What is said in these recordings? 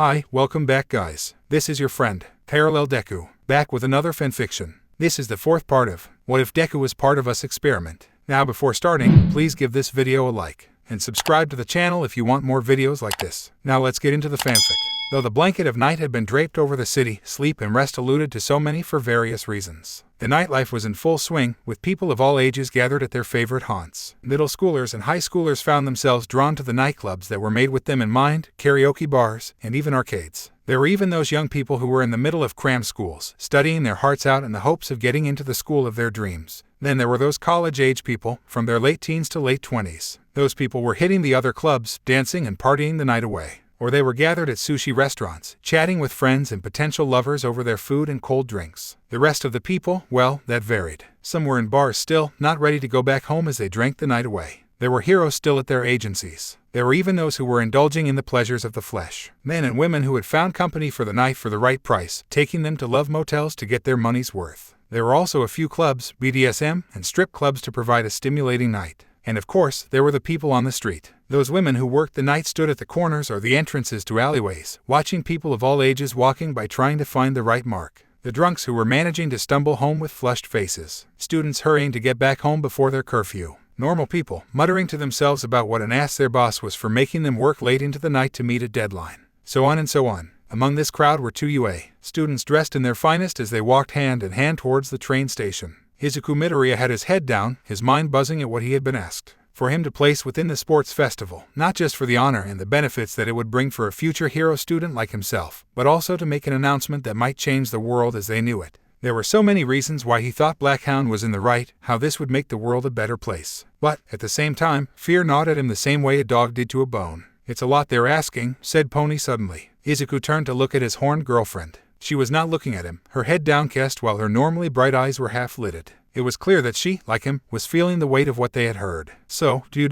Hi, welcome back guys. This is your friend, Parallel Deku, back with another fanfiction. This is the fourth part of What If Deku Was Part of Us experiment. Now before starting, please give this video a like, and subscribe to the channel if you want more videos like this. Now let's get into the fanfic. Though the blanket of night had been draped over the city, sleep and rest eluded to so many for various reasons. The nightlife was in full swing, with people of all ages gathered at their favorite haunts. Middle schoolers and high schoolers found themselves drawn to the nightclubs that were made with them in mind, karaoke bars, and even arcades. There were even those young people who were in the middle of cram schools, studying their hearts out in the hopes of getting into the school of their dreams. Then there were those college-age people, from their late teens to late 20s. Those people were hitting the other clubs, dancing and partying the night away. Or they were gathered at sushi restaurants, chatting with friends and potential lovers over their food and cold drinks. The rest of the people, well, that varied. Some were in bars still, not ready to go back home as they drank the night away. There were heroes still at their agencies. There were even those who were indulging in the pleasures of the flesh. Men and women who had found company for the night for the right price, taking them to love motels to get their money's worth. There were also a few clubs, BDSM, and strip clubs to provide a stimulating night. And of course, there were the people on the street. Those women who worked the night stood at the corners or the entrances to alleyways, watching people of all ages walking by trying to find the right mark. The drunks who were managing to stumble home with flushed faces. Students hurrying to get back home before their curfew. Normal people, muttering to themselves about what an ass their boss was for making them work late into the night to meet a deadline. So on and so on. Among this crowd were two UA students dressed in their finest as they walked hand in hand towards the train station. Izuku Midoriya had his head down, his mind buzzing at what he had been asked. For him to place within the sports festival, not just for the honor and the benefits that it would bring for a future hero student like himself, but also to make an announcement that might change the world as they knew it. There were so many reasons why he thought Blackhound was in the right, how this would make the world a better place. But, at the same time, fear gnawed at him the same way a dog did to a bone. It's a lot they're asking, said Pony suddenly. Izuku turned to look at his horned girlfriend. She was not looking at him, her head downcast while her normally bright eyes were half-lidded. It was clear that she, like him, was feeling the weight of what they had heard. So, do you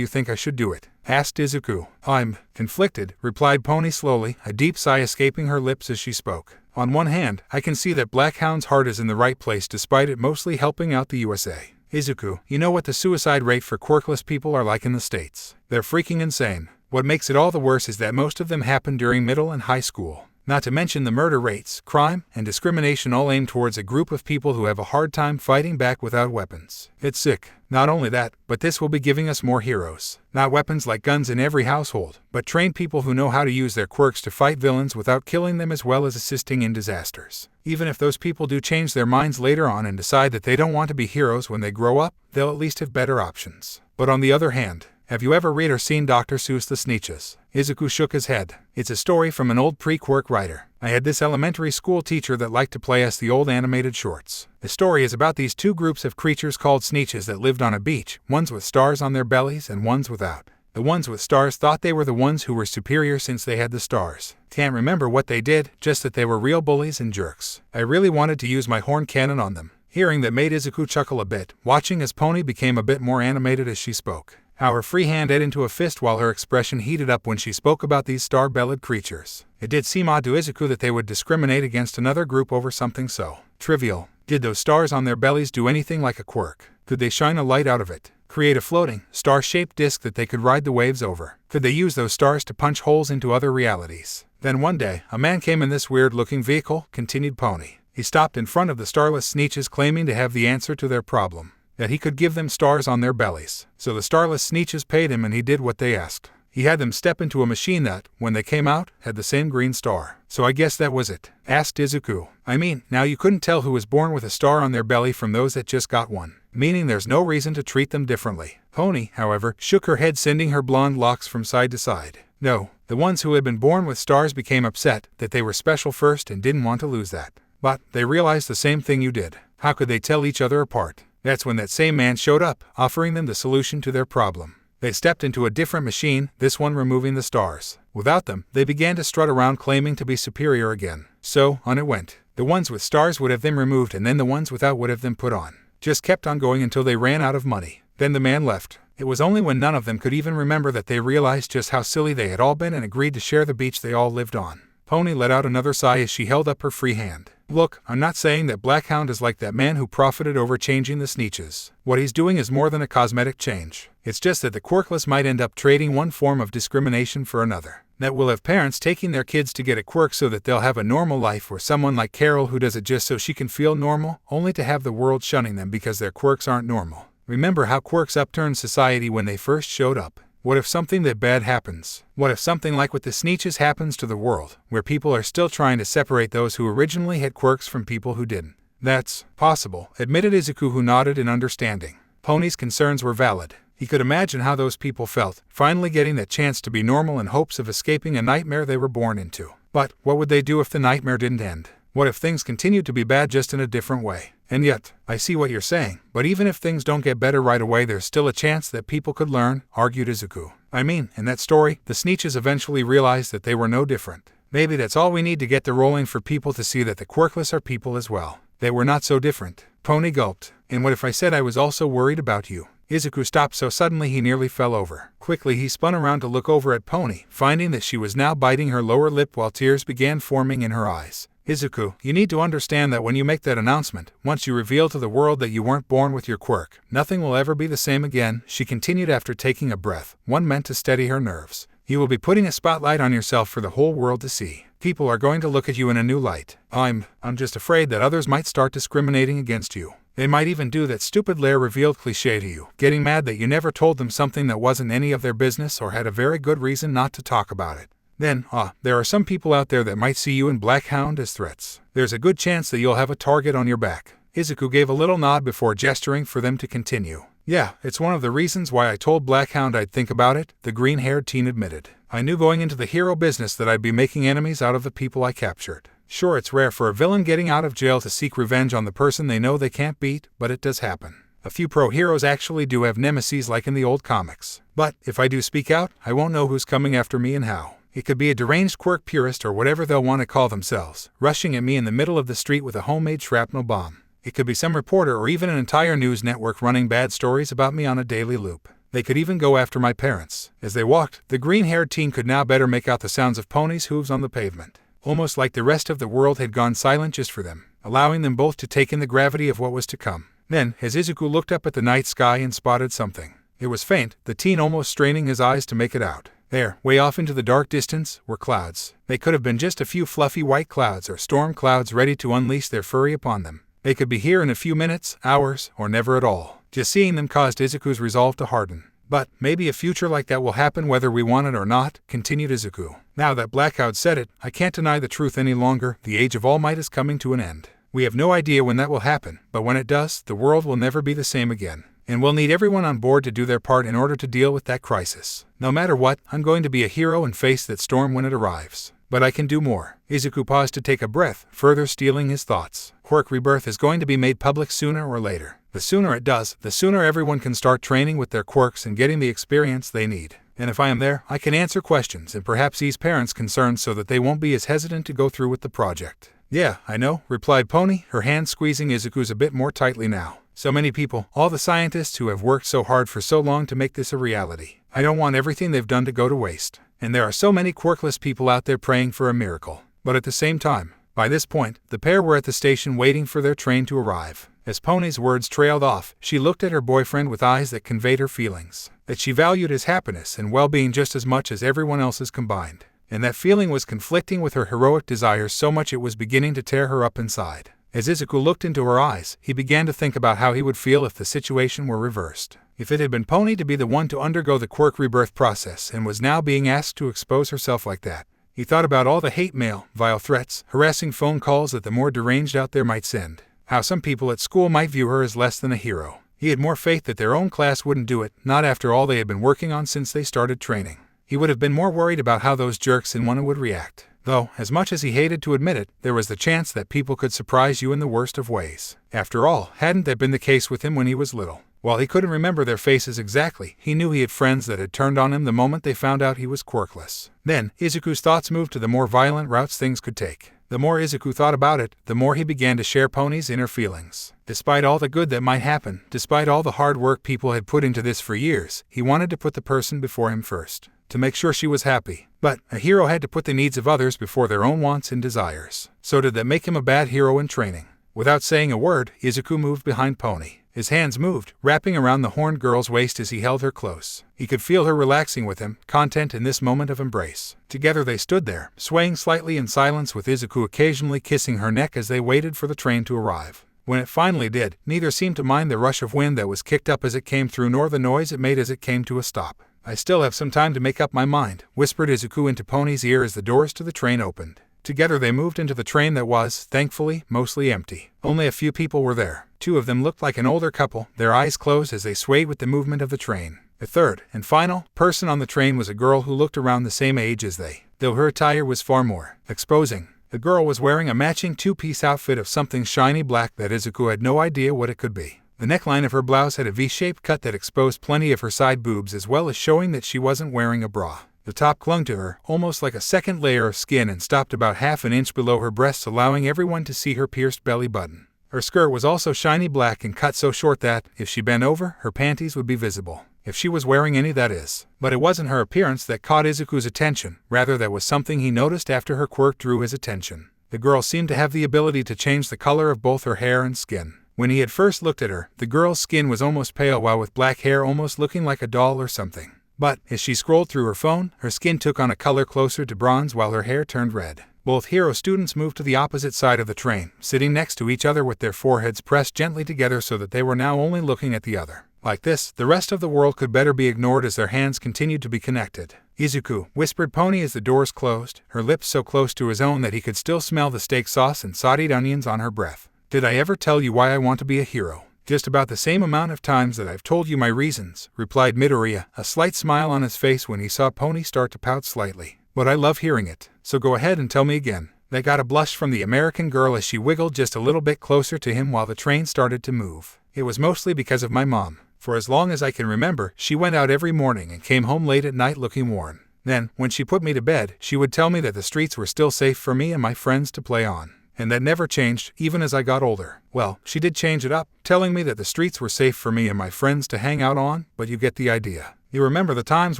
think I should do it? Asked Izuku. I'm conflicted, replied Pony slowly, a deep sigh escaping her lips as she spoke. On one hand, I can see that Blackhound's heart is in the right place despite it mostly helping out the USA. Izuku, you know what the suicide rate for quirkless people are like in the States. They're freaking insane. What makes it all the worse is that most of them happen during middle and high school. Not to mention the murder rates, crime, and discrimination all aimed towards a group of people who have a hard time fighting back without weapons. It's sick. Not only that, but this will be giving us more heroes. Not weapons like guns in every household, but trained people who know how to use their quirks to fight villains without killing them as well as assisting in disasters. Even if those people do change their minds later on and decide that they don't want to be heroes when they grow up, they'll at least have better options. But on the other hand, have you ever read or seen Dr. Seuss' The Sneetches? Izuku shook his head. It's a story from an old pre-quirk writer. I had this elementary school teacher that liked to play us the old animated shorts. The story is about these two groups of creatures called Sneetches that lived on a beach, ones with stars on their bellies and ones without. The ones with stars thought they were the ones who were superior since they had the stars. Can't remember what they did, just that they were real bullies and jerks. I really wanted to use my horn cannon on them. Hearing that made Izuku chuckle a bit, watching as Pony became a bit more animated as she spoke. How her free hand ate into a fist while her expression heated up when she spoke about these star-bellied creatures. It did seem odd to Izuku that they would discriminate against another group over something so trivial. Did those stars on their bellies do anything like a quirk? Could they shine a light out of it? Create a floating, star-shaped disc that they could ride the waves over? Could they use those stars to punch holes into other realities? Then one day, a man came in this weird-looking vehicle, continued Pony. He stopped in front of the starless Sneetches claiming to have the answer to their problem. That he could give them stars on their bellies. So the starless Sneetches paid him and he did what they asked. He had them step into a machine that, when they came out, had the same green star. So I guess that was it, asked Izuku. I mean, now you couldn't tell who was born with a star on their belly from those that just got one. Meaning there's no reason to treat them differently. Pony, however, shook her head sending her blonde locks from side to side. No, the ones who had been born with stars became upset that they were special first and didn't want to lose that. But they realized the same thing you did. How could they tell each other apart? That's when that same man showed up, offering them the solution to their problem. They stepped into a different machine, this one removing the stars. Without them, they began to strut around claiming to be superior again. So, on it went. The ones with stars would have them removed and then the ones without would have them put on. Just kept on going until they ran out of money. Then the man left. It was only when none of them could even remember that they realized just how silly they had all been and agreed to share the beach they all lived on. Pony let out another sigh as she held up her free hand. Look, I'm not saying that Blackhound is like that man who profited over changing the Sneetches. What he's doing is more than a cosmetic change. It's just that the quirkless might end up trading one form of discrimination for another. That we'll have parents taking their kids to get a quirk so that they'll have a normal life, or someone like Carol who does it just so she can feel normal, only to have the world shunning them because their quirks aren't normal. Remember how quirks upturned society when they first showed up? What if something that bad happens? What if something like what the Sneetches happens to the world, where people are still trying to separate those who originally had quirks from people who didn't? That's possible, admitted Izuku, who nodded in understanding. Pony's concerns were valid. He could imagine how those people felt, finally getting that chance to be normal in hopes of escaping a nightmare they were born into. But what would they do if the nightmare didn't end? What if things continued to be bad just in a different way? And yet, I see what you're saying, but even if things don't get better right away, there's still a chance that people could learn, argued Izuku. I mean, in that story, the Sneetches eventually realized that they were no different. Maybe that's all we need to get the rolling for people to see that the quirkless are people as well. They were not so different. Pony gulped. And what if I said I was also worried about you? Izuku stopped so suddenly he nearly fell over. Quickly he spun around to look over at Pony, finding that she was now biting her lower lip while tears began forming in her eyes. Izuku, you need to understand that when you make that announcement, once you reveal to the world that you weren't born with your quirk, nothing will ever be the same again, she continued after taking a breath, one meant to steady her nerves. You will be putting a spotlight on yourself for the whole world to see. People are going to look at you in a new light. I'm just afraid that others might start discriminating against you. They might even do that stupid Lair revealed cliché to you, getting mad that you never told them something that wasn't any of their business or had a very good reason not to talk about it. Then, there are some people out there that might see you and Blackhound as threats. There's a good chance that you'll have a target on your back. Izuku gave a little nod before gesturing for them to continue. Yeah, it's one of the reasons why I told Blackhound I'd think about it, the green-haired teen admitted. I knew going into the hero business that I'd be making enemies out of the people I captured. Sure, it's rare for a villain getting out of jail to seek revenge on the person they know they can't beat, but it does happen. A few pro heroes actually do have nemesis like in the old comics. But if I do speak out, I won't know who's coming after me and how. It could be a deranged quirk purist or whatever they'll want to call themselves, rushing at me in the middle of the street with a homemade shrapnel bomb. It could be some reporter or even an entire news network running bad stories about me on a daily loop. They could even go after my parents. As they walked, the green-haired teen could now better make out the sounds of Pony's hooves on the pavement. Almost like the rest of the world had gone silent just for them, allowing them both to take in the gravity of what was to come. Then, as Izuku looked up at the night sky and spotted something. It was faint, the teen almost straining his eyes to make it out. There, way off into the dark distance, were clouds. They could have been just a few fluffy white clouds or storm clouds ready to unleash their fury upon them. They could be here in a few minutes, hours, or never at all. Just seeing them caused Izuku's resolve to harden. But maybe a future like that will happen whether we want it or not, continued Izuku. Now that Blackhound said it, I can't deny the truth any longer. The Age of All Might is coming to an end. We have no idea when that will happen, but when it does, the world will never be the same again. And we'll need everyone on board to do their part in order to deal with that crisis. No matter what, I'm going to be a hero and face that storm when it arrives. But I can do more. Izuku paused to take a breath, further stealing his thoughts. Quirk rebirth is going to be made public sooner or later. The sooner it does, the sooner everyone can start training with their quirks and getting the experience they need. And if I am there, I can answer questions and perhaps ease parents' concerns so that they won't be as hesitant to go through with the project. Yeah, I know, replied Pony, her hand squeezing Izuku's a bit more tightly now. So many people, all the scientists who have worked so hard for so long to make this a reality. I don't want everything they've done to go to waste. And there are so many quirkless people out there praying for a miracle. But at the same time, by this point, the pair were at the station waiting for their train to arrive. As Pony's words trailed off, she looked at her boyfriend with eyes that conveyed her feelings. That she valued his happiness and well-being just as much as everyone else's combined. And that feeling was conflicting with her heroic desires so much it was beginning to tear her up inside. As Izuku looked into her eyes, he began to think about how he would feel if the situation were reversed. If it had been Pony to be the one to undergo the quirk rebirth process and was now being asked to expose herself like that. He thought about all the hate mail, vile threats, harassing phone calls that the more deranged out there might send. How some people at school might view her as less than a hero. He had more faith that their own class wouldn't do it, not after all they had been working on since they started training. He would have been more worried about how those jerks in one would react. Though, as much as he hated to admit it, there was the chance that people could surprise you in the worst of ways. After all, hadn't that been the case with him when he was little? While he couldn't remember their faces exactly, he knew he had friends that had turned on him the moment they found out he was quirkless. Then, Izuku's thoughts moved to the more violent routes things could take. The more Izuku thought about it, the more he began to share Pony's inner feelings. Despite all the good that might happen, despite all the hard work people had put into this for years, he wanted to put the person before him first. To make sure she was happy. But a hero had to put the needs of others before their own wants and desires. So did that make him a bad hero in training? Without saying a word, Izuku moved behind Pony. His hands moved, wrapping around the horned girl's waist as he held her close. He could feel her relaxing with him, content in this moment of embrace. Together they stood there, swaying slightly in silence, with Izuku occasionally kissing her neck as they waited for the train to arrive. When it finally did, neither seemed to mind the rush of wind that was kicked up as it came through nor the noise it made as it came to a stop. "I still have some time to make up my mind," whispered Izuku into Pony's ear as the doors to the train opened. Together they moved into the train that was, thankfully, mostly empty. Only a few people were there. Two of them looked like an older couple, their eyes closed as they swayed with the movement of the train. The third, and final, person on the train was a girl who looked around the same age as they, though her attire was far more exposing. The girl was wearing a matching two-piece outfit of something shiny black that Izuku had no idea what it could be. The neckline of her blouse had a V-shaped cut that exposed plenty of her side boobs, as well as showing that she wasn't wearing a bra. The top clung to her, almost like a second layer of skin, and stopped about half an inch below her breasts, allowing everyone to see her pierced belly button. Her skirt was also shiny black and cut so short that, if she bent over, her panties would be visible. If she was wearing any, that is. But it wasn't her appearance that caught Izuku's attention, rather that was something he noticed after her quirk drew his attention. The girl seemed to have the ability to change the color of both her hair and skin. When he had first looked at her, the girl's skin was almost pale, while with black hair almost looking like a doll or something. But, as she scrolled through her phone, her skin took on a color closer to bronze while her hair turned red. Both hero students moved to the opposite side of the train, sitting next to each other with their foreheads pressed gently together so that they were now only looking at the other. Like this, the rest of the world could better be ignored as their hands continued to be connected. "Izuku," whispered Pony as the doors closed, her lips so close to his own that he could still smell the steak sauce and sauteed onions on her breath. "Did I ever tell you why I want to be a hero?" "Just about the same amount of times that I've told you my reasons," replied Midoriya, a slight smile on his face when he saw Pony start to pout slightly. "But I love hearing it, so go ahead and tell me again." They got a blush from the American girl as she wiggled just a little bit closer to him while the train started to move. "It was mostly because of my mom. For as long as I can remember, she went out every morning and came home late at night looking worn. Then, when she put me to bed, she would tell me that the streets were still safe for me and my friends to play on. And that never changed, even as I got older. Well, she did change it up, telling me that the streets were safe for me and my friends to hang out on, but you get the idea. You remember the times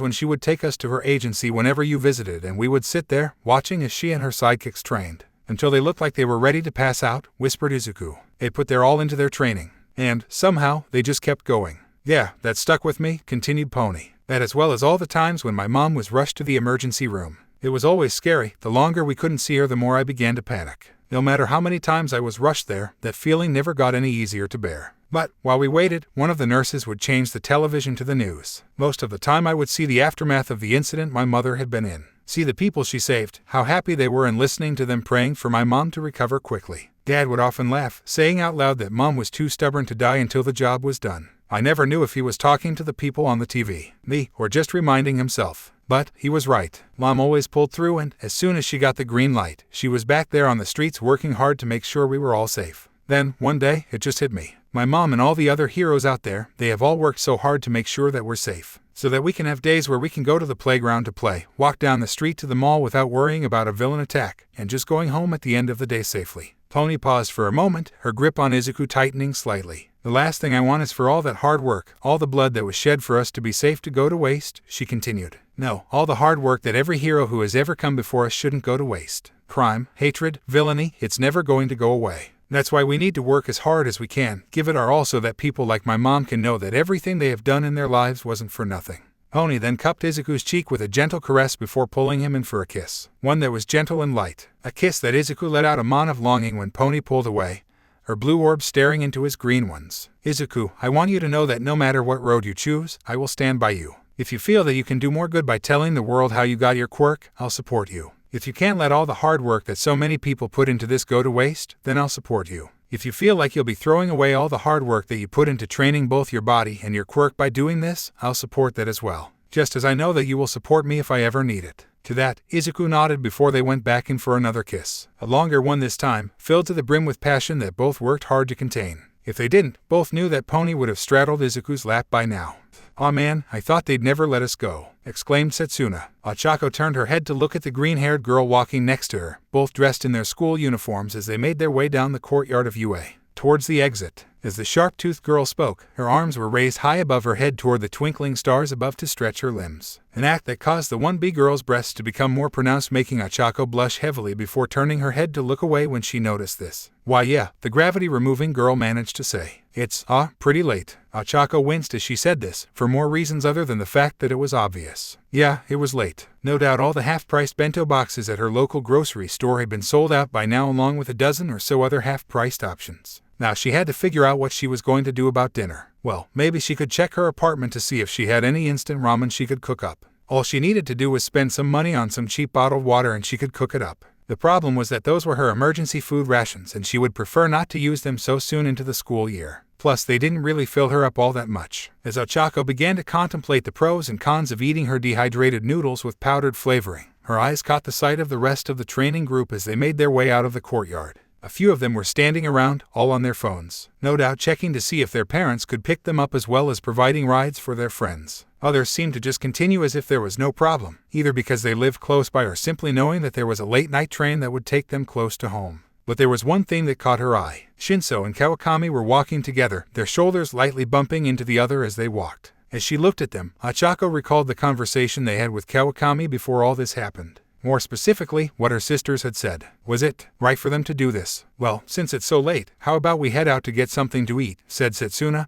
when she would take us to her agency whenever you visited, and we would sit there, watching as she and her sidekicks trained. Until they looked like they were ready to pass out," whispered Izuku. "They put their all into their training. And, somehow, they just kept going." "Yeah, that stuck with me," continued Pony. "That, as well as all the times when my mom was rushed to the emergency room. It was always scary. The longer we couldn't see her, the more I began to panic. No matter how many times I was rushed there, that feeling never got any easier to bear. But, while we waited, one of the nurses would change the television to the news. Most of the time I would see the aftermath of the incident my mother had been in. See the people she saved, how happy they were, and listening to them praying for my mom to recover quickly. Dad would often laugh, saying out loud that Mom was too stubborn to die until the job was done. I never knew if he was talking to the people on the TV, me, or just reminding himself. But he was right. Mom always pulled through, and as soon as she got the green light, she was back there on the streets working hard to make sure we were all safe. Then, one day, it just hit me. My mom and all the other heroes out there, they have all worked so hard to make sure that we're safe. So that we can have days where we can go to the playground to play, walk down the street to the mall without worrying about a villain attack, and just going home at the end of the day safely." Pony paused for a moment, her grip on Izuku tightening slightly. "The last thing I want is for all that hard work, all the blood that was shed for us to be safe, to go to waste," she continued. "No, all the hard work that every hero who has ever come before us shouldn't go to waste. Crime, hatred, villainy, it's never going to go away. That's why we need to work as hard as we can, give it our all, so that people like my mom can know that everything they have done in their lives wasn't for nothing." Pony then cupped Izuku's cheek with a gentle caress before pulling him in for a kiss. One that was gentle and light. A kiss that Izuku let out a moan of longing when Pony pulled away, her blue orbs staring into his green ones. "Izuku, I want you to know that no matter what road you choose, I will stand by you. If you feel that you can do more good by telling the world how you got your quirk, I'll support you. If you can't let all the hard work that so many people put into this go to waste, then I'll support you. If you feel like you'll be throwing away all the hard work that you put into training both your body and your quirk by doing this, I'll support that as well. Just as I know that you will support me if I ever need it." To that, Izuku nodded before they went back in for another kiss. A longer one this time, filled to the brim with passion that both worked hard to contain. If they didn't, both knew that Pony would have straddled Izuku's lap by now. "Aw man, I thought they'd never let us go," exclaimed Setsuna. Ochako turned her head to look at the green-haired girl walking next to her, both dressed in their school uniforms, as they made their way down the courtyard of UA, towards the exit. As the sharp-toothed girl spoke, her arms were raised high above her head toward the twinkling stars above to stretch her limbs. An act that caused the 1B girl's breasts to become more pronounced, making Ochako blush heavily before turning her head to look away when she noticed this. "Why yeah," the gravity-removing girl managed to say. It's, pretty late. Ochako winced as she said this, for more reasons other than the fact that it was obvious. Yeah, it was late. No doubt all the half-priced bento boxes at her local grocery store had been sold out by now, along with a dozen or so other half-priced options. Now she had to figure out what she was going to do about dinner. Well, maybe she could check her apartment to see if she had any instant ramen she could cook up. All she needed to do was spend some money on some cheap bottled water and she could cook it up. The problem was that those were her emergency food rations and she would prefer not to use them so soon into the school year. Plus, they didn't really fill her up all that much. As Ochako began to contemplate the pros and cons of eating her dehydrated noodles with powdered flavoring, her eyes caught the sight of the rest of the training group as they made their way out of the courtyard. A few of them were standing around, all on their phones, no doubt checking to see if their parents could pick them up as well as providing rides for their friends. Others seemed to just continue as if there was no problem, either because they lived close by or simply knowing that there was a late-night train that would take them close to home. But there was one thing that caught her eye. Shinso and Kawakami were walking together, their shoulders lightly bumping into the other as they walked. As she looked at them, Ochako recalled the conversation they had with Kawakami before all this happened. More specifically, what her sisters had said. Was it right for them to do this? Well, since it's so late, how about we head out to get something to eat, said Setsuna,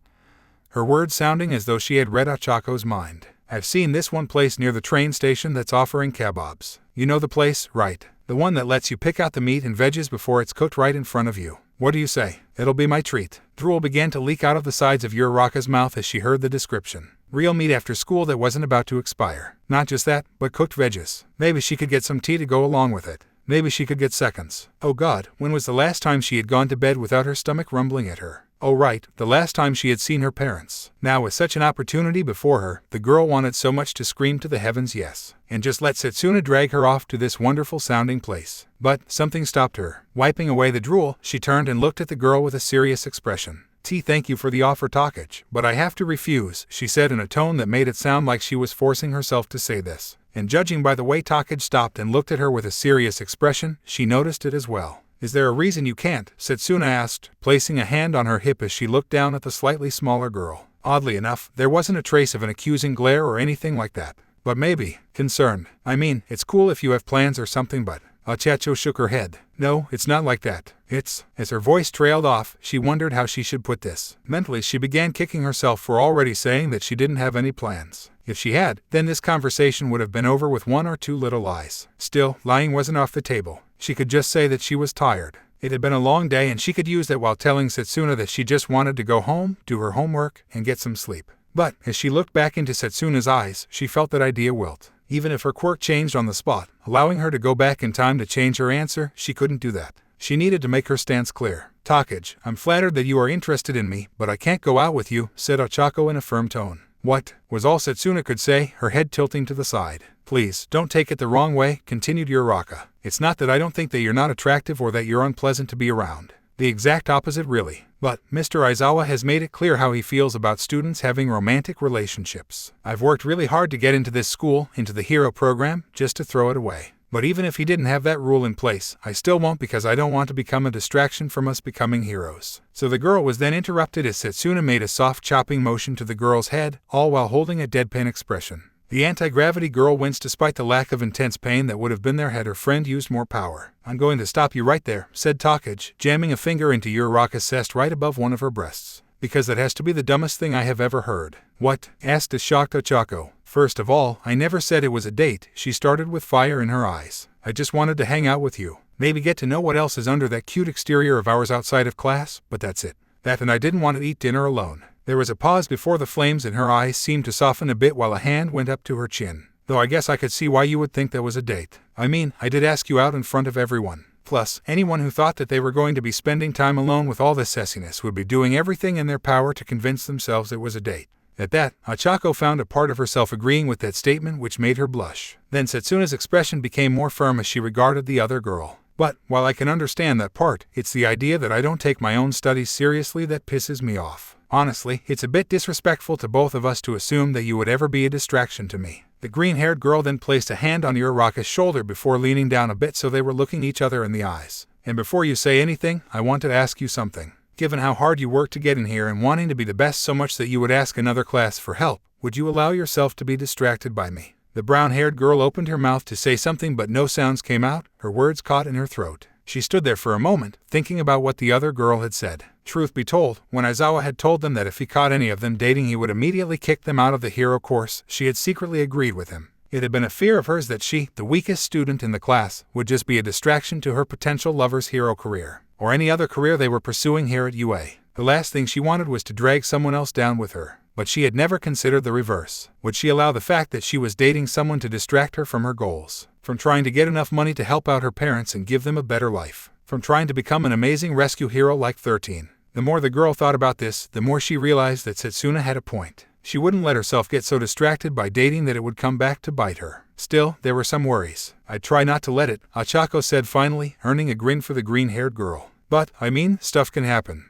her words sounding as though she had read Ochako's mind. I've seen this one place near the train station that's offering kebabs. You know the place, right? The one that lets you pick out the meat and veggies before it's cooked right in front of you. What do you say? It'll be my treat. Drool began to leak out of the sides of Uraraka's mouth as she heard the description. Real meat after school that wasn't about to expire. Not just that, but cooked veggies. Maybe she could get some tea to go along with it. Maybe she could get seconds. Oh God, when was the last time she had gone to bed without her stomach rumbling at her? Oh right, the last time she had seen her parents. Now with such an opportunity before her, the girl wanted so much to scream to the heavens yes, and just let Setsuna drag her off to this wonderful-sounding place. But something stopped her. Wiping away the drool, she turned and looked at the girl with a serious expression. Thank you for the offer, Takage, but I have to refuse, she said in a tone that made it sound like she was forcing herself to say this. And judging by the way Takage stopped and looked at her with a serious expression, she noticed it as well. Is there a reason you can't? Setsuna asked, placing a hand on her hip as she looked down at the slightly smaller girl. Oddly enough, there wasn't a trace of an accusing glare or anything like that. But maybe, concerned. I mean, it's cool if you have plans or something, but... Achacho shook her head. No, it's not like that. It's... As her voice trailed off, she wondered how she should put this. Mentally, she began kicking herself for already saying that she didn't have any plans. If she had, then this conversation would have been over with one or two little lies. Still, lying wasn't off the table. She could just say that she was tired. It had been a long day and she could use that while telling Setsuna that she just wanted to go home, do her homework, and get some sleep. But, as she looked back into Setsuna's eyes, she felt that idea wilt. Even if her quirk changed on the spot, allowing her to go back in time to change her answer, she couldn't do that. She needed to make her stance clear. Takage, I'm flattered that you are interested in me, but I can't go out with you, said Ochako in a firm tone. What? Was all Setsuna could say, her head tilting to the side. Please, don't take it the wrong way, continued Uraraka. It's not that I don't think that you're not attractive or that you're unpleasant to be around. The exact opposite really. But, Mr. Aizawa has made it clear how he feels about students having romantic relationships. I've worked really hard to get into this school, into the hero program, just to throw it away. But even if he didn't have that rule in place, I still won't because I don't want to become a distraction from us becoming heroes. So the girl was then interrupted as Setsuna made a soft chopping motion to the girl's head, all while holding a deadpan expression. The anti-gravity girl winced despite the lack of intense pain that would have been there had her friend used more power. I'm going to stop you right there, said Takage, jamming a finger into Uraraka's chest right above one of her breasts. Because that has to be the dumbest thing I have ever heard. What? Asked a shocked Ochako. First of all, I never said it was a date, she started with fire in her eyes. I just wanted to hang out with you. Maybe get to know what else is under that cute exterior of ours outside of class, but that's it. That and I didn't want to eat dinner alone. There was a pause before the flames in her eyes seemed to soften a bit while a hand went up to her chin. Though I guess I could see why you would think that was a date. I mean, I did ask you out in front of everyone. Plus, anyone who thought that they were going to be spending time alone with all this sassiness would be doing everything in their power to convince themselves it was a date. At that, Ochako found a part of herself agreeing with that statement which made her blush. Then Setsuna's expression became more firm as she regarded the other girl. But, while I can understand that part, it's the idea that I don't take my own studies seriously that pisses me off. Honestly, it's a bit disrespectful to both of us to assume that you would ever be a distraction to me. The green-haired girl then placed a hand on Uraraka's shoulder before leaning down a bit so they were looking each other in the eyes. And before you say anything, I want to ask you something. Given how hard you worked to get in here and wanting to be the best so much that you would ask another class for help, would you allow yourself to be distracted by me? The brown-haired girl opened her mouth to say something but no sounds came out, her words caught in her throat. She stood there for a moment, thinking about what the other girl had said. Truth be told, when Aizawa had told them that if he caught any of them dating he would immediately kick them out of the hero course, she had secretly agreed with him. It had been a fear of hers that she, the weakest student in the class, would just be a distraction to her potential lover's hero career, or any other career they were pursuing here at UA. The last thing she wanted was to drag someone else down with her. But she had never considered the reverse. Would she allow the fact that she was dating someone to distract her from her goals? From trying to get enough money to help out her parents and give them a better life? From trying to become an amazing rescue hero like 13? The more the girl thought about this, the more she realized that Setsuna had a point. She wouldn't let herself get so distracted by dating that it would come back to bite her. Still, there were some worries. "I'd try not to let it," Ochako said finally, earning a grin for the green-haired girl. "But, stuff can happen.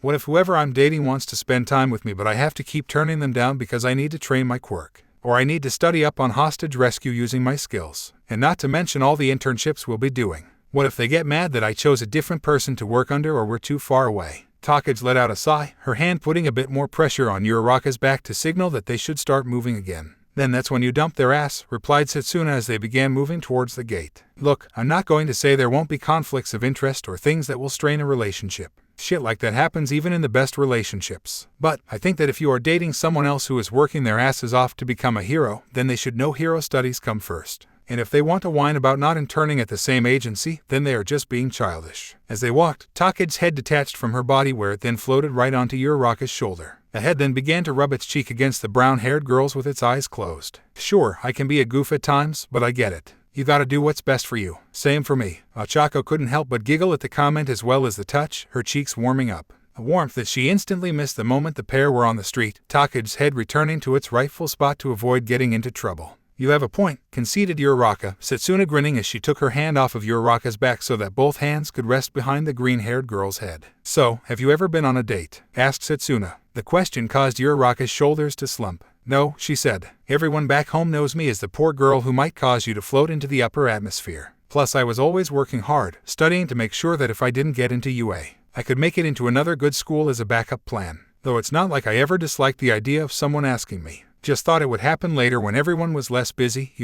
What if whoever I'm dating wants to spend time with me but I have to keep turning them down because I need to train my quirk? Or I need to study up on hostage rescue using my skills? And not to mention all the internships we'll be doing. What if they get mad that I chose a different person to work under or we're too far away?" Takage let out a sigh, her hand putting a bit more pressure on Uraraka's back to signal that they should start moving again. "Then that's when you dump their ass," replied Setsuna as they began moving towards the gate. "Look, I'm not going to say there won't be conflicts of interest or things that will strain a relationship. Shit like that happens even in the best relationships. But I think that if you are dating someone else who is working their asses off to become a hero, then they should know hero studies come first. And if they want to whine about not interning at the same agency, then they are just being childish." As they walked, Takage's head detached from her body where it then floated right onto Uraraka's shoulder. The head then began to rub its cheek against the brown-haired girl's with its eyes closed. "Sure, I can be a goof at times, but I get it. You gotta do what's best for you. Same for me." Ochako couldn't help but giggle at the comment as well as the touch, her cheeks warming up. A warmth that she instantly missed the moment the pair were on the street, Takage's head returning to its rightful spot to avoid getting into trouble. "You have a point," conceded Uraraka, Setsuna grinning as she took her hand off of Uraraka's back so that both hands could rest behind the green-haired girl's head. "So, have you ever been on a date?" asked Setsuna. The question caused Uraraka's shoulders to slump. "No," she said. "Everyone back home knows me as the poor girl who might cause you to float into the upper atmosphere. Plus I was always working hard, studying to make sure that if I didn't get into UA, I could make it into another good school as a backup plan. Though it's not like I ever disliked the idea of someone asking me. Just thought it would happen later when everyone was less busy,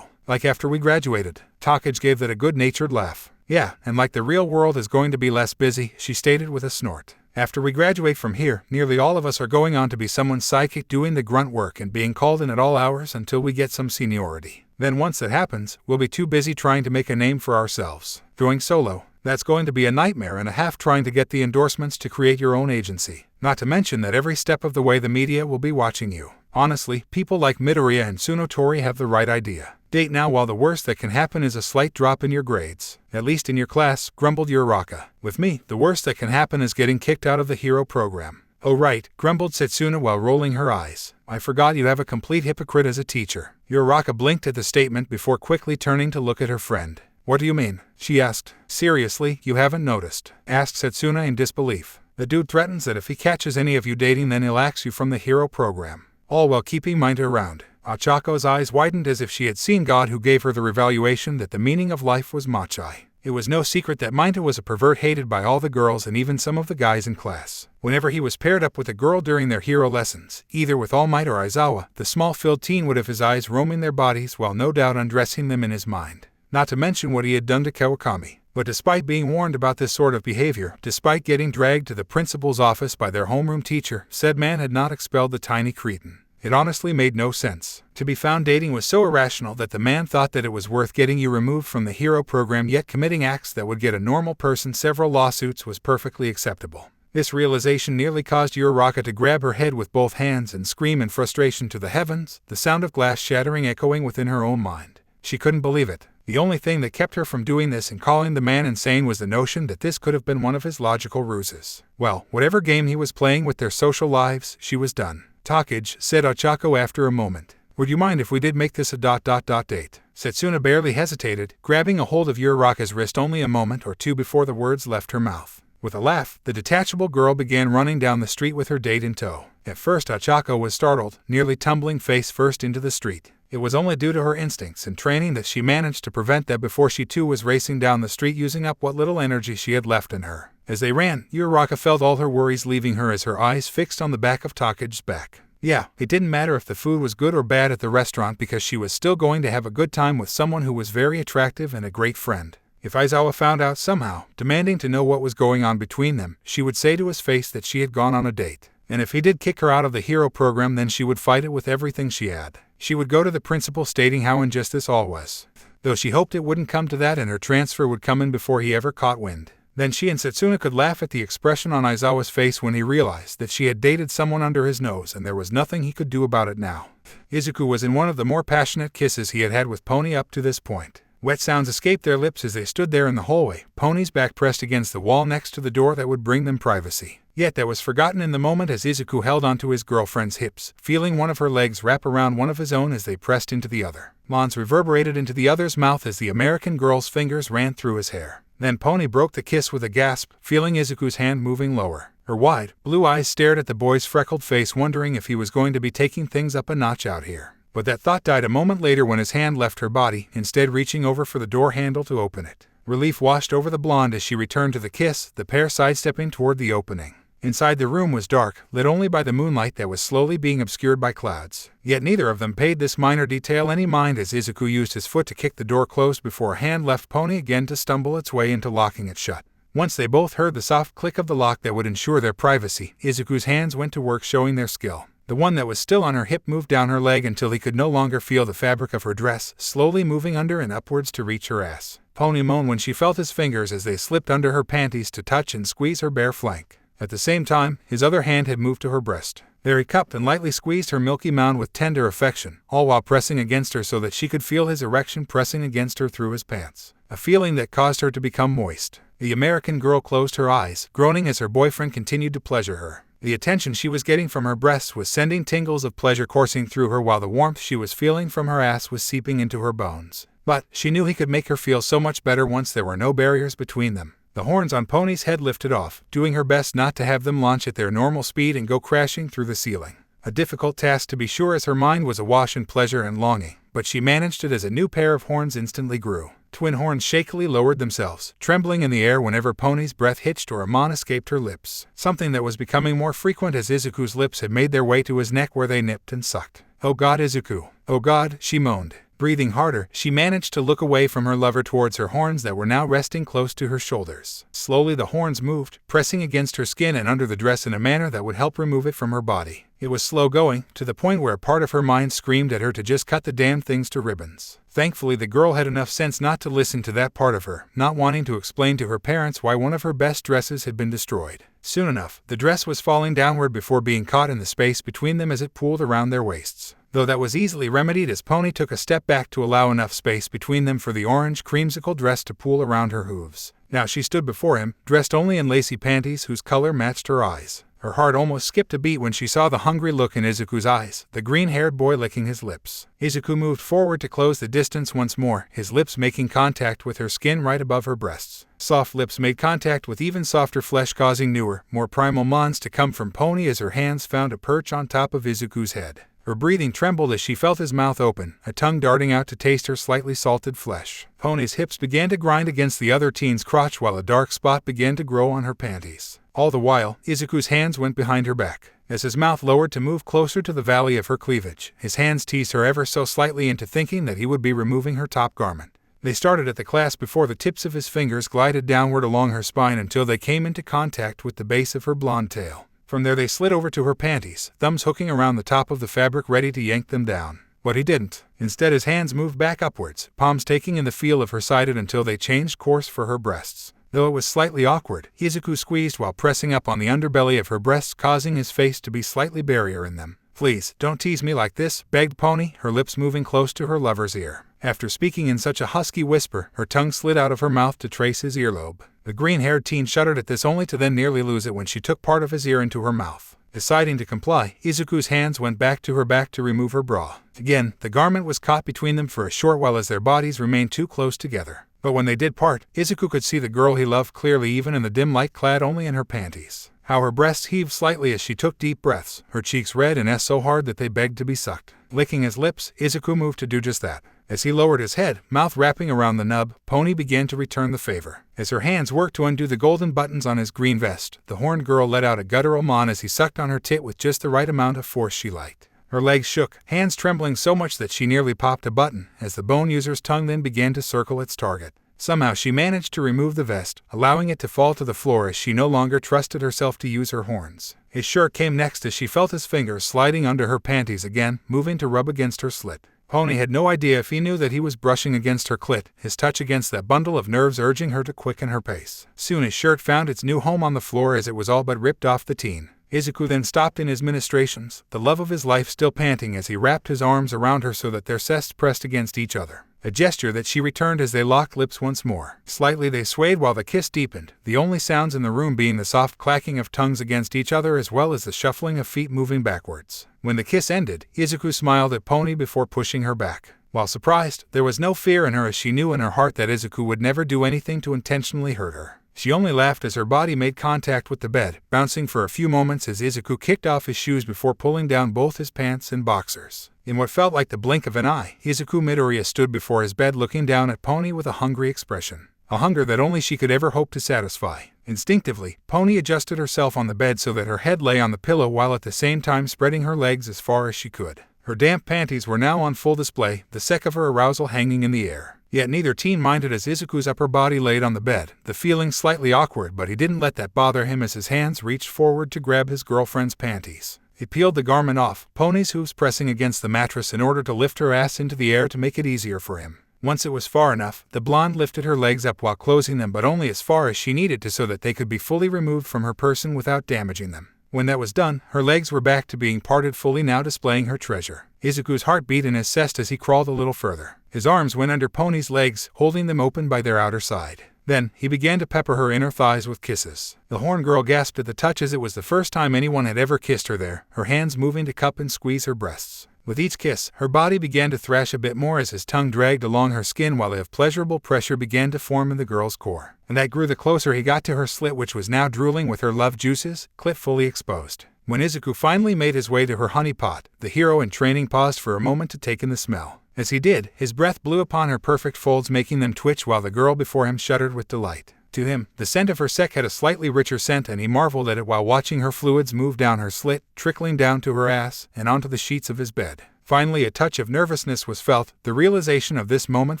like after we graduated." Takage gave that a good-natured laugh. "Yeah, and like the real world is going to be less busy," she stated with a snort. "After we graduate from here, nearly all of us are going on to be someone's sidekick doing the grunt work and being called in at all hours until we get some seniority. Then once that happens, we'll be too busy trying to make a name for ourselves. Going solo, that's going to be a nightmare and a half trying to get the endorsements to create your own agency. Not to mention that every step of the way the media will be watching you. Honestly, people like Midoriya and Tsunotori have the right idea. Date now while the worst that can happen is a slight drop in your grades. At least in your class," grumbled Uraraka. "With me, the worst that can happen is getting kicked out of the hero program." "Oh right," grumbled Setsuna while rolling her eyes. "I forgot you have a complete hypocrite as a teacher." Uraraka blinked at the statement before quickly turning to look at her friend. "What do you mean?" she asked. "Seriously, you haven't noticed?" asked Setsuna in disbelief. "The dude threatens that if he catches any of you dating then he'll axe you from the hero program. All while keeping Minta around." Ochako's eyes widened as if she had seen God who gave her the revelation that the meaning of life was Machai. It was no secret that Minta was a pervert hated by all the girls and even some of the guys in class. Whenever he was paired up with a girl during their hero lessons, either with All Might or Aizawa, the small-filled teen would have his eyes roaming their bodies while no doubt undressing them in his mind. Not to mention what he had done to Kawakami. But despite being warned about this sort of behavior, despite getting dragged to the principal's office by their homeroom teacher, said man had not expelled the tiny cretin. It honestly made no sense. To be found dating was so irrational that the man thought that it was worth getting you removed from the hero program, yet committing acts that would get a normal person several lawsuits was perfectly acceptable. This realization nearly caused Uraraka to grab her head with both hands and scream in frustration to the heavens, the sound of glass shattering echoing within her own mind. She couldn't believe it. The only thing that kept her from doing this and calling the man insane was the notion that this could have been one of his logical ruses. Well, whatever game he was playing with their social lives, she was done. "Takage," said Ochako after a moment. "Would you mind if we did make this a date?" Setsuna barely hesitated, grabbing a hold of Uraraka's wrist only a moment or two before the words left her mouth. With a laugh, the detachable girl began running down the street with her date in tow. At first Ochako was startled, nearly tumbling face first into the street. It was only due to her instincts and training that she managed to prevent that before she too was racing down the street using up what little energy she had left in her. As they ran, Uraraka felt all her worries leaving her as her eyes fixed on the back of Takage's back. Yeah, it didn't matter if the food was good or bad at the restaurant because she was still going to have a good time with someone who was very attractive and a great friend. If Aizawa found out somehow, demanding to know what was going on between them, she would say to his face that she had gone on a date. And if he did kick her out of the hero program, then she would fight it with everything she had. She would go to the principal stating how unjust this all was, though she hoped it wouldn't come to that and her transfer would come in before he ever caught wind. Then she and Setsuna could laugh at the expression on Aizawa's face when he realized that she had dated someone under his nose and there was nothing he could do about it now. Izuku was in one of the more passionate kisses he had had with Pony up to this point. Wet sounds escaped their lips as they stood there in the hallway, Pony's back pressed against the wall next to the door that would bring them privacy. Yet that was forgotten in the moment as Izuku held onto his girlfriend's hips, feeling one of her legs wrap around one of his own as they pressed into the other. Mons reverberated into the other's mouth as the American girl's fingers ran through his hair. Then Pony broke the kiss with a gasp, feeling Izuku's hand moving lower. Her wide, blue eyes stared at the boy's freckled face, wondering if he was going to be taking things up a notch out here. But that thought died a moment later when his hand left her body, instead reaching over for the door handle to open it. Relief washed over the blonde as she returned to the kiss, the pair sidestepping toward the opening. Inside the room was dark, lit only by the moonlight that was slowly being obscured by clouds. Yet neither of them paid this minor detail any mind as Izuku used his foot to kick the door closed before a hand left Pony again to stumble its way into locking it shut. Once they both heard the soft click of the lock that would ensure their privacy, Izuku's hands went to work showing their skill. The one that was still on her hip moved down her leg until he could no longer feel the fabric of her dress, slowly moving under and upwards to reach her ass. Pony moaned when she felt his fingers as they slipped under her panties to touch and squeeze her bare flank. At the same time, his other hand had moved to her breast. There he cupped and lightly squeezed her milky mound with tender affection, all while pressing against her so that she could feel his erection pressing against her through his pants. A feeling that caused her to become moist. The American girl closed her eyes, groaning as her boyfriend continued to pleasure her. The attention she was getting from her breasts was sending tingles of pleasure coursing through her, while the warmth she was feeling from her ass was seeping into her bones. But she knew he could make her feel so much better once there were no barriers between them. The horns on Pony's head lifted off, doing her best not to have them launch at their normal speed and go crashing through the ceiling. A difficult task to be sure, as her mind was awash in pleasure and longing, but she managed it as a new pair of horns instantly grew. Twin horns shakily lowered themselves, trembling in the air whenever Pony's breath hitched or a moan escaped her lips, something that was becoming more frequent as Izuku's lips had made their way to his neck where they nipped and sucked. "Oh God, Izuku. Oh God," she moaned. Breathing harder, she managed to look away from her lover towards her horns that were now resting close to her shoulders. Slowly the horns moved, pressing against her skin and under the dress in a manner that would help remove it from her body. It was slow going, to the point where a part of her mind screamed at her to just cut the damn things to ribbons. Thankfully the girl had enough sense not to listen to that part of her, not wanting to explain to her parents why one of her best dresses had been destroyed. Soon enough, the dress was falling downward before being caught in the space between them as it pooled around their waists. Though that was easily remedied as Pony took a step back to allow enough space between them for the orange creamsicle dress to pool around her hooves. Now she stood before him, dressed only in lacy panties whose color matched her eyes. Her heart almost skipped a beat when she saw the hungry look in Izuku's eyes, the green-haired boy licking his lips. Izuku moved forward to close the distance once more, his lips making contact with her skin right above her breasts. Soft lips made contact with even softer flesh, causing newer, more primal moans to come from Pony as her hands found a perch on top of Izuku's head. Her breathing trembled as she felt his mouth open, a tongue darting out to taste her slightly salted flesh. Pony's hips began to grind against the other teen's crotch while a dark spot began to grow on her panties. All the while, Izuku's hands went behind her back. As his mouth lowered to move closer to the valley of her cleavage, his hands teased her ever so slightly into thinking that he would be removing her top garment. They started at the clasp before the tips of his fingers glided downward along her spine until they came into contact with the base of her blonde tail. From there they slid over to her panties, thumbs hooking around the top of the fabric ready to yank them down. But he didn't. Instead his hands moved back upwards, palms taking in the feel of her side until they changed course for her breasts. Though it was slightly awkward, Izuku squeezed while pressing up on the underbelly of her breasts, causing his face to be slightly burier in them. "Please, don't tease me like this," begged Pony, her lips moving close to her lover's ear. After speaking in such a husky whisper, her tongue slid out of her mouth to trace his earlobe. The green-haired teen shuddered at this, only to then nearly lose it when she took part of his ear into her mouth. Deciding to comply, Izuku's hands went back to her back to remove her bra. Again, the garment was caught between them for a short while as their bodies remained too close together. But when they did part, Izuku could see the girl he loved clearly even in the dim light, clad only in her panties. How her breasts heaved slightly as she took deep breaths, her cheeks red and so hard that they begged to be sucked. Licking his lips, Izuku moved to do just that. As he lowered his head, mouth wrapping around the nub, Pony began to return the favor. As her hands worked to undo the golden buttons on his green vest, the horned girl let out a guttural moan as he sucked on her tit with just the right amount of force she liked. Her legs shook, hands trembling so much that she nearly popped a button, as the bone user's tongue then began to circle its target. Somehow she managed to remove the vest, allowing it to fall to the floor as she no longer trusted herself to use her horns. His shirt came next as she felt his fingers sliding under her panties again, moving to rub against her slit. Pony had no idea if he knew that he was brushing against her clit, his touch against that bundle of nerves urging her to quicken her pace. Soon his shirt found its new home on the floor as it was all but ripped off the teen. Izuku then stopped in his ministrations, the love of his life still panting as he wrapped his arms around her so that their chests pressed against each other. A gesture that she returned as they locked lips once more. Slightly they swayed while the kiss deepened, the only sounds in the room being the soft clacking of tongues against each other as well as the shuffling of feet moving backwards. When the kiss ended, Izuku smiled at Pony before pushing her back. While surprised, there was no fear in her as she knew in her heart that Izuku would never do anything to intentionally hurt her. She only laughed as her body made contact with the bed, bouncing for a few moments as Izuku kicked off his shoes before pulling down both his pants and boxers. In what felt like the blink of an eye, Izuku Midoriya stood before his bed looking down at Pony with a hungry expression. A hunger that only she could ever hope to satisfy. Instinctively, Pony adjusted herself on the bed so that her head lay on the pillow while at the same time spreading her legs as far as she could. Her damp panties were now on full display, the sack of her arousal hanging in the air. Yet neither teen minded as Izuku's upper body laid on the bed, the feeling slightly awkward, but he didn't let that bother him as his hands reached forward to grab his girlfriend's panties. He peeled the garment off, Pony's hooves pressing against the mattress in order to lift her ass into the air to make it easier for him. Once it was far enough, the blonde lifted her legs up while closing them, but only as far as she needed to so that they could be fully removed from her person without damaging them. When that was done, her legs were back to being parted fully, now displaying her treasure. Izuku's heart beat in his chest as he crawled a little further. His arms went under Pony's legs, holding them open by their outer side. Then, he began to pepper her inner thighs with kisses. The horn girl gasped at the touch as it was the first time anyone had ever kissed her there, her hands moving to cup and squeeze her breasts. With each kiss, her body began to thrash a bit more as his tongue dragged along her skin while a pleasurable pressure began to form in the girl's core. And that grew the closer he got to her slit, which was now drooling with her love juices, clit fully exposed. When Izuku finally made his way to her honey pot, the hero in training paused for a moment to take in the smell. As he did, his breath blew upon her perfect folds, making them twitch while the girl before him shuddered with delight. To him, the scent of her sack had a slightly richer scent, and he marveled at it while watching her fluids move down her slit, trickling down to her ass and onto the sheets of his bed. Finally, a touch of nervousness was felt, the realization of this moment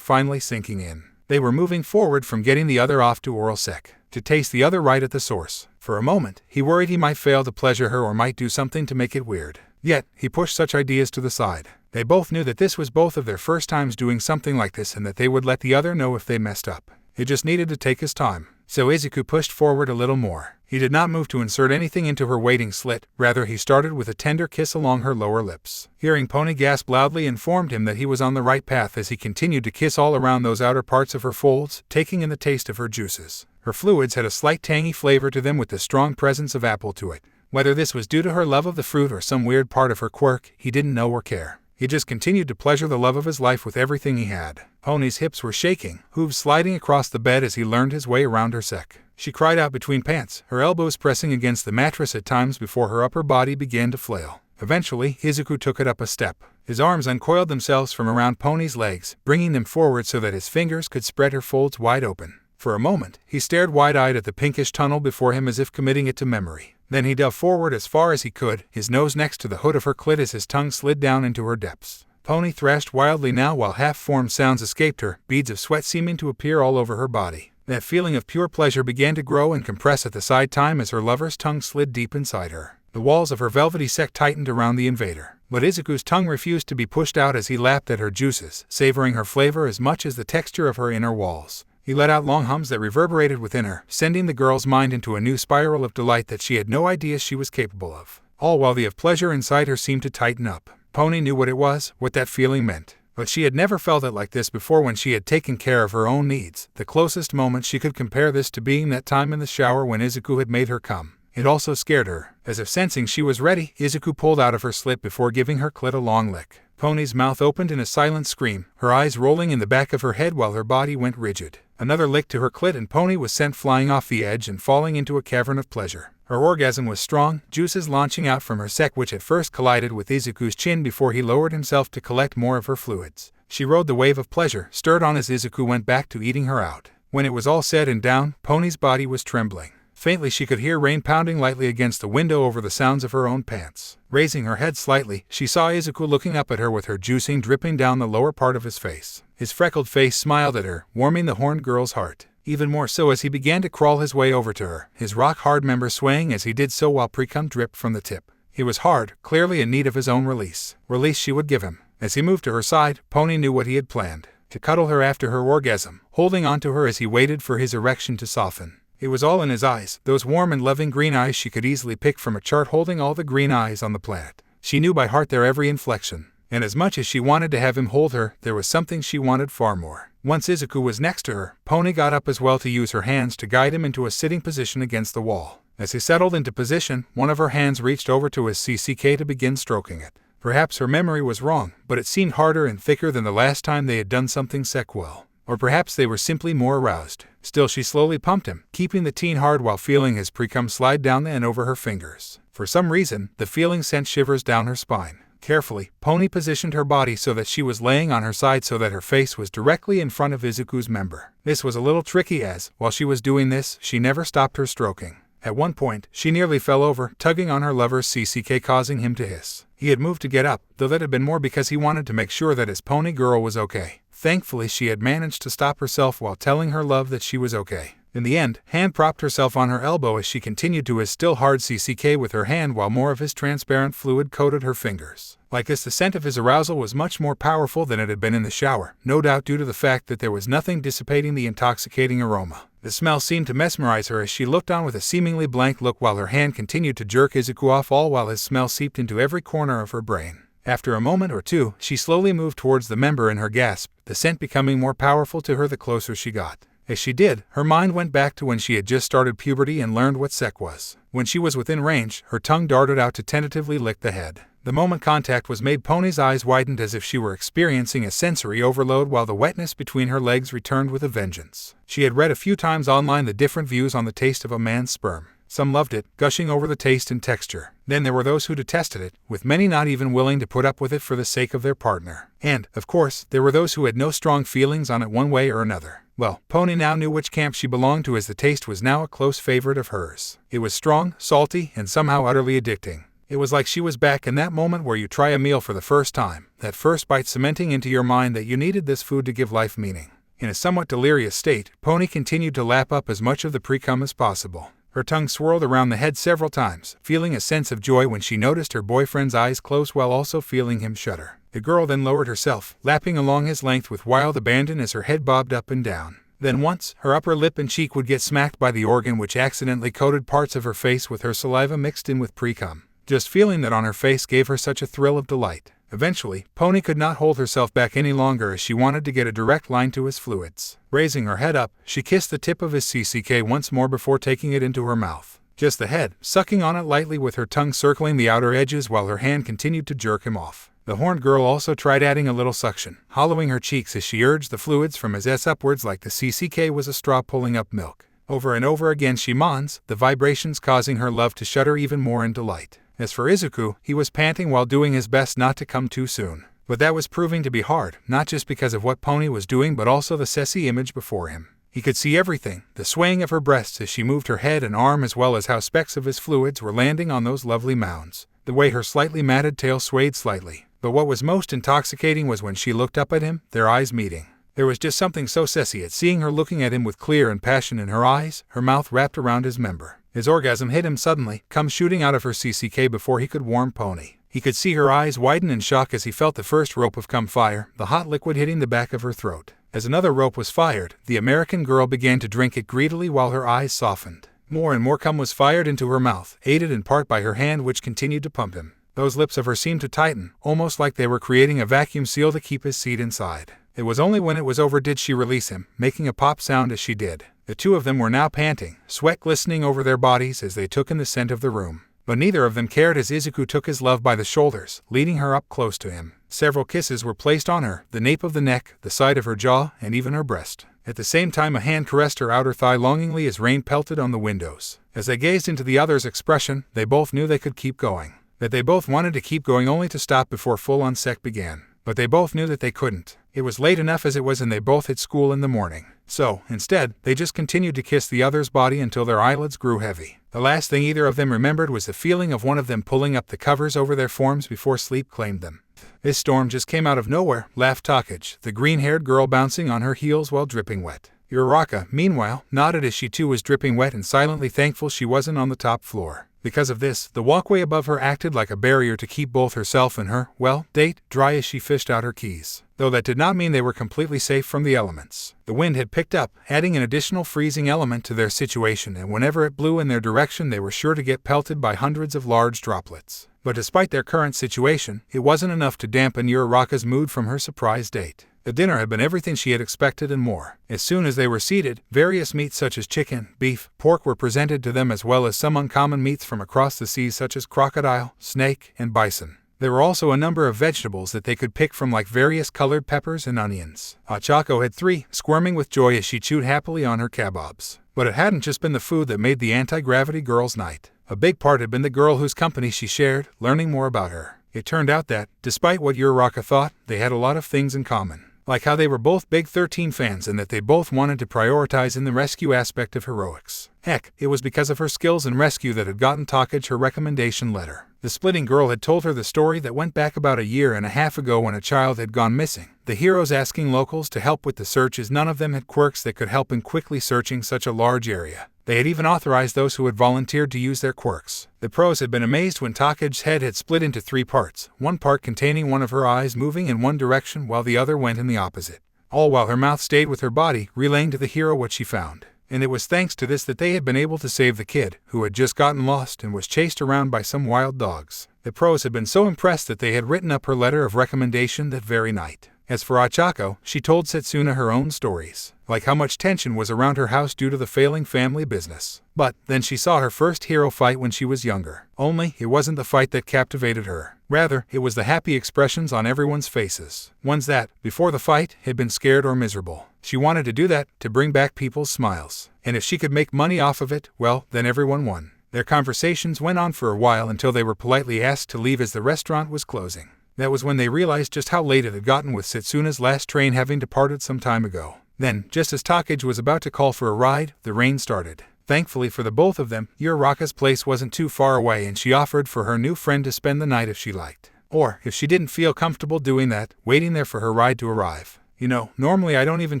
finally sinking in. They were moving forward from getting the other off to oral sec, to taste the other right at the source. For a moment, he worried he might fail to pleasure her or might do something to make it weird. Yet, he pushed such ideas to the side. They both knew that this was both of their first times doing something like this and that they would let the other know if they messed up. It just needed to take his time. So Izuku pushed forward a little more. He did not move to insert anything into her waiting slit, rather he started with a tender kiss along her lower lips. Hearing Pony gasp loudly informed him that he was on the right path as he continued to kiss all around those outer parts of her folds, taking in the taste of her juices. Her fluids had a slight tangy flavor to them with the strong presence of apple to it. Whether this was due to her love of the fruit or some weird part of her quirk, he didn't know or care. He just continued to pleasure the love of his life with everything he had. Pony's hips were shaking, hooves sliding across the bed as he learned his way around her sack. She cried out between pants, her elbows pressing against the mattress at times before her upper body began to flail. Eventually, Izuku took it up a step. His arms uncoiled themselves from around Pony's legs, bringing them forward so that his fingers could spread her folds wide open. For a moment, he stared wide-eyed at the pinkish tunnel before him as if committing it to memory. Then he delved forward as far as he could, his nose next to the hood of her clit as his tongue slid down into her depths. Pony thrashed wildly now while half-formed sounds escaped her, beads of sweat seeming to appear all over her body. That feeling of pure pleasure began to grow and compress at the side time as her lover's tongue slid deep inside her. The walls of her velvety sack tightened around the invader. But Izuku's tongue refused to be pushed out as he lapped at her juices, savoring her flavor as much as the texture of her inner walls. He let out long hums that reverberated within her, sending the girl's mind into a new spiral of delight that she had no idea she was capable of. All while the of pleasure inside her seemed to tighten up. Pony knew what it was, what that feeling meant. But she had never felt it like this before when she had taken care of her own needs. The closest moment she could compare this to being that time in the shower when Izuku had made her come. It also scared her. As if sensing she was ready, Izuku pulled out of her slit before giving her clit a long lick. Pony's mouth opened in a silent scream, her eyes rolling in the back of her head while her body went rigid. Another lick to her clit and Pony was sent flying off the edge and falling into a cavern of pleasure. Her orgasm was strong, juices launching out from her sack which at first collided with Izuku's chin before he lowered himself to collect more of her fluids. She rode the wave of pleasure, stirred on as Izuku went back to eating her out. When it was all said and done, Pony's body was trembling. Faintly she could hear rain pounding lightly against the window over the sounds of her own pants. Raising her head slightly, she saw Izuku looking up at her with her juicing dripping down the lower part of his face. His freckled face smiled at her, warming the horned girl's heart. Even more so as he began to crawl his way over to her, his rock-hard member swaying as he did so while precum dripped from the tip. He was hard, clearly in need of his own release. Release she would give him. As he moved to her side, Pony knew what he had planned. To cuddle her after her orgasm, holding onto her as he waited for his erection to soften. It was all in his eyes, those warm and loving green eyes she could easily pick from a chart holding all the green eyes on the planet. She knew by heart their every inflection. And as much as she wanted to have him hold her, there was something she wanted far more. Once Izuku was next to her, Pony got up as well to use her hands to guide him into a sitting position against the wall. As he settled into position, one of her hands reached over to his CCK to begin stroking it. Perhaps her memory was wrong, but it seemed harder and thicker than the last time they had done something sexual. Or perhaps they were simply more aroused. Still she slowly pumped him, keeping the teen hard while feeling his precum slide down and over her fingers. For some reason, the feeling sent shivers down her spine. Carefully, Pony positioned her body so that she was laying on her side so that her face was directly in front of Izuku's member. This was a little tricky as, while she was doing this, she never stopped her stroking. At one point, she nearly fell over, tugging on her lover's CCK causing him to hiss. He had moved to get up, though that had been more because he wanted to make sure that his pony girl was okay. Thankfully she had managed to stop herself while telling her love that she was okay. In the end, hand propped herself on her elbow as she continued to his still hard CCK with her hand while more of his transparent fluid coated her fingers. Like this, the scent of his arousal was much more powerful than it had been in the shower, no doubt due to the fact that there was nothing dissipating the intoxicating aroma. The smell seemed to mesmerize her as she looked on with a seemingly blank look while her hand continued to jerk Izuku off, all while his smell seeped into every corner of her brain. After a moment or two, she slowly moved towards the member in her gasp, the scent becoming more powerful to her the closer she got. As she did, her mind went back to when she had just started puberty and learned what sex was. When she was within range, her tongue darted out to tentatively lick the head. The moment contact was made, Pony's eyes widened as if she were experiencing a sensory overload while the wetness between her legs returned with a vengeance. She had read a few times online the different views on the taste of a man's sperm. Some loved it, gushing over the taste and texture. Then there were those who detested it, with many not even willing to put up with it for the sake of their partner. And, of course, there were those who had no strong feelings on it one way or another. Well, Pony now knew which camp she belonged to, as the taste was now a close favorite of hers. It was strong, salty, and somehow utterly addicting. It was like she was back in that moment where you try a meal for the first time, that first bite cementing into your mind that you needed this food to give life meaning. In a somewhat delirious state, Pony continued to lap up as much of the precum as possible. Her tongue swirled around the head several times, feeling a sense of joy when she noticed her boyfriend's eyes close while also feeling him shudder. The girl then lowered herself, lapping along his length with wild abandon as her head bobbed up and down. Then once, her upper lip and cheek would get smacked by the organ which accidentally coated parts of her face with her saliva mixed in with precum. Just feeling that on her face gave her such a thrill of delight. Eventually, Pony could not hold herself back any longer as she wanted to get a direct line to his fluids. Raising her head up, she kissed the tip of his CCK once more before taking it into her mouth. Just the head, sucking on it lightly with her tongue circling the outer edges while her hand continued to jerk him off. The horned girl also tried adding a little suction, hollowing her cheeks as she urged the fluids from his S upwards like the CCK was a straw pulling up milk. Over and over again she moans, the vibrations causing her love to shudder even more in delight. As for Izuku, he was panting while doing his best not to come too soon. But that was proving to be hard, not just because of what Pony was doing but also the sassy image before him. He could see everything, the swaying of her breasts as she moved her head and arm, as well as how specks of his fluids were landing on those lovely mounds. The way her slightly matted tail swayed slightly. But what was most intoxicating was when she looked up at him, their eyes meeting. There was just something so sassy at seeing her looking at him with clear and passion in her eyes, her mouth wrapped around his member. His orgasm hit him suddenly, cum shooting out of her CCK before he could warn Pony. He could see her eyes widen in shock as he felt the first rope of cum fire, the hot liquid hitting the back of her throat. As another rope was fired, the American girl began to drink it greedily while her eyes softened. More and more cum was fired into her mouth, aided in part by her hand which continued to pump him. Those lips of hers seemed to tighten, almost like they were creating a vacuum seal to keep his seed inside. It was only when it was over did she release him, making a pop sound as she did. The two of them were now panting, sweat glistening over their bodies as they took in the scent of the room. But neither of them cared as Izuku took his love by the shoulders, leading her up close to him. Several kisses were placed on her, the nape of the neck, the side of her jaw, and even her breast. At the same time a hand caressed her outer thigh longingly as rain pelted on the windows. As they gazed into the other's expression, they both knew they could keep going. That they both wanted to keep going only to stop before full-on sex began. But they both knew that they couldn't. It was late enough as it was and they both had school in the morning. So, instead, they just continued to kiss the other's body until their eyelids grew heavy. The last thing either of them remembered was the feeling of one of them pulling up the covers over their forms before sleep claimed them. This storm just came out of nowhere, laughed Takagi, the green-haired girl bouncing on her heels while dripping wet. Uraraka, meanwhile, nodded as she too was dripping wet and silently thankful she wasn't on the top floor. Because of this, the walkway above her acted like a barrier to keep both herself and her, date, dry as she fished out her keys. Though that did not mean they were completely safe from the elements. The wind had picked up, adding an additional freezing element to their situation, and whenever it blew in their direction they were sure to get pelted by hundreds of large droplets. But despite their current situation, it wasn't enough to dampen Uraraka's mood from her surprise date. The dinner had been everything she had expected and more. As soon as they were seated, various meats such as chicken, beef, pork were presented to them as well as some uncommon meats from across the seas such as crocodile, snake, and bison. There were also a number of vegetables that they could pick from like various colored peppers and onions. Achako had 3, squirming with joy as she chewed happily on her kebabs. But it hadn't just been the food that made the anti-gravity girl's night. A big part had been the girl whose company she shared, learning more about her. It turned out that, despite what Uraraka thought, they had a lot of things in common. Like how they were both big 13 fans and that they both wanted to prioritize in the rescue aspect of heroics. Heck, it was because of her skills in rescue that had gotten Takagi her recommendation letter. The splitting girl had told her the story that went back about 1.5 years ago when a child had gone missing. The heroes asking locals to help with the search as none of them had quirks that could help in quickly searching such a large area. They had even authorized those who had volunteered to use their quirks. The pros had been amazed when Takagi's head had split into 3 parts, one part containing one of her eyes moving in one direction while the other went in the opposite. All while her mouth stayed with her body, relaying to the hero what she found. And it was thanks to this that they had been able to save the kid, who had just gotten lost and was chased around by some wild dogs. The pros had been so impressed that they had written up her letter of recommendation that very night. As for Achako, she told Setsuna her own stories, like how much tension was around her house due to the failing family business. But then she saw her first hero fight when she was younger. Only, it wasn't the fight that captivated her. Rather, it was the happy expressions on everyone's faces. Ones that, before the fight, had been scared or miserable. She wanted to do that, to bring back people's smiles. And if she could make money off of it, well, then everyone won. Their conversations went on for a while until they were politely asked to leave as the restaurant was closing. That was when they realized just how late it had gotten with Setsuna's last train having departed some time ago. Then, just as Takagi was about to call for a ride, the rain started. Thankfully for the both of them, Uraraka's place wasn't too far away and she offered for her new friend to spend the night if she liked. Or, if she didn't feel comfortable doing that, waiting there for her ride to arrive. You know, normally I don't even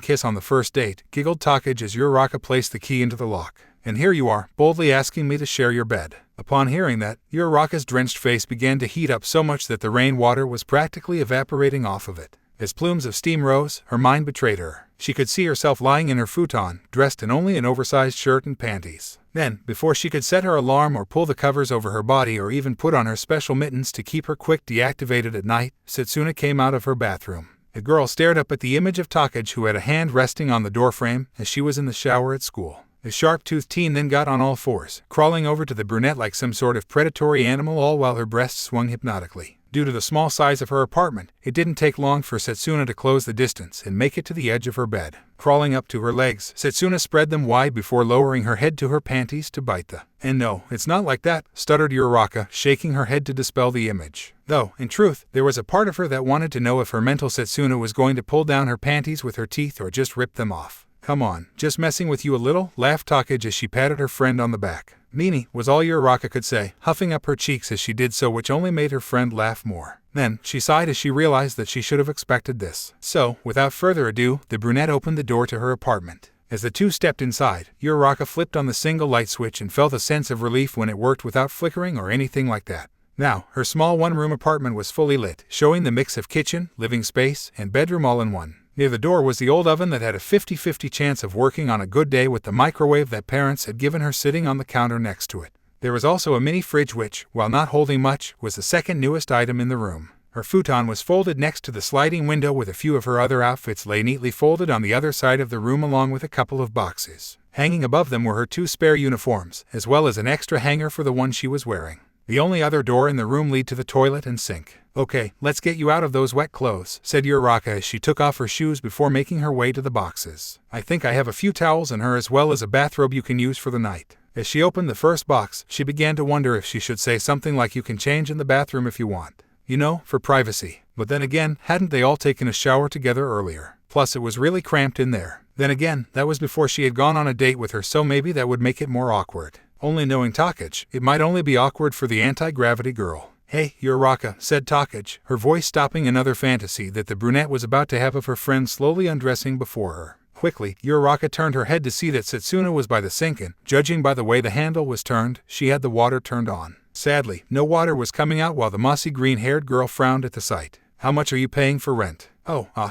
kiss on the first date, giggled Takagi as Uraraka placed the key into the lock. And here you are, boldly asking me to share your bed. Upon hearing that, Uraraka's drenched face began to heat up so much that the rainwater was practically evaporating off of it. As plumes of steam rose, her mind betrayed her. She could see herself lying in her futon, dressed in only an oversized shirt and panties. Then, before she could set her alarm or pull the covers over her body or even put on her special mittens to keep her quick deactivated at night, Setsuna came out of her bathroom. The girl stared up at the image of Takagi who had a hand resting on the doorframe as she was in the shower at school. The sharp-toothed teen then got on all fours, crawling over to the brunette like some sort of predatory animal all while her breasts swung hypnotically. Due to the small size of her apartment, it didn't take long for Setsuna to close the distance and make it to the edge of her bed. Crawling up to her legs, Setsuna spread them wide before lowering her head to her panties to bite the. And no, it's not like that, stuttered Uraraka, shaking her head to dispel the image. Though, in truth, there was a part of her that wanted to know if her mental Setsuna was going to pull down her panties with her teeth or just rip them off. Come on, just messing with you a little, laughed Takagi as she patted her friend on the back. Meanie, was all Uraraka could say, huffing up her cheeks as she did so, which only made her friend laugh more. Then, she sighed as she realized that she should have expected this. So, without further ado, the brunette opened the door to her apartment. As the two stepped inside, Uraraka flipped on the single light switch and felt a sense of relief when it worked without flickering or anything like that. Now, her small one-room apartment was fully lit, showing the mix of kitchen, living space, and bedroom all in one. Near the door was the old oven that had a 50-50 chance of working on a good day with the microwave that parents had given her sitting on the counter next to it. There was also a mini fridge which, while not holding much, was the second newest item in the room. Her futon was folded next to the sliding window with a few of her other outfits lay neatly folded on the other side of the room along with a couple of boxes. Hanging above them were her 2 spare uniforms, as well as an extra hanger for the one she was wearing. The only other door in the room led to the toilet and sink. Okay, let's get you out of those wet clothes, said Uraraka as she took off her shoes before making her way to the boxes. I think I have a few towels in her as well as a bathrobe you can use for the night. As she opened the first box, she began to wonder if she should say something like you can change in the bathroom if you want. You know, for privacy. But then again, hadn't they all taken a shower together earlier? Plus it was really cramped in there. Then again, that was before she had gone on a date with her, so maybe that would make it more awkward. Only knowing Takage, it might only be awkward for the anti-gravity girl. Hey, Uraraka, said Takage, her voice stopping another fantasy that the brunette was about to have of her friend slowly undressing before her. Quickly, Uraraka turned her head to see that Setsuna was by the sink and, judging by the way the handle was turned, she had the water turned on. Sadly, no water was coming out while the mossy green-haired girl frowned at the sight. How much are you paying for rent?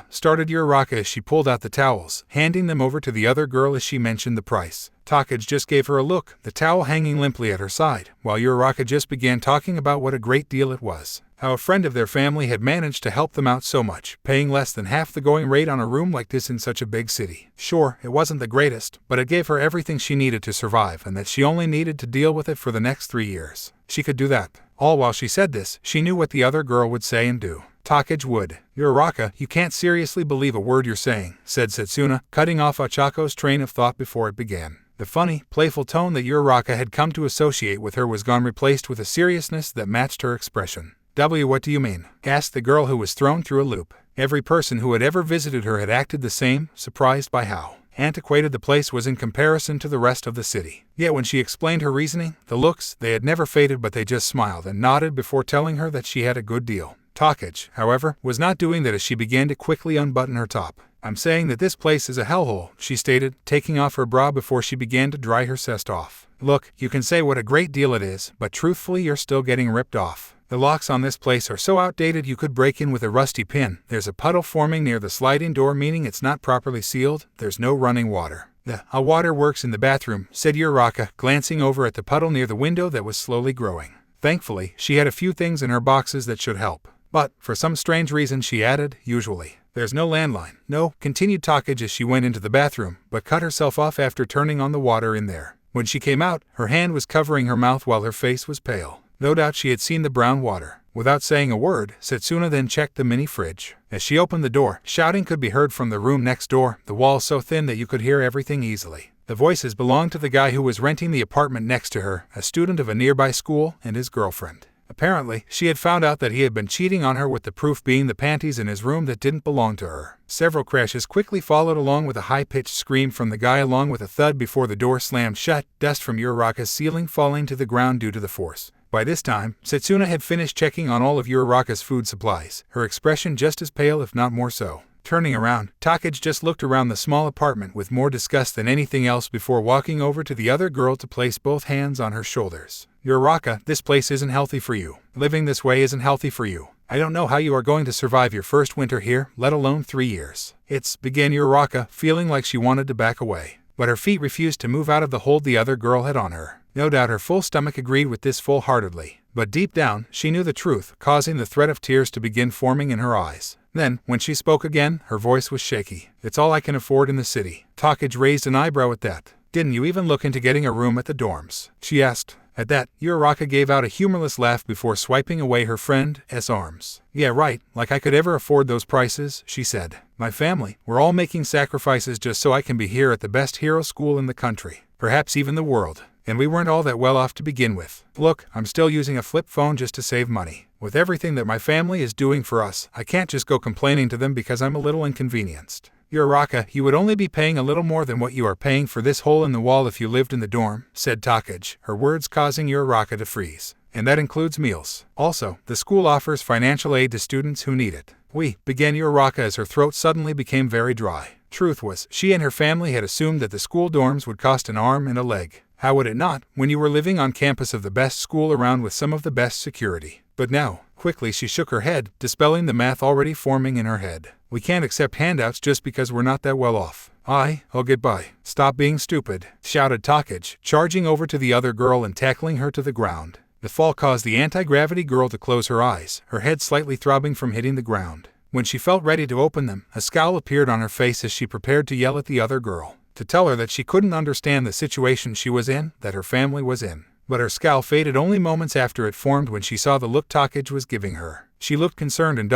Started Uraraka as she pulled out the towels, handing them over to the other girl as she mentioned the price. Takage just gave her a look, the towel hanging limply at her side, while Uraraka just began talking about what a great deal it was. How a friend of their family had managed to help them out so much, paying less than half the going rate on a room like this in such a big city. Sure, it wasn't the greatest, but it gave her everything she needed to survive and that she only needed to deal with it for the next 3 years. She could do that. All while she said this, she knew what the other girl would say and do. Takage would. Uraraka, you can't seriously believe a word you're saying, said Setsuna, cutting off Achako's train of thought before it began. The funny, playful tone that Uraraka had come to associate with her was gone, replaced with a seriousness that matched her expression. What do you mean? Asked the girl, who was thrown through a loop. Every person who had ever visited her had acted the same, surprised by how antiquated the place was in comparison to the rest of the city. Yet when she explained her reasoning, the looks, they had never faded, but they just smiled and nodded before telling her that she had a good deal. Takage, however, was not doing that as she began to quickly unbutton her top. I'm saying that this place is a hellhole, she stated, taking off her bra before she began to dry her chest off. Look, you can say what a great deal it is, but truthfully you're still getting ripped off. The locks on this place are so outdated you could break in with a rusty pin. There's a puddle forming near the sliding door, meaning it's not properly sealed. There's no running water. The water works in the bathroom, said Uraraka, glancing over at the puddle near the window that was slowly growing. Thankfully, she had a few things in her boxes that should help. But, for some strange reason, she added, usually. There's no landline. No, continued Takage as she went into the bathroom, but cut herself off after turning on the water in there. When she came out, her hand was covering her mouth while her face was pale. No doubt she had seen the brown water. Without saying a word, Setsuna then checked the mini fridge. As she opened the door, shouting could be heard from the room next door, the walls so thin that you could hear everything easily. The voices belonged to the guy who was renting the apartment next to her, a student of a nearby school, and his girlfriend. Apparently, she had found out that he had been cheating on her, with the proof being the panties in his room that didn't belong to her. Several crashes quickly followed, along with a high-pitched scream from the guy, along with a thud before the door slammed shut, dust from Uraraka's ceiling falling to the ground due to the force. By this time, Setsuna had finished checking on all of Uraraka's food supplies, her expression just as pale if not more so. Turning around, Takage just looked around the small apartment with more disgust than anything else before walking over to the other girl to place both hands on her shoulders. Uraraka, this place isn't healthy for you. Living this way isn't healthy for you. I don't know how you are going to survive your first winter here, let alone 3 years. Began Uraraka, feeling like she wanted to back away. But her feet refused to move out of the hold the other girl had on her. No doubt her full stomach agreed with this full-heartedly. But deep down, she knew the truth, causing the threat of tears to begin forming in her eyes. Then, when she spoke again, her voice was shaky. It's all I can afford in the city. Takage raised an eyebrow at that. Didn't you even look into getting a room at the dorms? She asked. At that, Uraraka gave out a humorless laugh before swiping away her friend's arms. Yeah, right, like I could ever afford those prices, she said. My family, we're all making sacrifices just so I can be here at the best hero school in the country, perhaps even the world. And we weren't all that well off to begin with. Look, I'm still using a flip phone just to save money. With everything that my family is doing for us, I can't just go complaining to them because I'm a little inconvenienced. Uraraka, you would only be paying a little more than what you are paying for this hole in the wall if you lived in the dorm, said Takage, her words causing Uraraka to freeze. And that includes meals. Also, the school offers financial aid to students who need it. Began Uraraka as her throat suddenly became very dry. Truth was, she and her family had assumed that the school dorms would cost an arm and a leg. How would it not, when you were living on campus of the best school around with some of the best security? But now, quickly she shook her head, dispelling the math already forming in her head. We can't accept handouts just because we're not that well off. I'll get by. Stop being stupid, shouted Takage, charging over to the other girl and tackling her to the ground. The fall caused the anti-gravity girl to close her eyes, her head slightly throbbing from hitting the ground. When she felt ready to open them, a scowl appeared on her face as she prepared to yell at the other girl, to tell her that she couldn't understand the situation she was in, that her family was in. But her scowl faded only moments after it formed when she saw the look Takage was giving her. She looked concerned and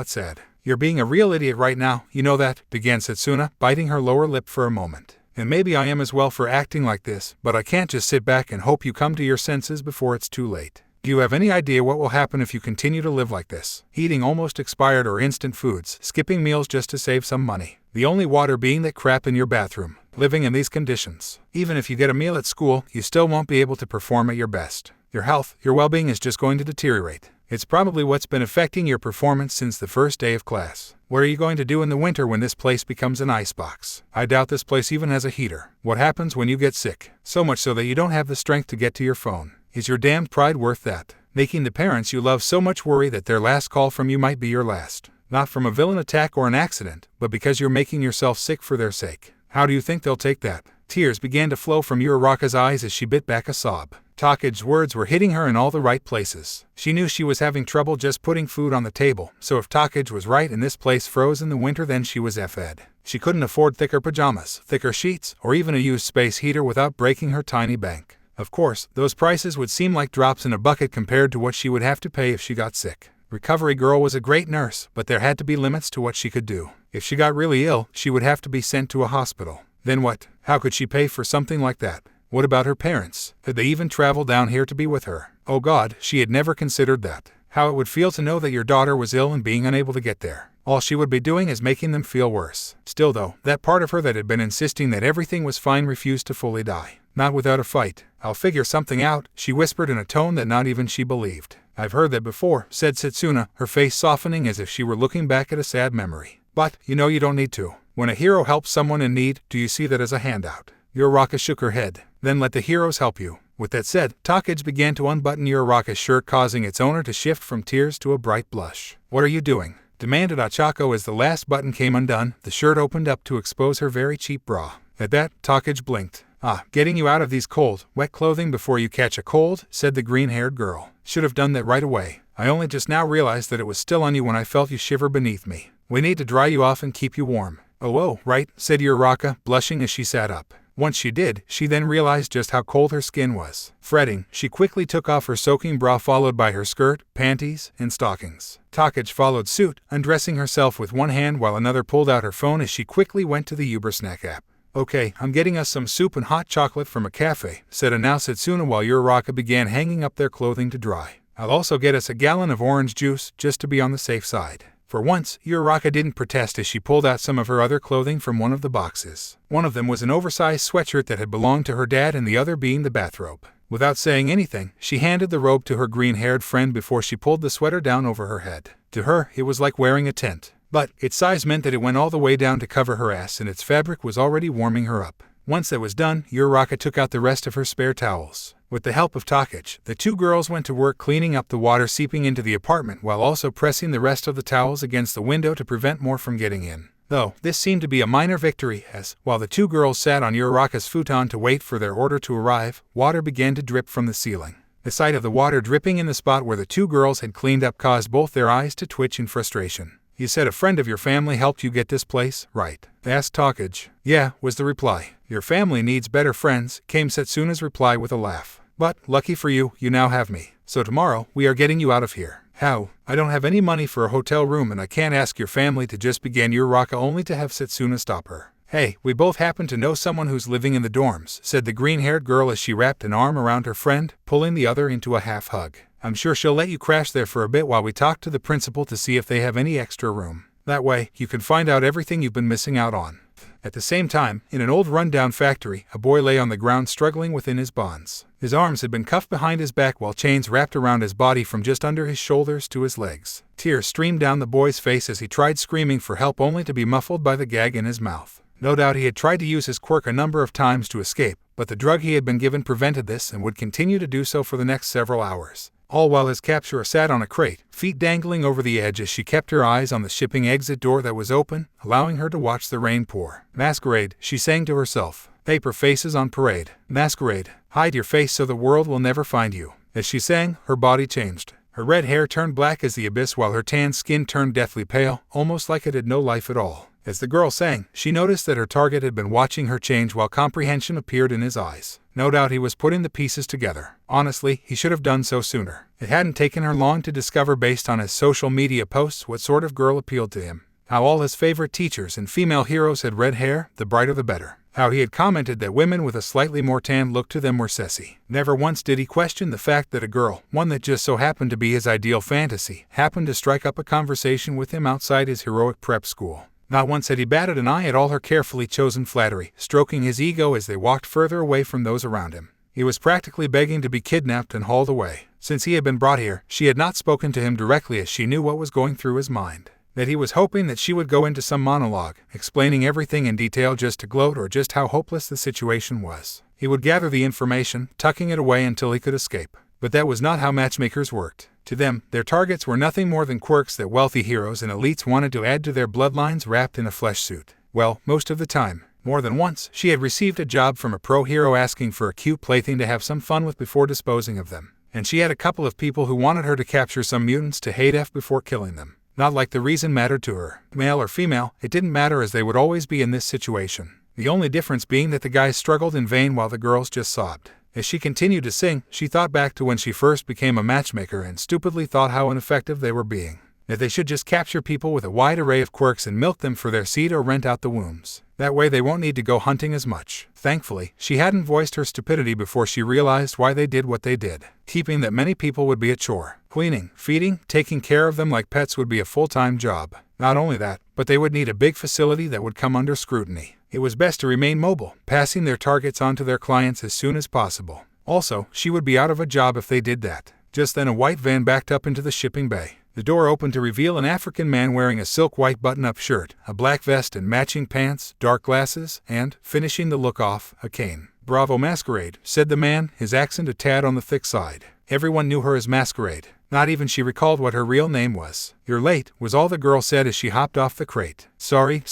said, "You're being a real idiot right now, you know that," began Setsuna, biting her lower lip for a moment. "And maybe I am as well for acting like this, but I can't just sit back and hope you come to your senses before it's too late." Do you have any idea what will happen if you continue to live like this? Eating almost expired or instant foods, skipping meals just to save some money. The only water being that crap in your bathroom. Living in these conditions. Even if you get a meal at school, you still won't be able to perform at your best. Your health, your well-being is just going to deteriorate. It's probably what's been affecting your performance since the first day of class. What are you going to do in the winter when this place becomes an icebox? I doubt this place even has a heater. What happens when you get sick? So much so that you don't have the strength to get to your phone. Is your damned pride worth that? Making the parents you love so much worry that their last call from you might be your last. Not from a villain attack or an accident, but because you're making yourself sick for their sake. How do you think they'll take that? Tears began to flow from Uraraka's eyes as she bit back a sob. Take's words were hitting her in all the right places. She knew she was having trouble just putting food on the table, so if Take was right and this place froze in the winter, then she was F-ed. She couldn't afford thicker pajamas, thicker sheets, or even a used space heater without breaking her tiny bank. Of course, those prices would seem like drops in a bucket compared to what she would have to pay if she got sick. Recovery Girl was a great nurse, but there had to be limits to what she could do. If she got really ill, she would have to be sent to a hospital. Then what? How could she pay for something like that? What about her parents? Could they even travel down here to be with her? Oh God, she had never considered that. How it would feel to know that your daughter was ill and being unable to get there. All she would be doing is making them feel worse. Still though, that part of her that had been insisting that everything was fine refused to fully die. Not without a fight. I'll figure something out, she whispered in a tone that not even she believed. I've heard that before, said Setsuna, her face softening as if she were looking back at a sad memory. But, you know you don't need to. When a hero helps someone in need, do you see that as a handout? Uraraka shook her head. Then let the heroes help you. With that said, Take began to unbutton Uraraka's shirt, causing its owner to shift from tears to a bright blush. What are you doing? Demanded Achako as the last button came undone. The shirt opened up to expose her very cheap bra. At that, Take blinked. Getting you out of these cold, wet clothing before you catch a cold, said the green-haired girl. Should have done that right away. I only just now realized that it was still on you when I felt you shiver beneath me. We need to dry you off and keep you warm. Oh, right, said Uraraka, blushing as she sat up. Once she did, she then realized just how cold her skin was. Fretting, she quickly took off her soaking bra, followed by her skirt, panties, and stockings. Take followed suit, undressing herself with one hand while another pulled out her phone as she quickly went to the Uber snack app. Okay, I'm getting us some soup and hot chocolate from a cafe, said now Setsuna while Uraraka began hanging up their clothing to dry. I'll also get us a gallon of orange juice, just to be on the safe side. For once, Uraraka didn't protest as she pulled out some of her other clothing from one of the boxes. One of them was an oversized sweatshirt that had belonged to her dad, and the other being the bathrobe. Without saying anything, she handed the robe to her green-haired friend before she pulled the sweater down over her head. To her, it was like wearing a tent. But its size meant that it went all the way down to cover her ass, and its fabric was already warming her up. Once that was done, Uraraka took out the rest of her spare towels. With the help of Take, the two girls went to work cleaning up the water seeping into the apartment while also pressing the rest of the towels against the window to prevent more from getting in. Though, this seemed to be a minor victory as, while the two girls sat on Uraraka's futon to wait for their order to arrive, water began to drip from the ceiling. The sight of the water dripping in the spot where the two girls had cleaned up caused both their eyes to twitch in frustration. You said a friend of your family helped you get this place, right? Asked Take. Yeah, was the reply. Your family needs better friends, came Setsuna's reply with a laugh. But, lucky for you, you now have me. So tomorrow, we are getting you out of here. How? I don't have any money for a hotel room and I can't ask your family to just begin Uraraka only to have Setsuna stop her. Hey, we both happen to know someone who's living in the dorms, said the green-haired girl as she wrapped an arm around her friend, pulling the other into a half hug. I'm sure she'll let you crash there for a bit while we talk to the principal to see if they have any extra room. That way, you can find out everything you've been missing out on. At the same time, in an old rundown factory, a boy lay on the ground struggling within his bonds. His arms had been cuffed behind his back while chains wrapped around his body from just under his shoulders to his legs. Tears streamed down the boy's face as he tried screaming for help only to be muffled by the gag in his mouth. No doubt he had tried to use his quirk a number of times to escape, but the drug he had been given prevented this and would continue to do so for the next several hours. All while his capturer sat on a crate, feet dangling over the edge as she kept her eyes on the shipping exit door that was open, allowing her to watch the rain pour. Masquerade, she sang to herself. Paper faces on parade. Masquerade, hide your face so the world will never find you. As she sang, her body changed. Her red hair turned black as the abyss while her tan skin turned deathly pale, almost like it had no life at all. As the girl sang, she noticed that her target had been watching her change while comprehension appeared in his eyes. No doubt he was putting the pieces together. Honestly, he should have done so sooner. It hadn't taken her long to discover based on his social media posts what sort of girl appealed to him. How all his favorite teachers and female heroes had red hair, the brighter the better. How he had commented that women with a slightly more tanned look to them were sassy. Never once did he question the fact that a girl, one that just so happened to be his ideal fantasy, happened to strike up a conversation with him outside his heroic prep school. Not once had he batted an eye at all her carefully chosen flattery, stroking his ego as they walked further away from those around him. He was practically begging to be kidnapped and hauled away. Since he had been brought here, she had not spoken to him directly as she knew what was going through his mind. That he was hoping that she would go into some monologue, explaining everything in detail just to gloat or just how hopeless the situation was. He would gather the information, tucking it away until he could escape. But that was not how matchmakers worked. To them, their targets were nothing more than quirks that wealthy heroes and elites wanted to add to their bloodlines wrapped in a flesh suit. Well, most of the time. More than once, she had received a job from a pro hero asking for a cute plaything to have some fun with before disposing of them. And she had a couple of people who wanted her to capture some mutants to hate F before killing them. Not like the reason mattered to her. Male or female, it didn't matter as they would always be in this situation. The only difference being that the guys struggled in vain while the girls just sobbed. As she continued to sing, she thought back to when she first became a matchmaker and stupidly thought how ineffective they were being. That they should just capture people with a wide array of quirks and milk them for their seed or rent out the wombs. That way they won't need to go hunting as much. Thankfully, she hadn't voiced her stupidity before she realized why they did what they did. Keeping that many people would be a chore. Cleaning, feeding, taking care of them like pets would be a full-time job. Not only that, but they would need a big facility that would come under scrutiny. It was best to remain mobile, passing their targets on to their clients as soon as possible. Also, she would be out of a job if they did that. Just then a white van backed up into the shipping bay. The door opened to reveal an African man wearing a silk white button-up shirt, a black vest and matching pants, dark glasses, and, finishing the look off, a cane. "Bravo, Masquerade," said the man, his accent a tad on the thick side. Everyone knew her as Masquerade. Not even she recalled what her real name was. "You're late," was all the girl said as she hopped off the crate. Sorry.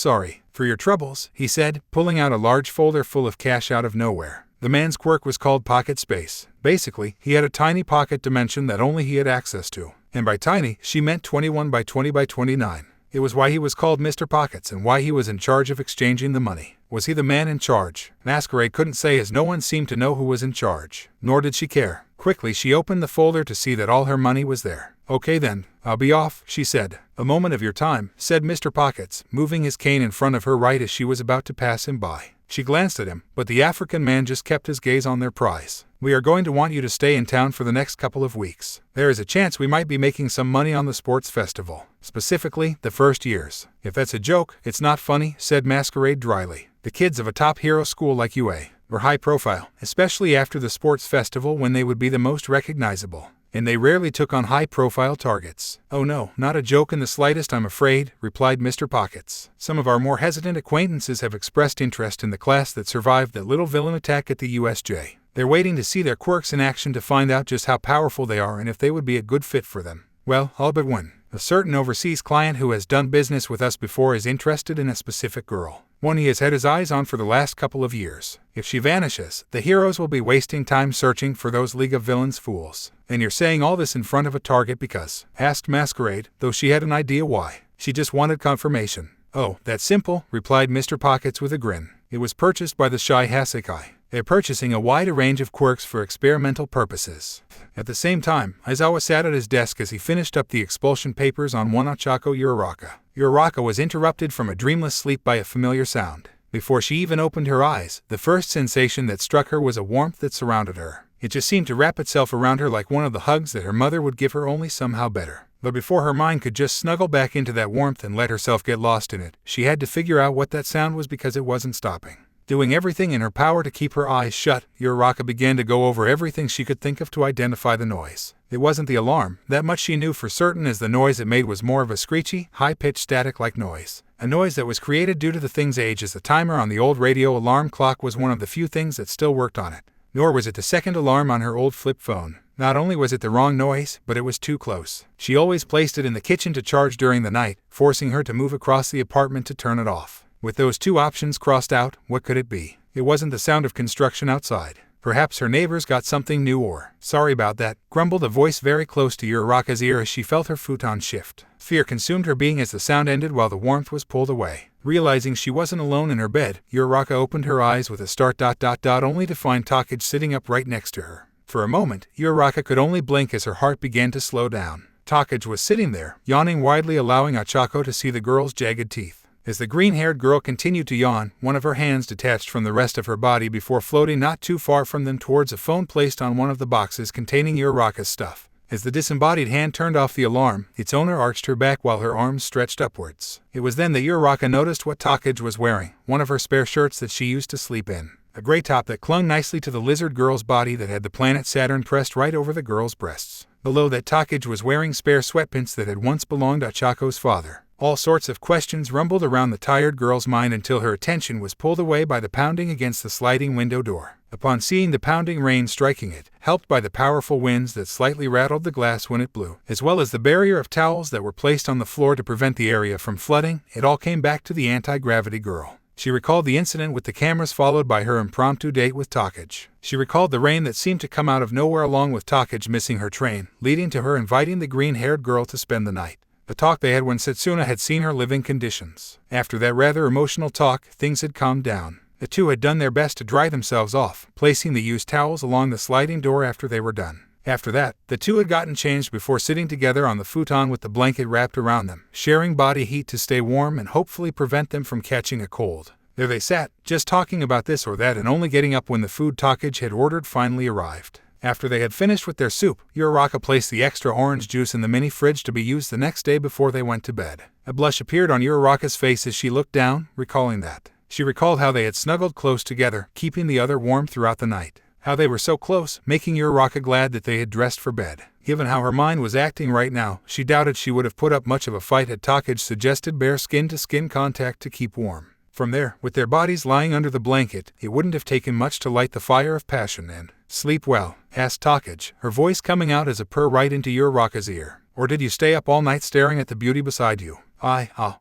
For your troubles," he said, pulling out a large folder full of cash out of nowhere. The man's quirk was called pocket space. Basically, he had a tiny pocket dimension that only he had access to. And by tiny, she meant 21 by 20 by 29. It was why he was called Mr. Pockets and why he was in charge of exchanging the money. Was he the man in charge? Masquerade couldn't say as no one seemed to know who was in charge. Nor did she care. Quickly she opened the folder to see that all her money was there. "Okay then, I'll be off," she said. "A moment of your time," said Mr. Pockets, moving his cane in front of her right as she was about to pass him by. She glanced at him, but the African man just kept his gaze on their prize. "We are going to want you to stay in town for the next couple of weeks. There is a chance we might be making some money on the sports festival. Specifically, the first years." "If that's a joke, it's not funny," said Masquerade dryly. "The kids of a top hero school like UA were high profile, especially after the sports festival when they would be the most recognizable. And they rarely took on high-profile targets." "Oh no, not a joke in the slightest, I'm afraid," replied Mr. Pockets. "Some of our more hesitant acquaintances have expressed interest in the class that survived that little villain attack at the USJ. They're waiting to see their quirks in action to find out just how powerful they are and if they would be a good fit for them. Well, all but one. A certain overseas client who has done business with us before is interested in a specific girl. One he has had his eyes on for the last couple of years. If she vanishes, the heroes will be wasting time searching for those League of Villains fools." "And you're saying all this in front of a target because?" asked Masquerade, though she had an idea why. She just wanted confirmation. "Oh, that's simple," replied Mr. Pockets with a grin. "It was purchased by the Shy Hasekai. They're purchasing a wide range of quirks for experimental purposes." At the same time, Aizawa sat at his desk as he finished up the expulsion papers on one Ochako Uraraka. Uraraka was interrupted from a dreamless sleep by a familiar sound. Before she even opened her eyes, the first sensation that struck her was a warmth that surrounded her. It just seemed to wrap itself around her like one of the hugs that her mother would give her, only somehow better. But before her mind could just snuggle back into that warmth and let herself get lost in it, she had to figure out what that sound was because it wasn't stopping. Doing everything in her power to keep her eyes shut, Uraraka began to go over everything she could think of to identify the noise. It wasn't the alarm, that much she knew for certain, as the noise it made was more of a screechy, high-pitched static-like noise. A noise that was created due to the thing's age, as the timer on the old radio alarm clock was one of the few things that still worked on it. Nor was it the second alarm on her old flip phone. Not only was it the wrong noise, but it was too close. She always placed it in the kitchen to charge during the night, forcing her to move across the apartment to turn it off. With those two options crossed out, what could it be? It wasn't the sound of construction outside. Perhaps her neighbors got something new or, "Sorry about that," grumbled a voice very close to Uraraka's ear as she felt her futon shift. Fear consumed her being as the sound ended while the warmth was pulled away. Realizing she wasn't alone in her bed, Uraraka opened her eyes with a start ... only to find Takage sitting up right next to her. For a moment, Uraraka could only blink as her heart began to slow down. Takage was sitting there, yawning widely, allowing Ochako to see the girl's jagged teeth. As the green-haired girl continued to yawn, one of her hands detached from the rest of her body before floating not too far from them towards a phone placed on one of the boxes containing Uraraka's stuff. As the disembodied hand turned off the alarm, its owner arched her back while her arms stretched upwards. It was then that Uraraka noticed what Takage was wearing, one of her spare shirts that she used to sleep in. A gray top that clung nicely to the lizard girl's body that had the planet Saturn pressed right over the girl's breasts. Below that, Takage was wearing spare sweatpants that had once belonged to Chako's father. All sorts of questions rumbled around the tired girl's mind until her attention was pulled away by the pounding against the sliding window door. Upon seeing the pounding rain striking it, helped by the powerful winds that slightly rattled the glass when it blew, as well as the barrier of towels that were placed on the floor to prevent the area from flooding, it all came back to the anti-gravity girl. She recalled the incident with the cameras followed by her impromptu date with Takage. She recalled the rain that seemed to come out of nowhere along with Takage missing her train, leading to her inviting the green-haired girl to spend the night. The talk they had when Setsuna had seen her living conditions. After that rather emotional talk, things had calmed down. The two had done their best to dry themselves off, placing the used towels along the sliding door after they were done. After that, the two had gotten changed before sitting together on the futon with the blanket wrapped around them, sharing body heat to stay warm and hopefully prevent them from catching a cold. There they sat, just talking about this or that and only getting up when the food Takage had ordered finally arrived. After they had finished with their soup, Uraraka placed the extra orange juice in the mini fridge to be used the next day before they went to bed. A blush appeared on Uraraka's face as she looked down, recalling that. She recalled how they had snuggled close together, keeping the other warm throughout the night. How they were so close, making Uraraka glad that they had dressed for bed. Given how her mind was acting right now, she doubted she would have put up much of a fight had Takage suggested bare skin-to-skin contact to keep warm. From there, with their bodies lying under the blanket, it wouldn't have taken much to light the fire of passion and sleep well, asked Takage, her voice coming out as a purr right into Uraraka's ear. Or did you stay up all night staring at the beauty beside you?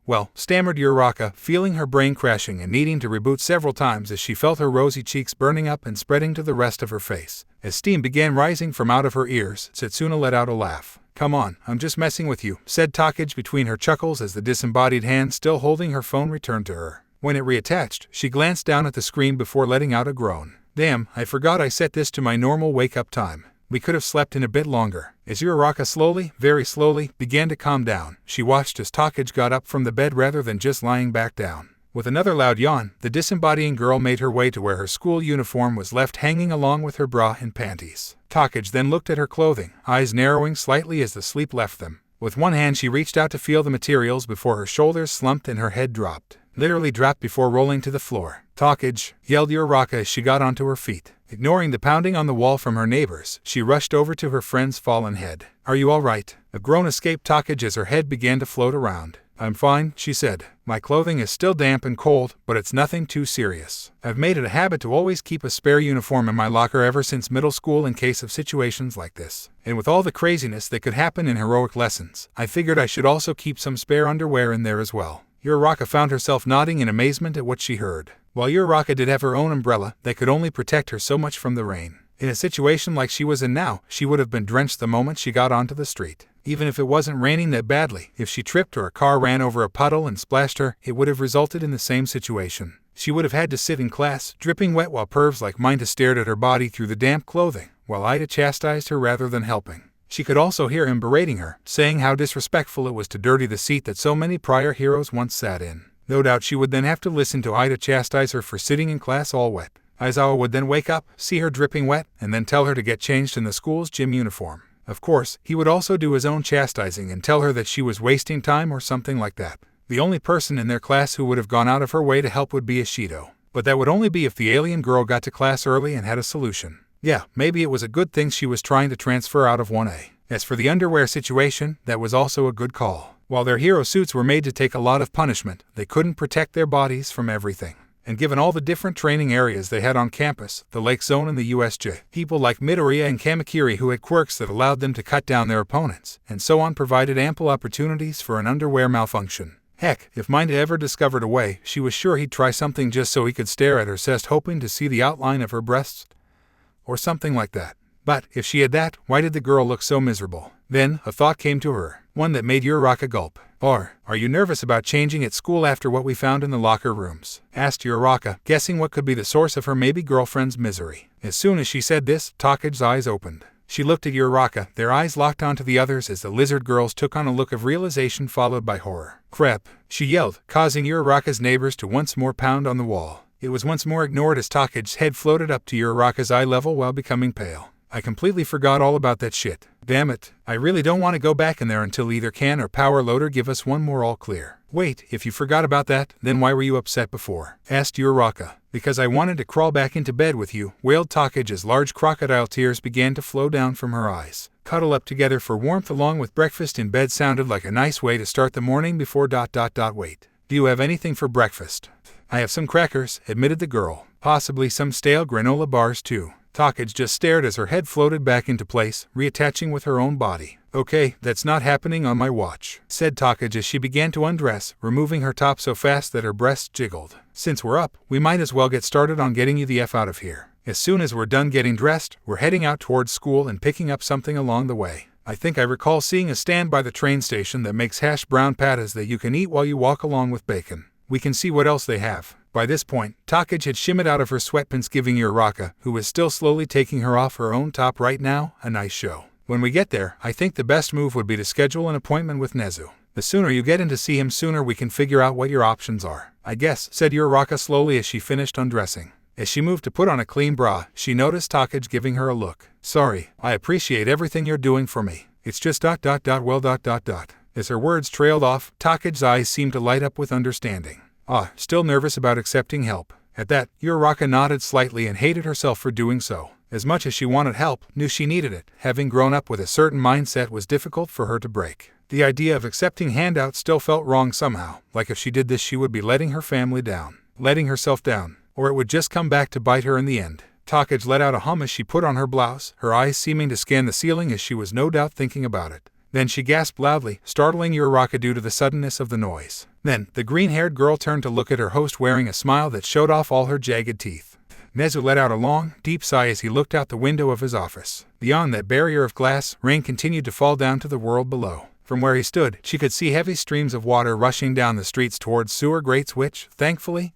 Well, stammered Uraraka, feeling her brain crashing and needing to reboot several times as she felt her rosy cheeks burning up and spreading to the rest of her face. As steam began rising from out of her ears, Setsuna let out a laugh. Come on, I'm just messing with you, said Takage between her chuckles as the disembodied hand still holding her phone returned to her. When it reattached, she glanced down at the screen before letting out a groan. Damn, I forgot I set this to my normal wake-up time. We could have slept in a bit longer. As Uraraka slowly, very slowly, began to calm down, she watched as Takage got up from the bed rather than just lying back down. With another loud yawn, the disembodying girl made her way to where her school uniform was left hanging along with her bra and panties. Takage then looked at her clothing, eyes narrowing slightly as the sleep left them. With one hand she reached out to feel the materials before her shoulders slumped and her head dropped. Literally dropped before rolling to the floor. Takage, yelled Uraraka as she got onto her feet. Ignoring the pounding on the wall from her neighbors, she rushed over to her friend's fallen head. Are you all right? A groan escaped Takage as her head began to float around. I'm fine, she said. My clothing is still damp and cold, but it's nothing too serious. I've made it a habit to always keep a spare uniform in my locker ever since middle school in case of situations like this. And with all the craziness that could happen in heroic lessons, I figured I should also keep some spare underwear in there as well. Uraraka found herself nodding in amazement at what she heard. While Uraraka did have her own umbrella, that could only protect her so much from the rain. In a situation like she was in now, she would have been drenched the moment she got onto the street. Even if it wasn't raining that badly, if she tripped or a car ran over a puddle and splashed her, it would have resulted in the same situation. She would have had to sit in class, dripping wet while pervs like Minda stared at her body through the damp clothing, while Aida chastised her rather than helping. She could also hear him berating her, saying how disrespectful it was to dirty the seat that so many prior heroes once sat in. No doubt she would then have to listen to Aida chastise her for sitting in class all wet. Aizawa would then wake up, see her dripping wet, and then tell her to get changed in the school's gym uniform. Of course, he would also do his own chastising and tell her that she was wasting time or something like that. The only person in their class who would have gone out of her way to help would be Ishido. But that would only be if the alien girl got to class early and had a solution. Yeah, maybe it was a good thing she was trying to transfer out of 1A. As for the underwear situation, that was also a good call. While their hero suits were made to take a lot of punishment, they couldn't protect their bodies from everything. And given all the different training areas they had on campus, the Lake Zone and the USJ, people like Midoriya and Kamakiri who had quirks that allowed them to cut down their opponents, and so on provided ample opportunities for an underwear malfunction. Heck, if Minda ever discovered a way, she was sure he'd try something just so he could stare at her chest hoping to see the outline of her breasts. Or something like that. But, if she had that, why did the girl look so miserable? Then, a thought came to her, one that made Uraraka gulp. Are you nervous about changing at school after what we found in the locker rooms? Asked Uraraka, guessing what could be the source of her maybe girlfriend's misery. As soon as she said this, Takage's eyes opened. She looked at Uraraka, their eyes locked onto the others as the lizard girls took on a look of realization followed by horror. "Crap," she yelled, causing Uraraka's neighbors to once more pound on the wall. It was once more ignored as Take's head floated up to Uraraka's eye level while becoming pale. "I completely forgot all about that shit. Damn it. I really don't want to go back in there until either Can or Power Loader give us one more all clear." "Wait, if you forgot about that, then why were you upset before?" asked Uraraka. "Because I wanted to crawl back into bed with you," wailed Take as large crocodile tears began to flow down from her eyes. "Cuddle up together for warmth along with breakfast in bed sounded like a nice way to start the morning before ... Wait. Do you have anything for breakfast?" "I have some crackers," admitted the girl. "Possibly some stale granola bars too." Takage just stared as her head floated back into place, reattaching with her own body. "Okay, that's not happening on my watch," said Takage as she began to undress, removing her top so fast that her breasts jiggled. "Since we're up, we might as well get started on getting you the F out of here. As soon as we're done getting dressed, we're heading out towards school and picking up something along the way. I think I recall seeing a stand by the train station that makes hash brown patties that you can eat while you walk along with bacon. We can see what else they have." By this point, Takage had shimmied out of her sweatpants, giving Uraraka, who was still slowly taking her off her own top right now, a nice show. "When we get there, I think the best move would be to schedule an appointment with Nezu. The sooner you get in to see him, sooner we can figure out what your options are, I guess," said Uraraka slowly as she finished undressing. As she moved to put on a clean bra, she noticed Takage giving her a look. "Sorry, I appreciate everything you're doing for me. It's just ... well ... As her words trailed off, Take's eyes seemed to light up with understanding. Still nervous about accepting help. At that, Uraraka nodded slightly and hated herself for doing so. As much as she wanted help, knew she needed it, having grown up with a certain mindset was difficult for her to break. The idea of accepting handouts still felt wrong somehow, like if she did this she would be letting her family down, letting herself down, or it would just come back to bite her in the end. Takage let out a hum as she put on her blouse, her eyes seeming to scan the ceiling as she was no doubt thinking about it. Then she gasped loudly, startling Uraraka due to the suddenness of the noise. Then, the green-haired girl turned to look at her host wearing a smile that showed off all her jagged teeth. Nezu let out a long, deep sigh as he looked out the window of his office. Beyond that barrier of glass, rain continued to fall down to the world below. From where he stood, she could see heavy streams of water rushing down the streets towards sewer grates which, thankfully,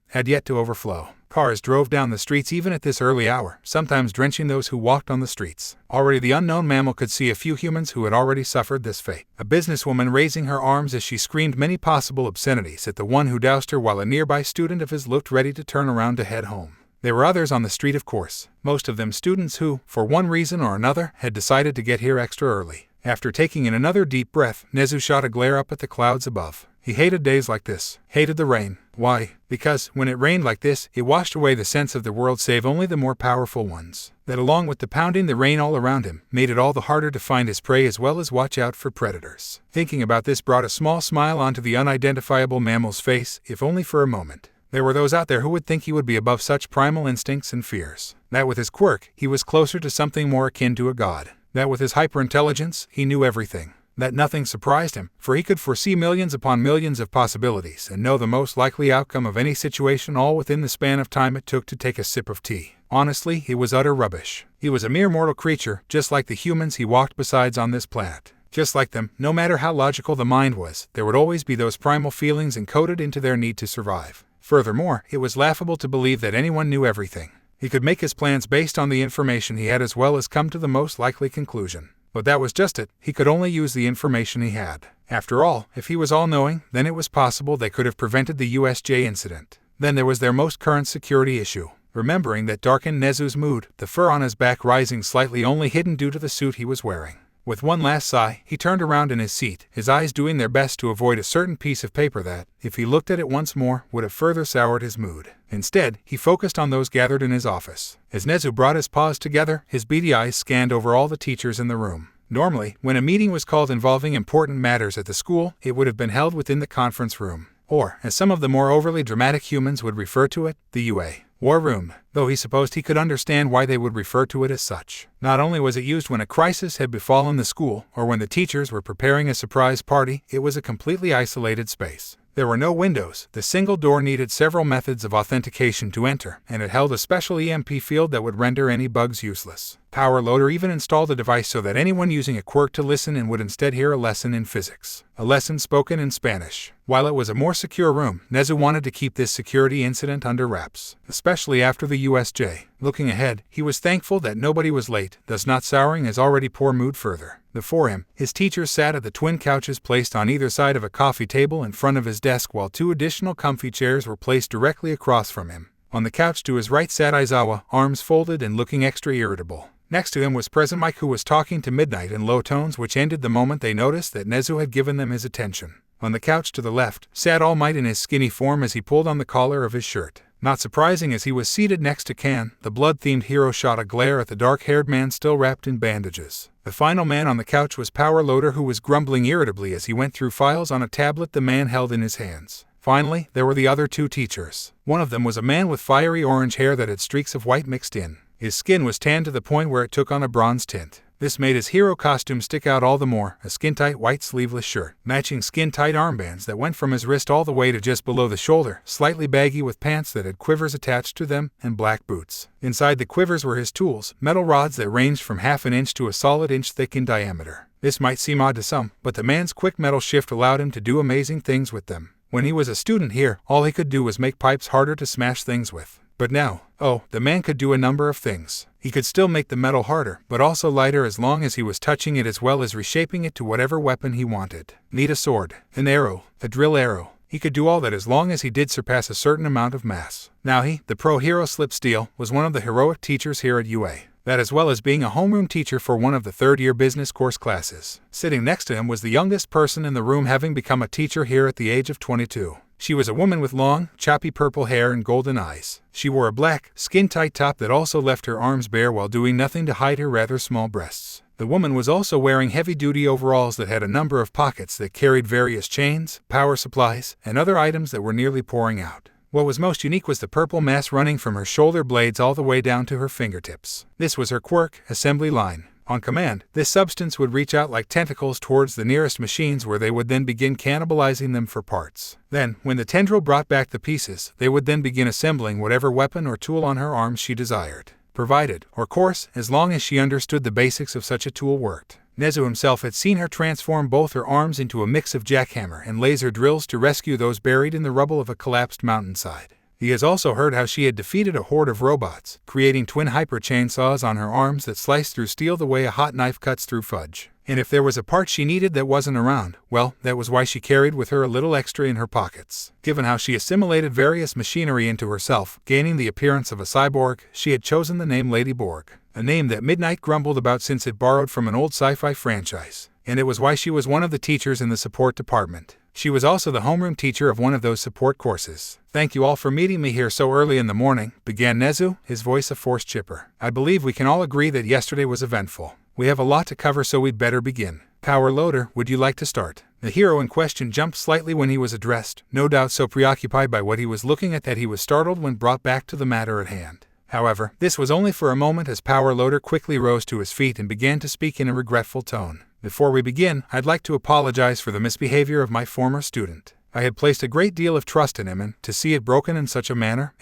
had yet to overflow. Cars drove down the streets even at this early hour, sometimes drenching those who walked on the streets. Already the unknown mammal could see a few humans who had already suffered this fate. A businesswoman raising her arms as she screamed many possible obscenities at the one who doused her while a nearby student of his looked ready to turn around to head home. There were others on the street, of course, most of them students who, for one reason or another, had decided to get here extra early. After taking in another deep breath, Nezu shot a glare up at the clouds above. He hated days like this, hated the rain. Why? Because, when it rained like this, it washed away the sense of the world save only the more powerful ones. That along with the pounding the rain all around him, made it all the harder to find his prey as well as watch out for predators. Thinking about this brought a small smile onto the unidentifiable mammal's face, if only for a moment. There were those out there who would think he would be above such primal instincts and fears. That with his quirk, he was closer to something more akin to a god. That with his hyperintelligence, he knew everything. That nothing surprised him, for he could foresee millions upon millions of possibilities and know the most likely outcome of any situation all within the span of time it took to take a sip of tea. Honestly, he was utter rubbish. He was a mere mortal creature, just like the humans he walked beside on this planet. Just like them, no matter how logical the mind was, there would always be those primal feelings encoded into their need to survive. Furthermore, it was laughable to believe that anyone knew everything. He could make his plans based on the information he had as well as come to the most likely conclusion. But that was just it, he could only use the information he had. After all, if he was all-knowing, then it was possible they could have prevented the USJ incident. Then there was their most current security issue. Remembering that darkened Nezu's mood, the fur on his back rising slightly only hidden due to the suit he was wearing. With one last sigh, he turned around in his seat, his eyes doing their best to avoid a certain piece of paper that, if he looked at it once more, would have further soured his mood. Instead, he focused on those gathered in his office. As Nezu brought his paws together, his beady eyes scanned over all the teachers in the room. Normally, when a meeting was called involving important matters at the school, it would have been held within the conference room. Or, as some of the more overly dramatic humans would refer to it, the UA. War room, though he supposed he could understand why they would refer to it as such. Not only was it used when a crisis had befallen the school, or when the teachers were preparing a surprise party, it was a completely isolated space. There were no windows, the single door needed several methods of authentication to enter, and it held a special EMP field that would render any bugs useless. Power Loader even installed a device so that anyone using a quirk to listen in would instead hear a lesson in physics. A lesson spoken in Spanish. While it was a more secure room, Nezu wanted to keep this security incident under wraps, especially after the USJ. Looking ahead, he was thankful that nobody was late, thus not souring his already poor mood further. Before him, his teachers sat at the twin couches placed on either side of a coffee table in front of his desk, while 2 additional comfy chairs were placed directly across from him. On the couch to his right sat Aizawa, arms folded and looking extra irritable. Next to him was Present Mike, who was talking to Midnight in low tones, which ended the moment they noticed that Nezu had given them his attention. On the couch to the left sat All Might in his skinny form as he pulled on the collar of his shirt. Not surprising, as he was seated next to Kan, the blood-themed hero shot a glare at the dark-haired man still wrapped in bandages. The final man on the couch was Power Loader, who was grumbling irritably as he went through files on a tablet the man held in his hands. Finally, there were the other 2 teachers. One of them was a man with fiery orange hair that had streaks of white mixed in. His skin was tanned to the point where it took on a bronze tint. This made his hero costume stick out all the more, a skin-tight white sleeveless shirt, matching skin-tight armbands that went from his wrist all the way to just below the shoulder, slightly baggy with pants that had quivers attached to them, and black boots. Inside the quivers were his tools, metal rods that ranged from half an inch to a solid inch thick in diameter. This might seem odd to some, but the man's quick metal shift allowed him to do amazing things with them. When he was a student here, all he could do was make pipes harder to smash things with. But now, the man could do a number of things. He could still make the metal harder, but also lighter, as long as he was touching it, as well as reshaping it to whatever weapon he wanted. Need a sword, an arrow, a drill arrow. He could do all that as long as he did surpass a certain amount of mass. Now he, the pro hero Slip Steel, was one of the heroic teachers here at UA. That, as well as being a homeroom teacher for one of the third-year business course classes. Sitting next to him was the youngest person in the room, having become a teacher here at the age of 22. She was a woman with long, choppy purple hair and golden eyes. She wore a black, skin-tight top that also left her arms bare while doing nothing to hide her rather small breasts. The woman was also wearing heavy-duty overalls that had a number of pockets that carried various chains, power supplies, and other items that were nearly pouring out. What was most unique was the purple mass running from her shoulder blades all the way down to her fingertips. This was her quirk, assembly line. On command, this substance would reach out like tentacles towards the nearest machines, where they would then begin cannibalizing them for parts. Then, when the tendril brought back the pieces, they would then begin assembling whatever weapon or tool on her arms she desired. Provided, or course, as long as she understood the basics of such a tool worked. Nezu himself had seen her transform both her arms into a mix of jackhammer and laser drills to rescue those buried in the rubble of a collapsed mountainside. He has also heard how she had defeated a horde of robots, creating twin hyper chainsaws on her arms that sliced through steel the way a hot knife cuts through fudge. And if there was a part she needed that wasn't around, well, that was why she carried with her a little extra in her pockets. Given how she assimilated various machinery into herself, gaining the appearance of a cyborg, she had chosen the name Lady Borg, a name that Midnight grumbled about since it borrowed from an old sci-fi franchise. And it was why she was one of the teachers in the support department. She was also the homeroom teacher of one of those support courses. "Thank you all for meeting me here so early in the morning," began Nezu, his voice a forced chipper. "I believe we can all agree that yesterday was eventful. We have a lot to cover, so we'd better begin. Power Loader, would you like to start?" The hero in question jumped slightly when he was addressed, no doubt so preoccupied by what he was looking at that he was startled when brought back to the matter at hand. However, this was only for a moment, as Power Loader quickly rose to his feet and began to speak in a regretful tone. "Before we begin, I'd like to apologize for the misbehavior of my former student. I had placed a great deal of trust in him, and to see it broken in such a manner,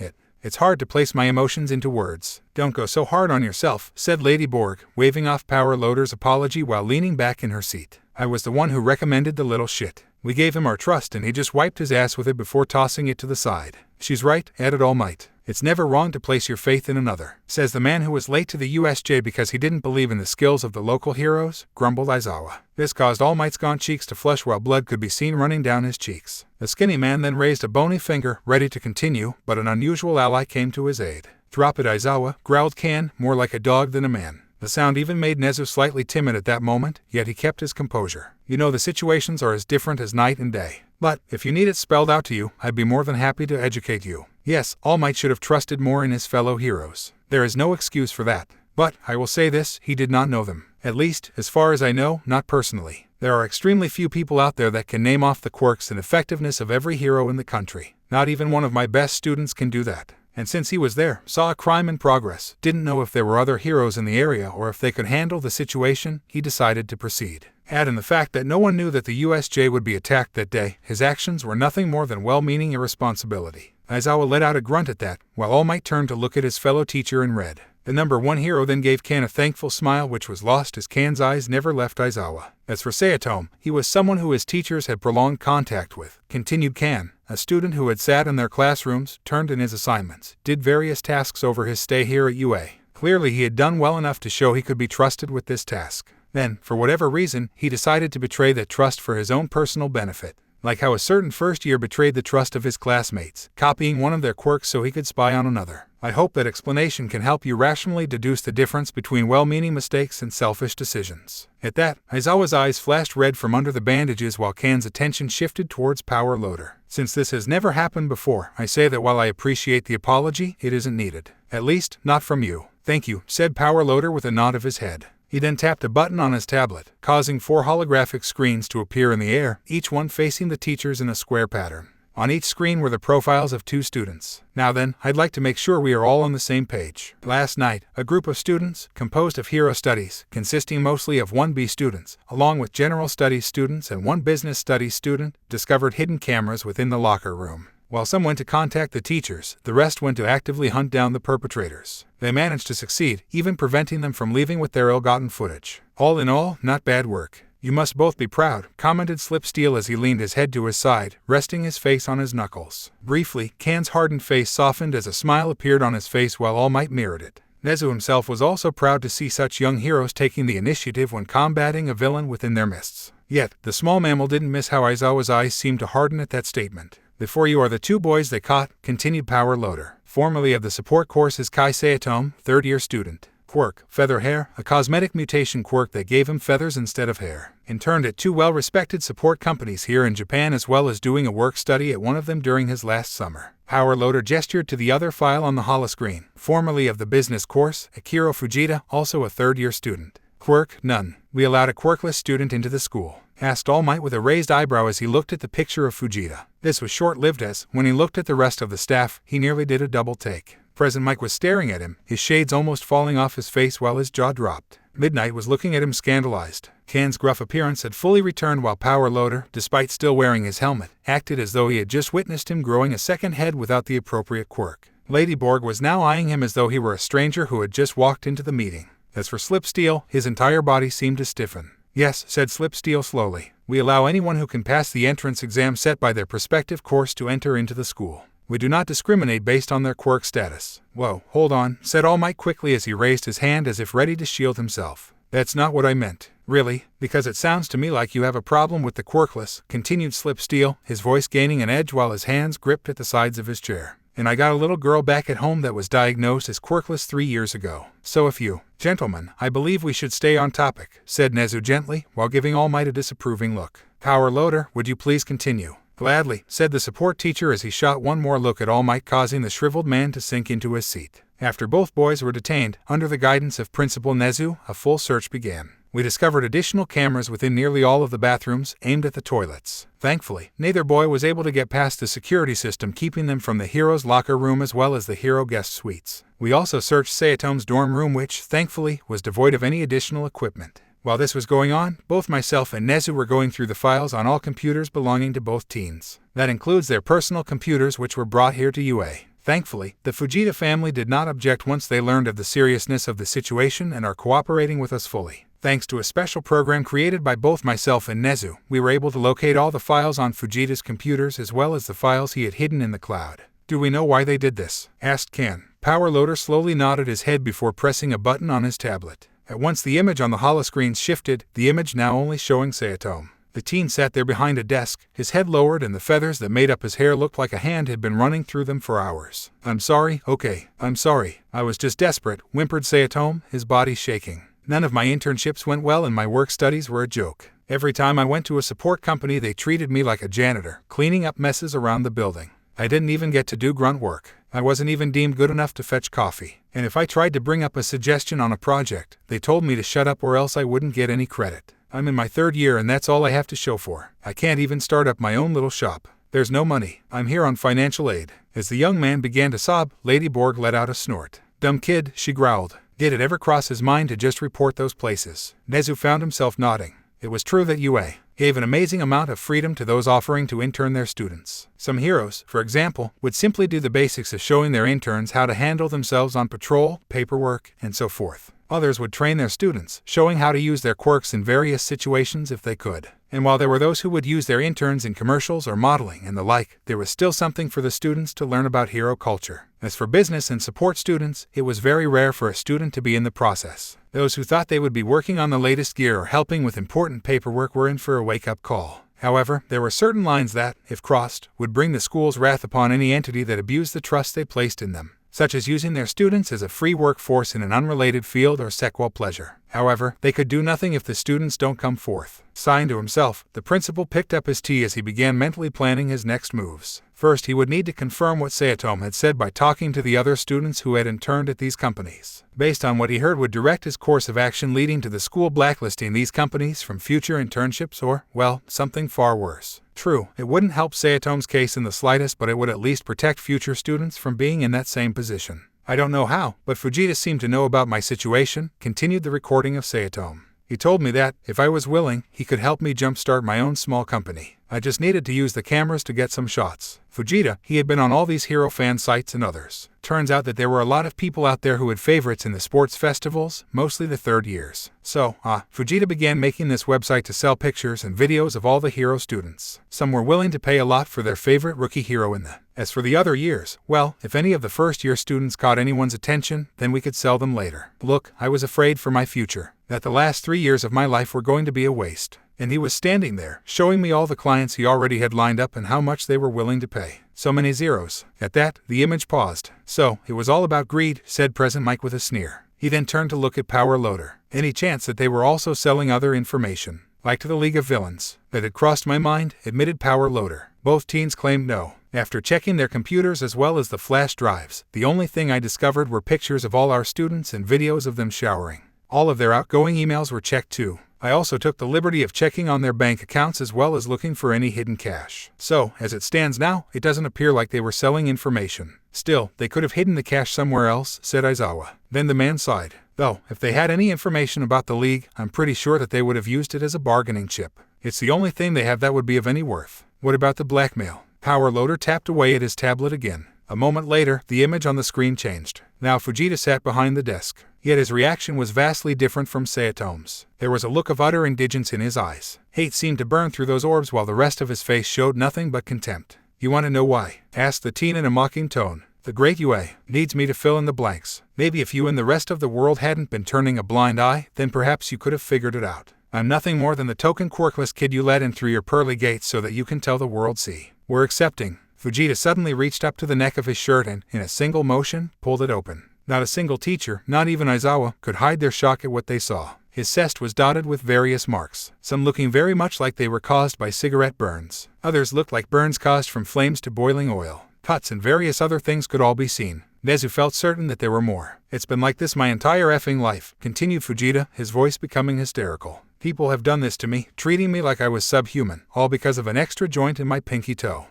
it's hard to place my emotions into words." "Don't go so hard on yourself," said Lady Borg, waving off Power Loader's apology while leaning back in her seat. "I was the one who recommended the little shit. We gave him our trust and he just wiped his ass with it before tossing it to the side." "She's right," added All Might. "It's never wrong to place your faith in another," says the man who was late to the USJ because he didn't believe in the skills of the local heroes, grumbled Aizawa. This caused All Might's gaunt cheeks to flush while blood could be seen running down his cheeks. The skinny man then raised a bony finger, ready to continue, but an unusual ally came to his aid. "Drop it, Aizawa," growled Kan, more like a dog than a man. The sound even made Nezu slightly timid at that moment, yet he kept his composure. "You know, the situations are as different as night and day. But, if you need it spelled out to you, I'd be more than happy to educate you." Yes, All Might should have trusted more in his fellow heroes. There is no excuse for that. But, I will say this, he did not know them. At least, as far as I know, not personally. There are extremely few people out there that can name off the quirks and effectiveness of every hero in the country. Not even one of my best students can do that. And since he was there, saw a crime in progress, didn't know if there were other heroes in the area or if they could handle the situation, he decided to proceed. Add in the fact that no one knew that the USJ would be attacked that day, his actions were nothing more than well-meaning irresponsibility. Aizawa let out a grunt at that, while All Might turned to look at his fellow teacher in red. The number 1 hero then gave Kan a thankful smile which was lost as Kan's eyes never left Aizawa. As for Sayatome, he was someone who his teachers had prolonged contact with, continued Kan, a student who had sat in their classrooms, turned in his assignments, did various tasks over his stay here at UA. Clearly he had done well enough to show he could be trusted with this task. Then, for whatever reason, he decided to betray that trust for his own personal benefit. Like how a certain first year betrayed the trust of his classmates, copying one of their quirks so he could spy on another. I hope that explanation can help you rationally deduce the difference between well-meaning mistakes and selfish decisions. At that, Aizawa's eyes flashed red from under the bandages while Kan's attention shifted towards Power Loader. Since this has never happened before, I say that while I appreciate the apology, it isn't needed. At least, not from you. Thank you, said Power Loader with a nod of his head. He then tapped a button on his tablet, causing 4 holographic screens to appear in the air, each one facing the teachers in a square pattern. On each screen were the profiles of 2 students. Now then, I'd like to make sure we are all on the same page. Last night, a group of students, composed of Hero Studies, consisting mostly of 1B students, along with General Studies students and 1 Business Studies student, discovered hidden cameras within the locker room. While some went to contact the teachers, the rest went to actively hunt down the perpetrators. They managed to succeed, even preventing them from leaving with their ill-gotten footage. All in all, not bad work. You must both be proud, commented Slipsteel as he leaned his head to his side, resting his face on his knuckles. Briefly, Kan's hardened face softened as a smile appeared on his face while All Might mirrored it. Nezu himself was also proud to see such young heroes taking the initiative when combating a villain within their midst. Yet, the small mammal didn't miss how Aizawa's eyes seemed to harden at that statement. Before you are the 2 boys they caught, continued Power Loader. Formerly of the support course is Kai Sayatome, 3rd-year student. Quirk, feather hair, a cosmetic mutation quirk that gave him feathers instead of hair. Interned at 2 well-respected support companies here in Japan as well as doing a work study at one of them during his last summer. Power Loader gestured to the other file on the holoscreen. Formerly of the business course, Akiro Fujita, also a 3rd-year student. Quirk, none. We allowed a quirkless student into the school, asked All Might with a raised eyebrow as he looked at the picture of Fujita. This was short-lived as, when he looked at the rest of the staff, he nearly did a double take. President Mike was staring at him, his shades almost falling off his face while his jaw dropped. Midnight was looking at him scandalized. Kan's gruff appearance had fully returned while Power Loader, despite still wearing his helmet, acted as though he had just witnessed him growing a second head without the appropriate quirk. Lady Borg was now eyeing him as though he were a stranger who had just walked into the meeting. As for Slipsteel, his entire body seemed to stiffen. Yes, said Slipsteel slowly. We allow anyone who can pass the entrance exam set by their prospective course to enter into the school. We do not discriminate based on their quirk status. Whoa, hold on, said All Might quickly as he raised his hand as if ready to shield himself. That's not what I meant. Really? Because it sounds to me like you have a problem with the quirkless, continued Slipsteel, his voice gaining an edge while his hands gripped at the sides of his chair. And I got a little girl back at home that was diagnosed as quirkless 3 years ago. So if you, gentlemen, I believe we should stay on topic, said Nezu gently, while giving All Might a disapproving look. Power Loader, would you please continue? Gladly, said the support teacher as he shot one more look at All Might, causing the shriveled man to sink into his seat. After both boys were detained, under the guidance of Principal Nezu, a full search began. We discovered additional cameras within nearly all of the bathrooms, aimed at the toilets. Thankfully, neither boy was able to get past the security system keeping them from the hero's locker room as well as the hero guest suites. We also searched Sayatome's dorm room which, thankfully, was devoid of any additional equipment. While this was going on, both myself and Nezu were going through the files on all computers belonging to both teens. That includes their personal computers which were brought here to UA. Thankfully, the Fujita family did not object once they learned of the seriousness of the situation and are cooperating with us fully. Thanks to a special program created by both myself and Nezu, we were able to locate all the files on Fujita's computers as well as the files he had hidden in the cloud. Do we know why they did this? Asked Ken. Power Loader slowly nodded his head before pressing a button on his tablet. At once the image on the holoscreen shifted, the image now only showing Sayatome. The teen sat there behind a desk, his head lowered and the feathers that made up his hair looked like a hand had been running through them for hours. I'm sorry, okay, I'm sorry. I was just desperate, whimpered Sayatome, his body shaking. None of my internships went well and my work studies were a joke. Every time I went to a support company they treated me like a janitor, cleaning up messes around the building. I didn't even get to do grunt work. I wasn't even deemed good enough to fetch coffee. And if I tried to bring up a suggestion on a project, they told me to shut up or else I wouldn't get any credit. I'm in my 3rd year and that's all I have to show for. I can't even start up my own little shop. There's no money. I'm here on financial aid. As the young man began to sob, Lady Borg let out a snort. Dumb kid, she growled. Did it ever cross his mind to just report those places? Nezu found himself nodding. It was true that UA, gave an amazing amount of freedom to those offering to intern their students. Some heroes, for example, would simply do the basics of showing their interns how to handle themselves on patrol, paperwork, and so forth. Others would train their students, showing how to use their quirks in various situations if they could. And while there were those who would use their interns in commercials or modeling and the like, there was still something for the students to learn about hero culture. As for business and support students, it was very rare for a student to be in the process. Those who thought they would be working on the latest gear or helping with important paperwork were in for a wake-up call. However, there were certain lines that, if crossed, would bring the school's wrath upon any entity that abused the trust they placed in them, such as using their students as a free workforce in an unrelated field or sequel pleasure. However, they could do nothing if the students don't come forth. Sighing to himself, the principal picked up his tea as he began mentally planning his next moves. First, he would need to confirm what Sayatomo had said by talking to the other students who had interned at these companies. Based on what he heard would direct his course of action, leading to the school blacklisting these companies from future internships or, well, something far worse. True, it wouldn't help Sayatomo's case in the slightest, but it would at least protect future students from being in that same position. I don't know how, but Fujita seemed to know about my situation, continued the recording of Sayatomo. He told me that, if I was willing, he could help me jumpstart my own small company. I just needed to use the cameras to get some shots. Fujita, he had been on all these hero fan sites and others. Turns out that there were a lot of people out there who had favorites in the sports festivals, mostly the third years. So, Fujita began making this website to sell pictures and videos of all the hero students. Some were willing to pay a lot for their favorite rookie hero in the. As for the other years, well, if any of the first-year students caught anyone's attention, then we could sell them later. Look, I was afraid for my future, that the last 3 years of my life were going to be a waste. And he was standing there, showing me all the clients he already had lined up and how much they were willing to pay. So many zeros. At that, the image paused. So, it was all about greed, said Present Mike with a sneer. He then turned to look at Power Loader. Any chance that they were also selling other information, like to the League of Villains? That had crossed my mind, admitted Power Loader. Both teens claimed no. After checking their computers as well as the flash drives, the only thing I discovered were pictures of all our students and videos of them showering. All of their outgoing emails were checked too. I also took the liberty of checking on their bank accounts as well as looking for any hidden cash. So, as it stands now, it doesn't appear like they were selling information. Still, they could have hidden the cash somewhere else, said Aizawa. Then the man sighed. Though, if they had any information about the League, I'm pretty sure that they would have used it as a bargaining chip. It's the only thing they have that would be of any worth. What about the blackmail? Power Loader tapped away at his tablet again. A moment later, the image on the screen changed. Now Fujita sat behind the desk. Yet his reaction was vastly different from Sayatomo's. There was a look of utter indigence in his eyes. Hate seemed to burn through those orbs while the rest of his face showed nothing but contempt. You want to know why? Asked the teen in a mocking tone. The great UA needs me to fill in the blanks. Maybe if you and the rest of the world hadn't been turning a blind eye, then perhaps you could have figured it out. I'm nothing more than the token quirkless kid you let in through your pearly gates so that you can tell the world see. We're accepting. Fujita suddenly reached up to the neck of his shirt and, in a single motion, pulled it open. Not a single teacher, not even Aizawa, could hide their shock at what they saw. His chest was dotted with various marks, some looking very much like they were caused by cigarette burns. Others looked like burns caused from flames to boiling oil. Cuts and various other things could all be seen. Nezu felt certain that there were more. It's been like this my entire effing life, continued Fujita, his voice becoming hysterical. People have done this to me, treating me like I was subhuman, all because of an extra joint in my pinky toe.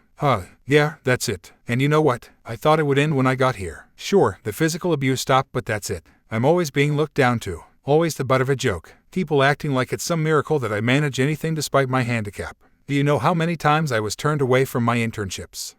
Yeah, that's it. And you know what? I thought it would end when I got here. Sure, the physical abuse stopped, but that's it. I'm always being looked down to. Always the butt of a joke. People acting like it's some miracle that I manage anything despite my handicap. Do you know how many times I was turned away from my internships?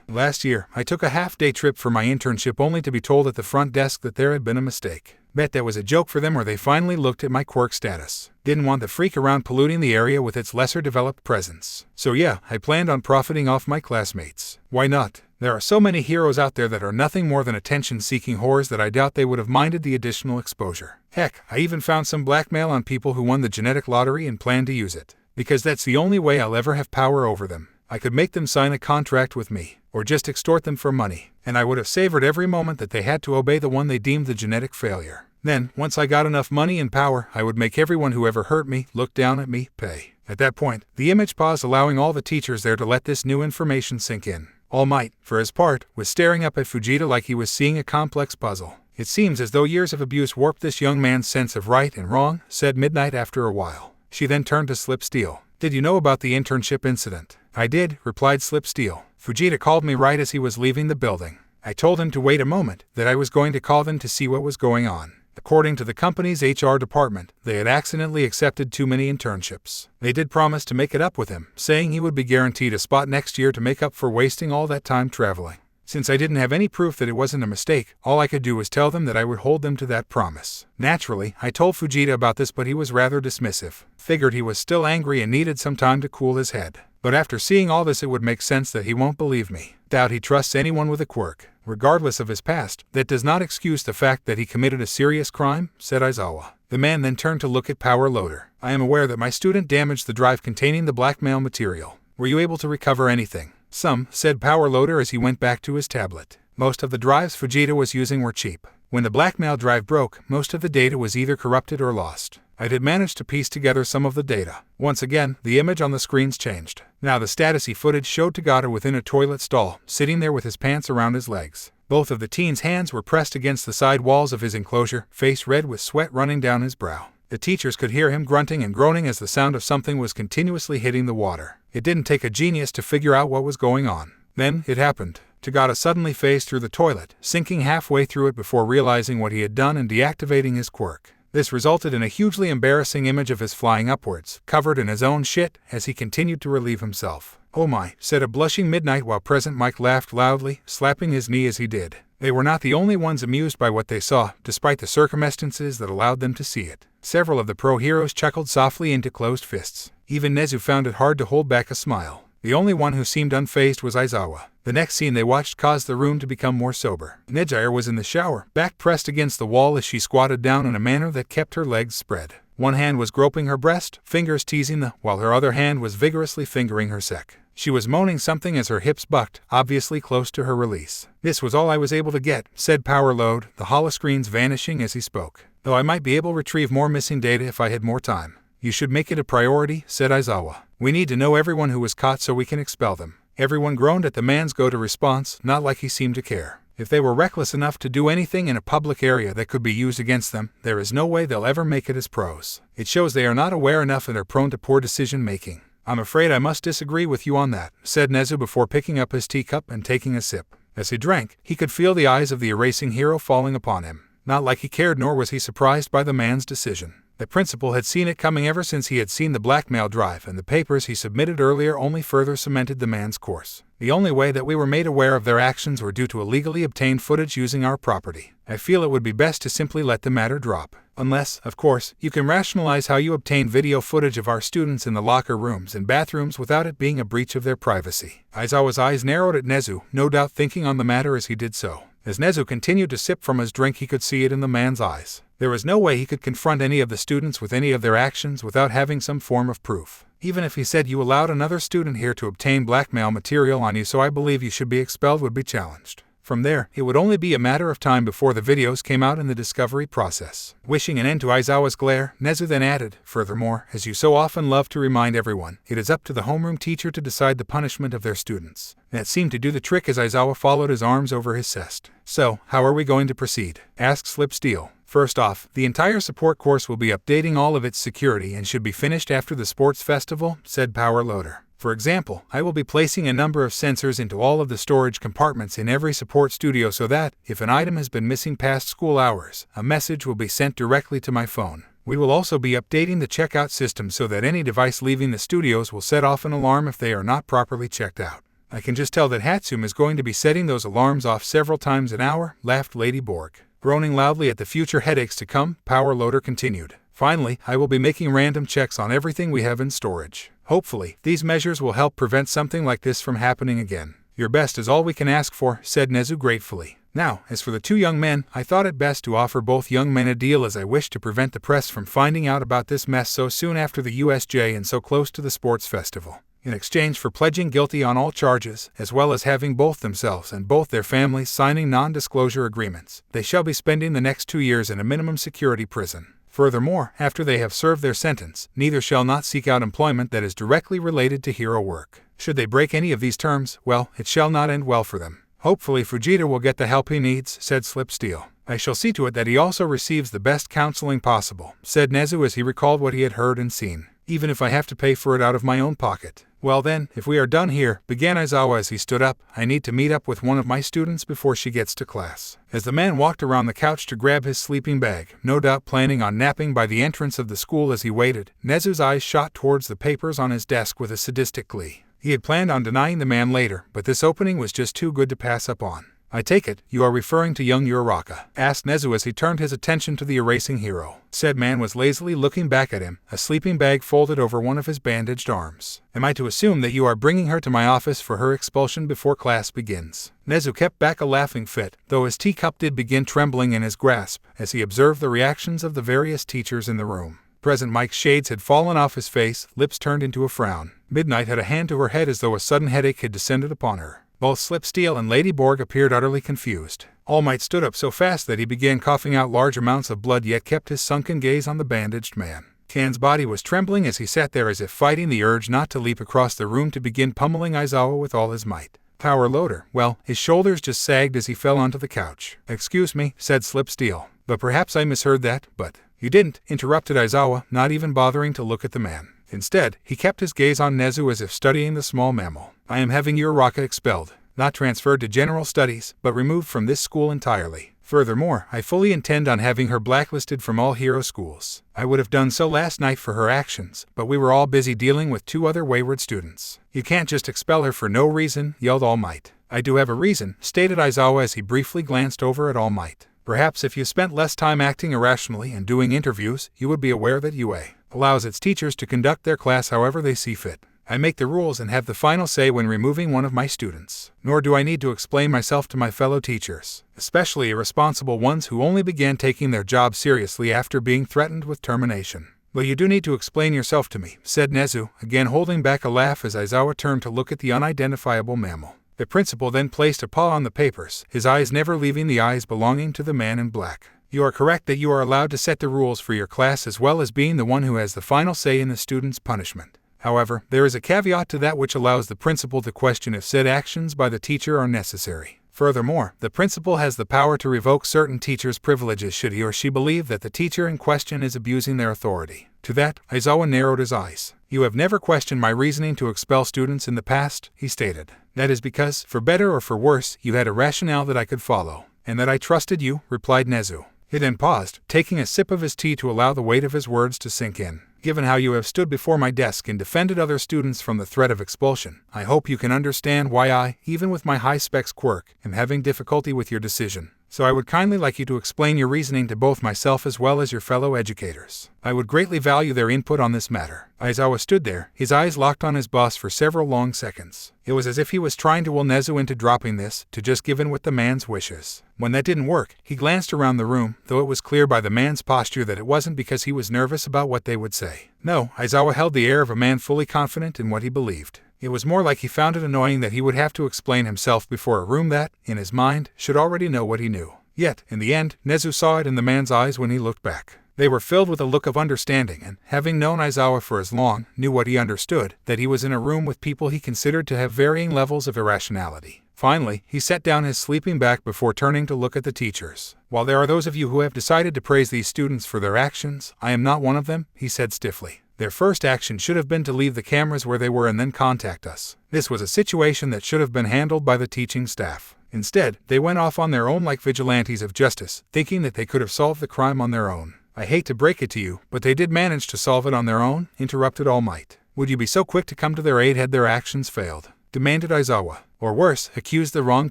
Last year, I took a half-day trip for my internship only to be told at the front desk that there had been a mistake. Bet that was a joke for them, or they finally looked at my quirk status. Didn't want the freak around polluting the area with its lesser-developed presence. So yeah, I planned on profiting off my classmates. Why not? There are so many heroes out there that are nothing more than attention-seeking whores that I doubt they would have minded the additional exposure. Heck, I even found some blackmail on people who won the genetic lottery and planned to use it. Because that's the only way I'll ever have power over them. I could make them sign a contract with me, or just extort them for money, and I would have savored every moment that they had to obey the one they deemed the genetic failure. Then, once I got enough money and power, I would make everyone who ever hurt me, look down at me, pay. At that point, the image paused, allowing all the teachers there to let this new information sink in. All Might, for his part, was staring up at Fujita like he was seeing a complex puzzle. It seems as though years of abuse warped this young man's sense of right and wrong, said Midnight after a while. She then turned to Slip Steel. Did you know about the internship incident? I did, replied Slip Steel. Fujita called me right as he was leaving the building. I told him to wait a moment, that I was going to call them to see what was going on. According to the company's HR department, they had accidentally accepted too many internships. They did promise to make it up with him, saying he would be guaranteed a spot next year to make up for wasting all that time traveling. Since I didn't have any proof that it wasn't a mistake, all I could do was tell them that I would hold them to that promise. Naturally, I told Fujita about this, but he was rather dismissive. Figured he was still angry and needed some time to cool his head. But after seeing all this, it would make sense that he won't believe me. Doubt he trusts anyone with a quirk. Regardless of his past, that does not excuse the fact that he committed a serious crime, said Aizawa. The man then turned to look at Power Loader. I am aware that my student damaged the drive containing the blackmail material. Were you able to recover anything? Some, said Power Loader as he went back to his tablet. Most of the drives Fujita was using were cheap. When the blackmail drive broke, most of the data was either corrupted or lost. I did manage to piece together some of the data. Once again, the image on the screens changed. Now the statusy footage showed Tagata within a toilet stall, sitting there with his pants around his legs. Both of the teen's hands were pressed against the side walls of his enclosure, face red with sweat running down his brow. The teachers could hear him grunting and groaning as the sound of something was continuously hitting the water. It didn't take a genius to figure out what was going on. Then, it happened. Tagata suddenly phased through the toilet, sinking halfway through it before realizing what he had done and deactivating his quirk. This resulted in a hugely embarrassing image of his flying upwards, covered in his own shit, as he continued to relieve himself. Oh my, said a blushing Midnight while present Mike laughed loudly, slapping his knee as he did. They were not the only ones amused by what they saw, despite the circumstances that allowed them to see it. Several of the pro-heroes chuckled softly into closed fists. Even Nezu found it hard to hold back a smile. The only one who seemed unfazed was Aizawa. The next scene they watched caused the room to become more sober. Nejire was in the shower, back pressed against the wall as she squatted down in a manner that kept her legs spread. One hand was groping her breast, fingers teasing while her other hand was vigorously fingering her sack. She was moaning something as her hips bucked, obviously close to her release. This was all I was able to get, said Power Load, the holoscreens vanishing as he spoke. Though I might be able to retrieve more missing data if I had more time. You should make it a priority, said Aizawa. We need to know everyone who was caught so we can expel them. Everyone groaned at the man's go-to response, not like he seemed to care. If they were reckless enough to do anything in a public area that could be used against them, there is no way they'll ever make it as pros. It shows they are not aware enough and are prone to poor decision-making. I'm afraid I must disagree with you on that, said Nezu before picking up his teacup and taking a sip. As he drank, he could feel the eyes of the erasing hero falling upon him. Not like he cared, nor was he surprised by the man's decision. The principal had seen it coming ever since he had seen the blackmail drive, and the papers he submitted earlier only further cemented the man's course. The only way that we were made aware of their actions were due to illegally obtained footage using our property. I feel it would be best to simply let the matter drop. Unless, of course, you can rationalize how you obtained video footage of our students in the locker rooms and bathrooms without it being a breach of their privacy. Aizawa's eyes narrowed at Nezu, no doubt thinking on the matter as he did so. As Nezu continued to sip from his drink, he could see it in the man's eyes. There was no way he could confront any of the students with any of their actions without having some form of proof. Even if he said you allowed another student here to obtain blackmail material on you, so I believe you should be expelled, would be challenged. From there, it would only be a matter of time before the videos came out in the discovery process. Wishing an end to Aizawa's glare, Nezu then added, furthermore, as you so often love to remind everyone, it is up to the homeroom teacher to decide the punishment of their students. That seemed to do the trick as Aizawa followed his arms over his chest. So, how are we going to proceed? Asked Slipsteel. First off, the entire support course will be updating all of its security and should be finished after the sports festival, said Power Loader. For example, I will be placing a number of sensors into all of the storage compartments in every support studio so that, if an item has been missing past school hours, a message will be sent directly to my phone. We will also be updating the checkout system so that any device leaving the studios will set off an alarm if they are not properly checked out. I can just tell that Hatsum is going to be setting those alarms off several times an hour, laughed Lady Borg. Groaning loudly at the future headaches to come, Power Loader continued. Finally, I will be making random checks on everything we have in storage. Hopefully, these measures will help prevent something like this from happening again. Your best is all we can ask for, said Nezu gratefully. Now, as for the two young men, I thought it best to offer both young men a deal as I wish to prevent the press from finding out about this mess so soon after the USJ and so close to the sports festival. In exchange for pledging guilty on all charges, as well as having both themselves and both their families signing non-disclosure agreements, they shall be spending the next 2 years in a minimum security prison. Furthermore, after they have served their sentence, neither shall not seek out employment that is directly related to hero work. Should they break any of these terms, well, it shall not end well for them. Hopefully Fujita will get the help he needs, said Slipsteel. I shall see to it that he also receives the best counseling possible, said Nezu as he recalled what he had heard and seen. even if I have to pay for it out of my own pocket. Well then, if we are done here, began Aizawa as he stood up, I need to meet up with one of my students before she gets to class. As the man walked around the couch to grab his sleeping bag, no doubt planning on napping by the entrance of the school as he waited, Nezu's eyes shot towards the papers on his desk with a sadistic glee. He had planned on denying the man later, but this opening was just too good to pass up on. I take it, you are referring to young Uraraka, asked Nezu as he turned his attention to the erasing hero. Said man was lazily looking back at him, a sleeping bag folded over one of his bandaged arms. Am I to assume that you are bringing her to my office for her expulsion before class begins? Nezu kept back a laughing fit, though his teacup did begin trembling in his grasp, as he observed the reactions of the various teachers in the room. Present Mike's shades had fallen off his face, lips turned into a frown. Midnight had a hand to her head as though a sudden headache had descended upon her. Both Slipsteel and Lady Borg appeared utterly confused. All Might stood up so fast that he began coughing out large amounts of blood yet kept his sunken gaze on the bandaged man. Kan's body was trembling as he sat there as if fighting the urge not to leap across the room to begin pummeling Aizawa with all his might. Power loader, well, his shoulders just sagged as he fell onto the couch. Excuse me, said Slipsteel, but perhaps I misheard that, but... You didn't, interrupted Aizawa, not even bothering to look at the man. Instead, he kept his gaze on Nezu as if studying the small mammal. I am having Uraraka expelled. Not transferred to general studies, but removed from this school entirely. Furthermore, I fully intend on having her blacklisted from all hero schools. I would have done so last night for her actions, but we were all busy dealing with 2 other wayward students. You can't just expel her for no reason, yelled All Might. I do have a reason, stated Aizawa as he briefly glanced over at All Might. Perhaps if you spent less time acting irrationally and doing interviews, you would be aware that UA allows its teachers to conduct their class however they see fit. I make the rules and have the final say when removing one of my students. Nor do I need to explain myself to my fellow teachers, especially irresponsible ones who only began taking their job seriously after being threatened with termination. But you do need to explain yourself to me, said Nezu, again holding back a laugh as Aizawa turned to look at the unidentifiable mammal. The principal then placed a paw on the papers, his eyes never leaving the eyes belonging to the man in black. You are correct that you are allowed to set the rules for your class as well as being the one who has the final say in the student's punishment. However, there is a caveat to that which allows the principal to question if said actions by the teacher are necessary. Furthermore, the principal has the power to revoke certain teachers' privileges should he or she believe that the teacher in question is abusing their authority. To that, Aizawa narrowed his eyes. You have never questioned my reasoning to expel students in the past, he stated. That is because, for better or for worse, you had a rationale that I could follow. And that I trusted you, replied Nezu. He then paused, taking a sip of his tea to allow the weight of his words to sink in. Given how you have stood before my desk and defended other students from the threat of expulsion, I hope you can understand why I, even with my high-specs quirk, am having difficulty with your decision. So I would kindly like you to explain your reasoning to both myself as well as your fellow educators. I would greatly value their input on this matter. Aizawa stood there, his eyes locked on his boss for several long seconds. It was as if he was trying to will Nezu into dropping this, to just give in with the man's wishes. When that didn't work, he glanced around the room, though it was clear by the man's posture that it wasn't because he was nervous about what they would say. No, Aizawa held the air of a man fully confident in what he believed. It was more like he found it annoying that he would have to explain himself before a room that, in his mind, should already know what he knew. Yet, in the end, Nezu saw it in the man's eyes when he looked back. They were filled with a look of understanding and, having known Aizawa for as long, knew what he understood, that he was in a room with people he considered to have varying levels of irrationality. Finally, he set down his sleeping bag before turning to look at the teachers. While there are those of you who have decided to praise these students for their actions, I am not one of them, he said stiffly. Their first action should have been to leave the cameras where they were and then contact us. This was a situation that should have been handled by the teaching staff. Instead, they went off on their own like vigilantes of justice, thinking that they could have solved the crime on their own. I hate to break it to you, but they did manage to solve it on their own, interrupted All Might. Would you be so quick to come to their aid had their actions failed? Demanded Aizawa. Or worse, accused the wrong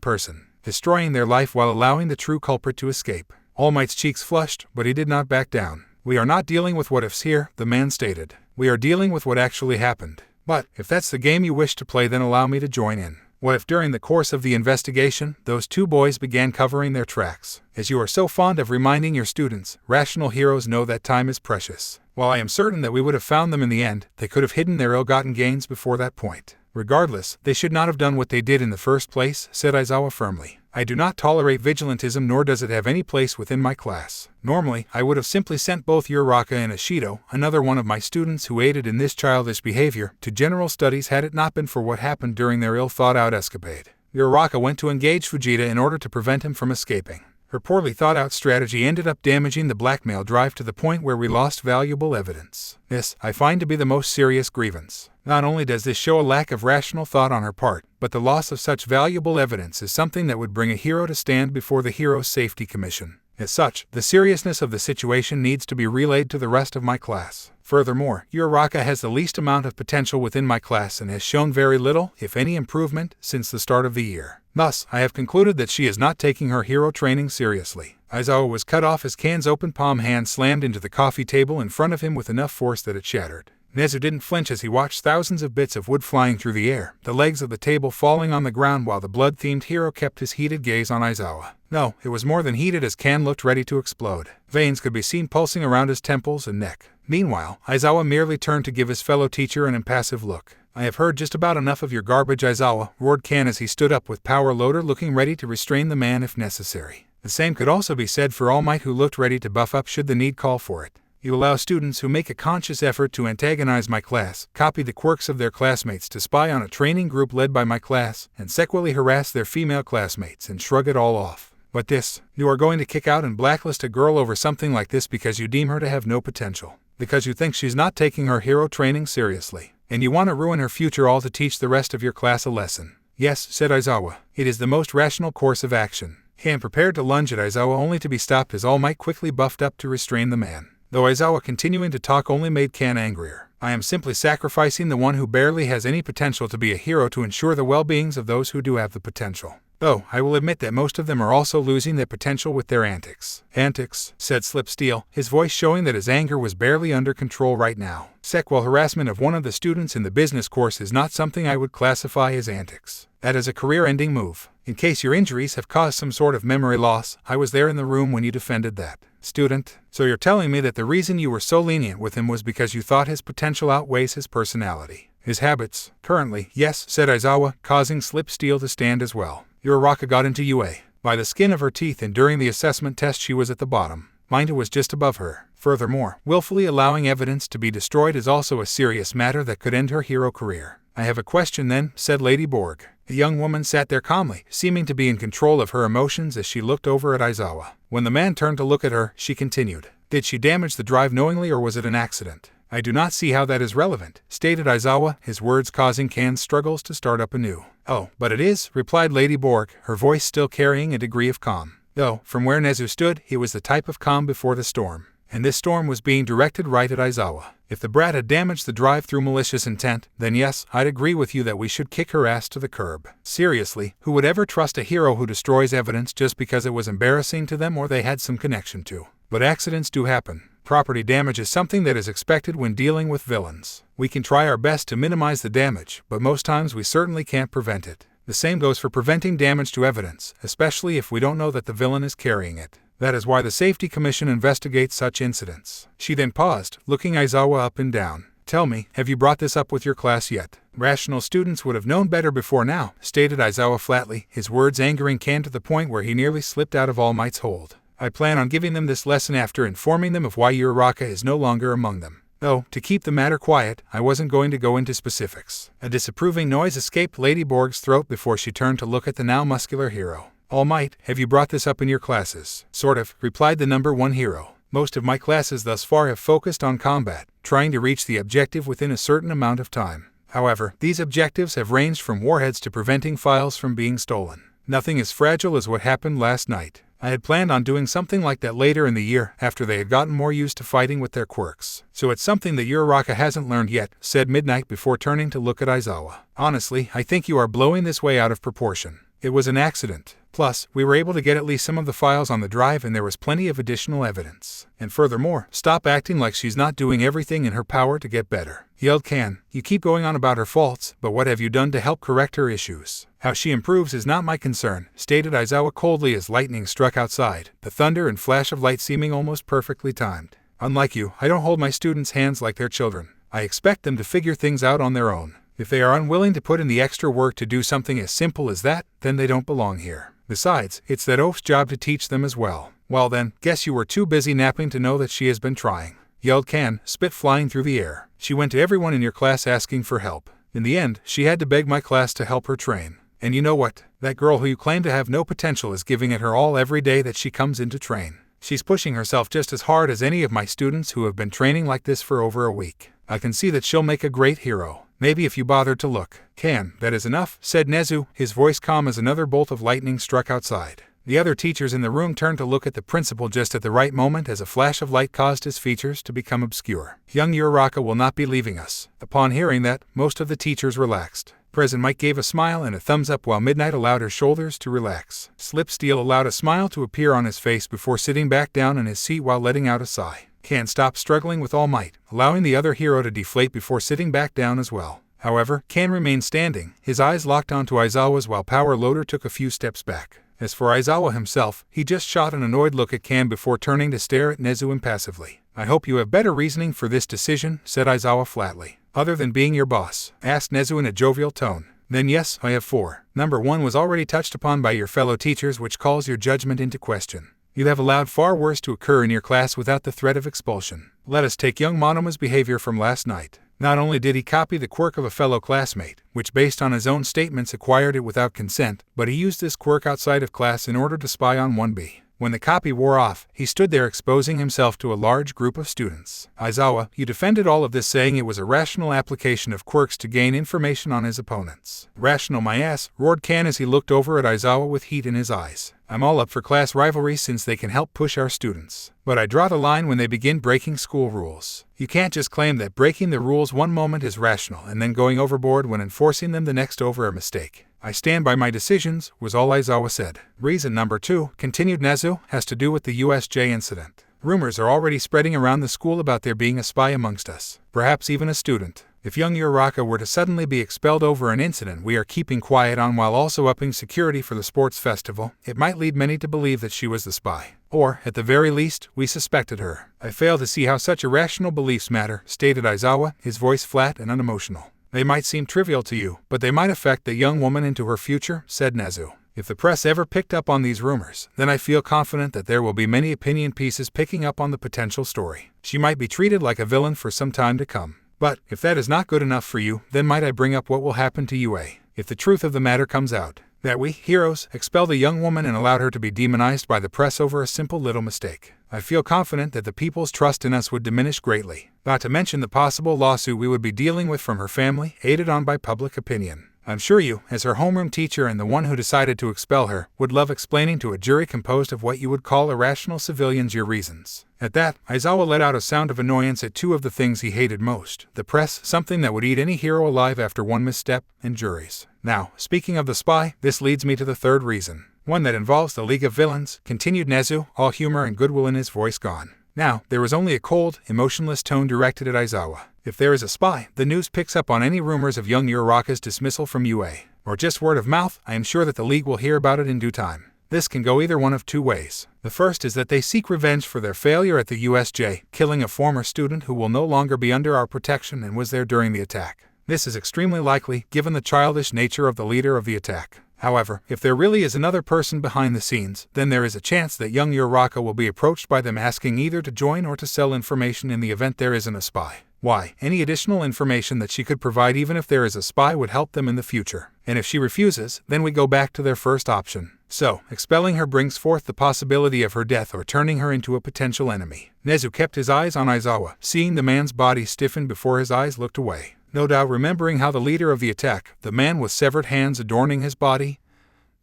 person, destroying their life while allowing the true culprit to escape. All Might's cheeks flushed, but he did not back down. We are not dealing with what-ifs here, the man stated. We are dealing with what actually happened. But, if that's the game you wish to play, then allow me to join in. What if during the course of the investigation, those 2 boys began covering their tracks? As you are so fond of reminding your students, rational heroes know that time is precious. While I am certain that we would have found them in the end, they could have hidden their ill-gotten gains before that point. Regardless, they should not have done what they did in the first place, said Aizawa firmly. I do not tolerate vigilantism, nor does it have any place within my class. Normally, I would have simply sent both Uraraka and Ishido, another one of my students who aided in this childish behavior, to general studies had it not been for what happened during their ill-thought-out escapade. Uraraka went to engage Fujita in order to prevent him from escaping. Her poorly thought-out strategy ended up damaging the blackmail drive to the point where we lost valuable evidence. This, I find to be the most serious grievance. Not only does this show a lack of rational thought on her part, but the loss of such valuable evidence is something that would bring a hero to stand before the Hero Safety Commission. As such, the seriousness of the situation needs to be relayed to the rest of my class. Furthermore, Uraraka has the least amount of potential within my class and has shown very little, if any, improvement since the start of the year. Thus, I have concluded that she is not taking her hero training seriously. Aizawa was cut off as Kan's open palm hand slammed into the coffee table in front of him with enough force that it shattered. Nezu didn't flinch as he watched thousands of bits of wood flying through the air, the legs of the table falling on the ground while the blood-themed hero kept his heated gaze on Aizawa. No, it was more than heated as Kan looked ready to explode. Veins could be seen pulsing around his temples and neck. Meanwhile, Aizawa merely turned to give his fellow teacher an impassive look. "I have heard just about enough of your garbage, Aizawa," roared Kan as he stood up with power loader looking ready to restrain the man if necessary. The same could also be said for All Might, who looked ready to buff up should the need call for it. "You allow students who make a conscious effort to antagonize my class, copy the quirks of their classmates to spy on a training group led by my class, and sexually harass their female classmates and shrug it all off. But this, you are going to kick out and blacklist a girl over something like this because you deem her to have no potential. Because you think she's not taking her hero training seriously. And you want to ruin her future all to teach the rest of your class a lesson." "Yes," said Aizawa. "It is the most rational course of action." Kan prepared to lunge at Aizawa only to be stopped as All Might quickly buffed up to restrain the man. Though Aizawa continuing to talk only made Kan angrier. "I am simply sacrificing the one who barely has any potential to be a hero to ensure the well-beings of those who do have the potential. Though, I will admit that most of them are also losing their potential with their antics." "Antics," said Slipsteel, his voice showing that his anger was barely under control right now. "Sexual harassment of one of the students in the business course is not something I would classify as antics. That is a career-ending move. In case your injuries have caused some sort of memory loss, I was there in the room when you defended that student. So you're telling me that the reason you were so lenient with him was because you thought his potential outweighs his personality. His habits, currently." "Yes," said Aizawa, causing Slipsteel to stand as well. "Uraraka got into UA. By the skin of her teeth, and during the assessment test she was at the bottom. Mine was just above her. Furthermore, willfully allowing evidence to be destroyed is also a serious matter that could end her hero career." "I have a question then," said Lady Borg. The young woman sat there calmly, seeming to be in control of her emotions as she looked over at Aizawa. When the man turned to look at her, she continued, "Did she damage the drive knowingly or was it an accident?" "I do not see how that is relevant," stated Aizawa, his words causing Kan's struggles to start up anew. "Oh, but it is," replied Lady Borg, her voice still carrying a degree of calm. Though, from where Nezu stood, it was the type of calm before the storm. And this storm was being directed right at Aizawa. If the brat had damaged the drive through malicious intent, then yes, I'd agree with you that we should kick her ass to the curb. Seriously, who would ever trust a hero who destroys evidence just because it was embarrassing to them or they had some connection to? But accidents do happen. Property damage is something that is expected when dealing with villains. We can try our best to minimize the damage, but most times we certainly can't prevent it. The same goes for preventing damage to evidence, especially if we don't know that the villain is carrying it. That is why the Safety Commission investigates such incidents." She then paused, looking Aizawa up and down. "Tell me, have you brought this up with your class yet?" "Rational students would have known better before now," stated Aizawa flatly, his words angering Kan to the point where he nearly slipped out of All Might's hold. "I plan on giving them this lesson after informing them of why Uraraka is no longer among them. Though, to keep the matter quiet, I wasn't going to go into specifics." A disapproving noise escaped Lady Borg's throat before she turned to look at the now muscular hero. "All Might, have you brought this up in your classes?" "Sort of," replied the number one hero. "Most of my classes thus far have focused on combat, trying to reach the objective within a certain amount of time. However, these objectives have ranged from warheads to preventing files from being stolen. Nothing as fragile as what happened last night. I had planned on doing something like that later in the year, after they had gotten more used to fighting with their quirks. So it's something that Uraraka hasn't learned yet," said Midnight before turning to look at Aizawa. "Honestly, I think you are blowing this way out of proportion. It was an accident. Plus, we were able to get at least some of the files on the drive and there was plenty of additional evidence. And furthermore, stop acting like she's not doing everything in her power to get better," yelled Kan. "You keep going on about her faults, but what have you done to help correct her issues?" "How she improves is not my concern," stated Aizawa coldly as lightning struck outside, the thunder and flash of light seeming almost perfectly timed. "Unlike you, I don't hold my students' hands like they're children. I expect them to figure things out on their own. If they are unwilling to put in the extra work to do something as simple as that, then they don't belong here. Besides, it's that oaf's job to teach them as well." "Well then, guess you were too busy napping to know that she has been trying," yelled Kan, spit flying through the air. "She went to everyone in your class asking for help. In the end, she had to beg my class to help her train. And you know what? That girl who you claim to have no potential is giving it her all every day that she comes in to train. She's pushing herself just as hard as any of my students who have been training like this for over a week. I can see that she'll make a great hero. Maybe if you bothered to look. That is enough, said Nezu, his voice calm as another bolt of lightning struck outside. The other teachers in the room turned to look at the principal just at the right moment as a flash of light caused his features to become obscure. Young Uraraka will not be leaving us. Upon hearing that, most of the teachers relaxed. President Mike gave a smile and a thumbs up while Midnight allowed her shoulders to relax. Slipsteel allowed a smile to appear on his face before sitting back down in his seat while letting out a sigh. Can stopped struggling with all might, allowing the other hero to deflate before sitting back down as well. However, Can remained standing, his eyes locked onto Aizawa's while Power Loader took a few steps back. As for Aizawa himself, he just shot an annoyed look at Can before turning to stare at Nezu impassively. I hope you have better reasoning for this decision, said Aizawa flatly. Other than being your boss, asked Nezu in a jovial tone. Then yes, I have 4. Number 1 was already touched upon by your fellow teachers, which calls your judgment into question. You have allowed far worse to occur in your class without the threat of expulsion. Let us take young Monoma's behavior from last night. Not only did he copy the quirk of a fellow classmate, which based on his own statements acquired it without consent, but he used this quirk outside of class in order to spy on 1B. When the copy wore off, he stood there exposing himself to a large group of students. Aizawa, you defended all of this saying it was a rational application of quirks to gain information on his opponents. Rational my ass, roared Can as he looked over at Aizawa with heat in his eyes. I'm all up for class rivalry since they can help push our students. But I draw the line when they begin breaking school rules. You can't just claim that breaking the rules one moment is rational and then going overboard when enforcing them the next over a mistake. I stand by my decisions, was all Aizawa said. Reason number 2, continued Nezu, has to do with the USJ incident. Rumors are already spreading around the school about there being a spy amongst us, perhaps even a student. If young Uraraka were to suddenly be expelled over an incident we are keeping quiet on while also upping security for the sports festival, it might lead many to believe that she was the spy. Or, at the very least, we suspected her. I fail to see how such irrational beliefs matter, stated Aizawa, his voice flat and unemotional. They might seem trivial to you, but they might affect the young woman into her future, said Nezu. If the press ever picked up on these rumors, then I feel confident that there will be many opinion pieces picking up on the potential story. She might be treated like a villain for some time to come. But, if that is not good enough for you, then might I bring up what will happen to UA, if the truth of the matter comes out. That we, heroes, expelled a young woman and allowed her to be demonized by the press over a simple little mistake. I feel confident that the people's trust in us would diminish greatly, not to mention the possible lawsuit we would be dealing with from her family, aided on by public opinion. I'm sure you, as her homeroom teacher and the one who decided to expel her, would love explaining to a jury composed of what you would call irrational civilians your reasons. At that, Aizawa let out a sound of annoyance at 2 of the things he hated most. The press, something that would eat any hero alive after one misstep, and juries. Now, speaking of the spy, this leads me to the 3rd reason. One that involves the League of Villains, continued Nezu, all humor and goodwill in his voice gone. Now, there was only a cold, emotionless tone directed at Aizawa. If there is a spy, the news picks up on any rumors of young Uraraka's dismissal from UA. Or just word of mouth, I am sure that the League will hear about it in due time. This can go either one of 2 ways. The first is that they seek revenge for their failure at the USJ, killing a former student who will no longer be under our protection and was there during the attack. This is extremely likely, given the childish nature of the leader of the attack. However, if there really is another person behind the scenes, then there is a chance that young Uraraka will be approached by them asking either to join or to sell information in the event there isn't a spy. Why, any additional information that she could provide even if there is a spy would help them in the future. And if she refuses, then we go back to their first option. So, expelling her brings forth the possibility of her death or turning her into a potential enemy. Nezu kept his eyes on Aizawa, seeing the man's body stiffen before his eyes looked away. No doubt remembering how the leader of the attack, the man with severed hands adorning his body,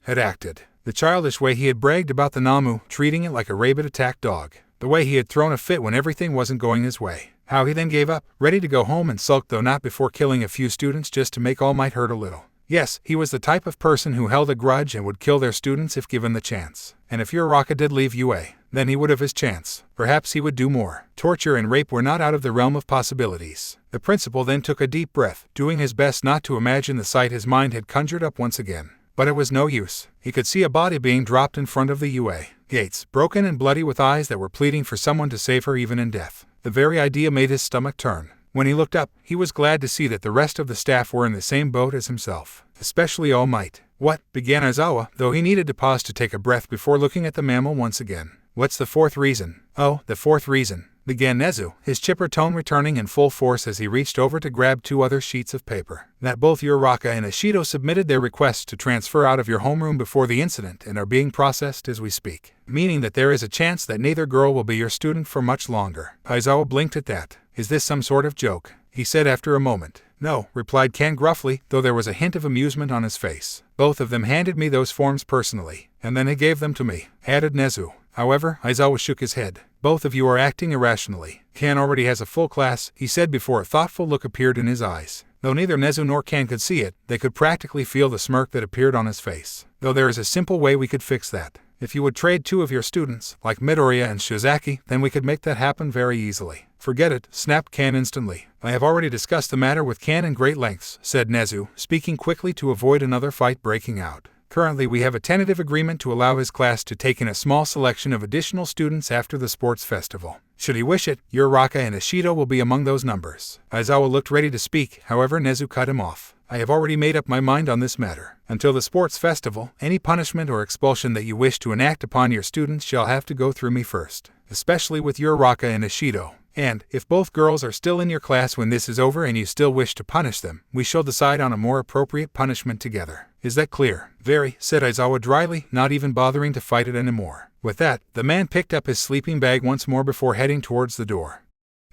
had acted. The childish way he had bragged about the Namu, treating it like a rabid-attacked dog. The way he had thrown a fit when everything wasn't going his way. How he then gave up, ready to go home and sulked though not before killing a few students just to make All Might hurt a little. Yes, he was the type of person who held a grudge and would kill their students if given the chance. And if Uraraka did leave UA, then he would have his chance. Perhaps he would do more. Torture and rape were not out of the realm of possibilities. The principal then took a deep breath, doing his best not to imagine the sight his mind had conjured up once again. But it was no use. He could see a body being dropped in front of the UA gates, broken and bloody with eyes that were pleading for someone to save her even in death. The very idea made his stomach turn. When he looked up, he was glad to see that the rest of the staff were in the same boat as himself. Especially All Might. What? Began Aizawa, though he needed to pause to take a breath before looking at the mammal once again. What's the 4th reason? Oh, the 4th reason. began Nezu, his chipper tone returning in full force as he reached over to grab 2 other sheets of paper. That both Uraraka and Ishido submitted their requests to transfer out of your homeroom before the incident and are being processed as we speak, meaning that there is a chance that neither girl will be your student for much longer. Aizawa blinked at that. Is this some sort of joke? He said after a moment. No, replied Ken gruffly, though there was a hint of amusement on his face. Both of them handed me those forms personally, and then they gave them to me, added Nezu. However, Aizawa shook his head. Both of you are acting irrationally. Ken already has a full class, he said before a thoughtful look appeared in his eyes. Though neither Nezu nor Ken could see it, they could practically feel the smirk that appeared on his face. Though there is a simple way we could fix that. If you would trade 2 of your students, like Midoriya and Shizaki, then we could make that happen very easily. Forget it, snapped Ken instantly. I have already discussed the matter with Ken in great lengths, said Nezu, speaking quickly to avoid another fight breaking out. Currently we have a tentative agreement to allow his class to take in a small selection of additional students after the sports festival. Should he wish it, Uraraka and Ishido will be among those numbers. Aizawa looked ready to speak, however Nezu cut him off. I have already made up my mind on this matter. Until the sports festival, any punishment or expulsion that you wish to enact upon your students shall have to go through me first, especially with Uraraka and Ishido. And, if both girls are still in your class when this is over and you still wish to punish them, we shall decide on a more appropriate punishment together. Is that clear? Very, said Aizawa dryly, not even bothering to fight it anymore. With that, the man picked up his sleeping bag once more before heading towards the door.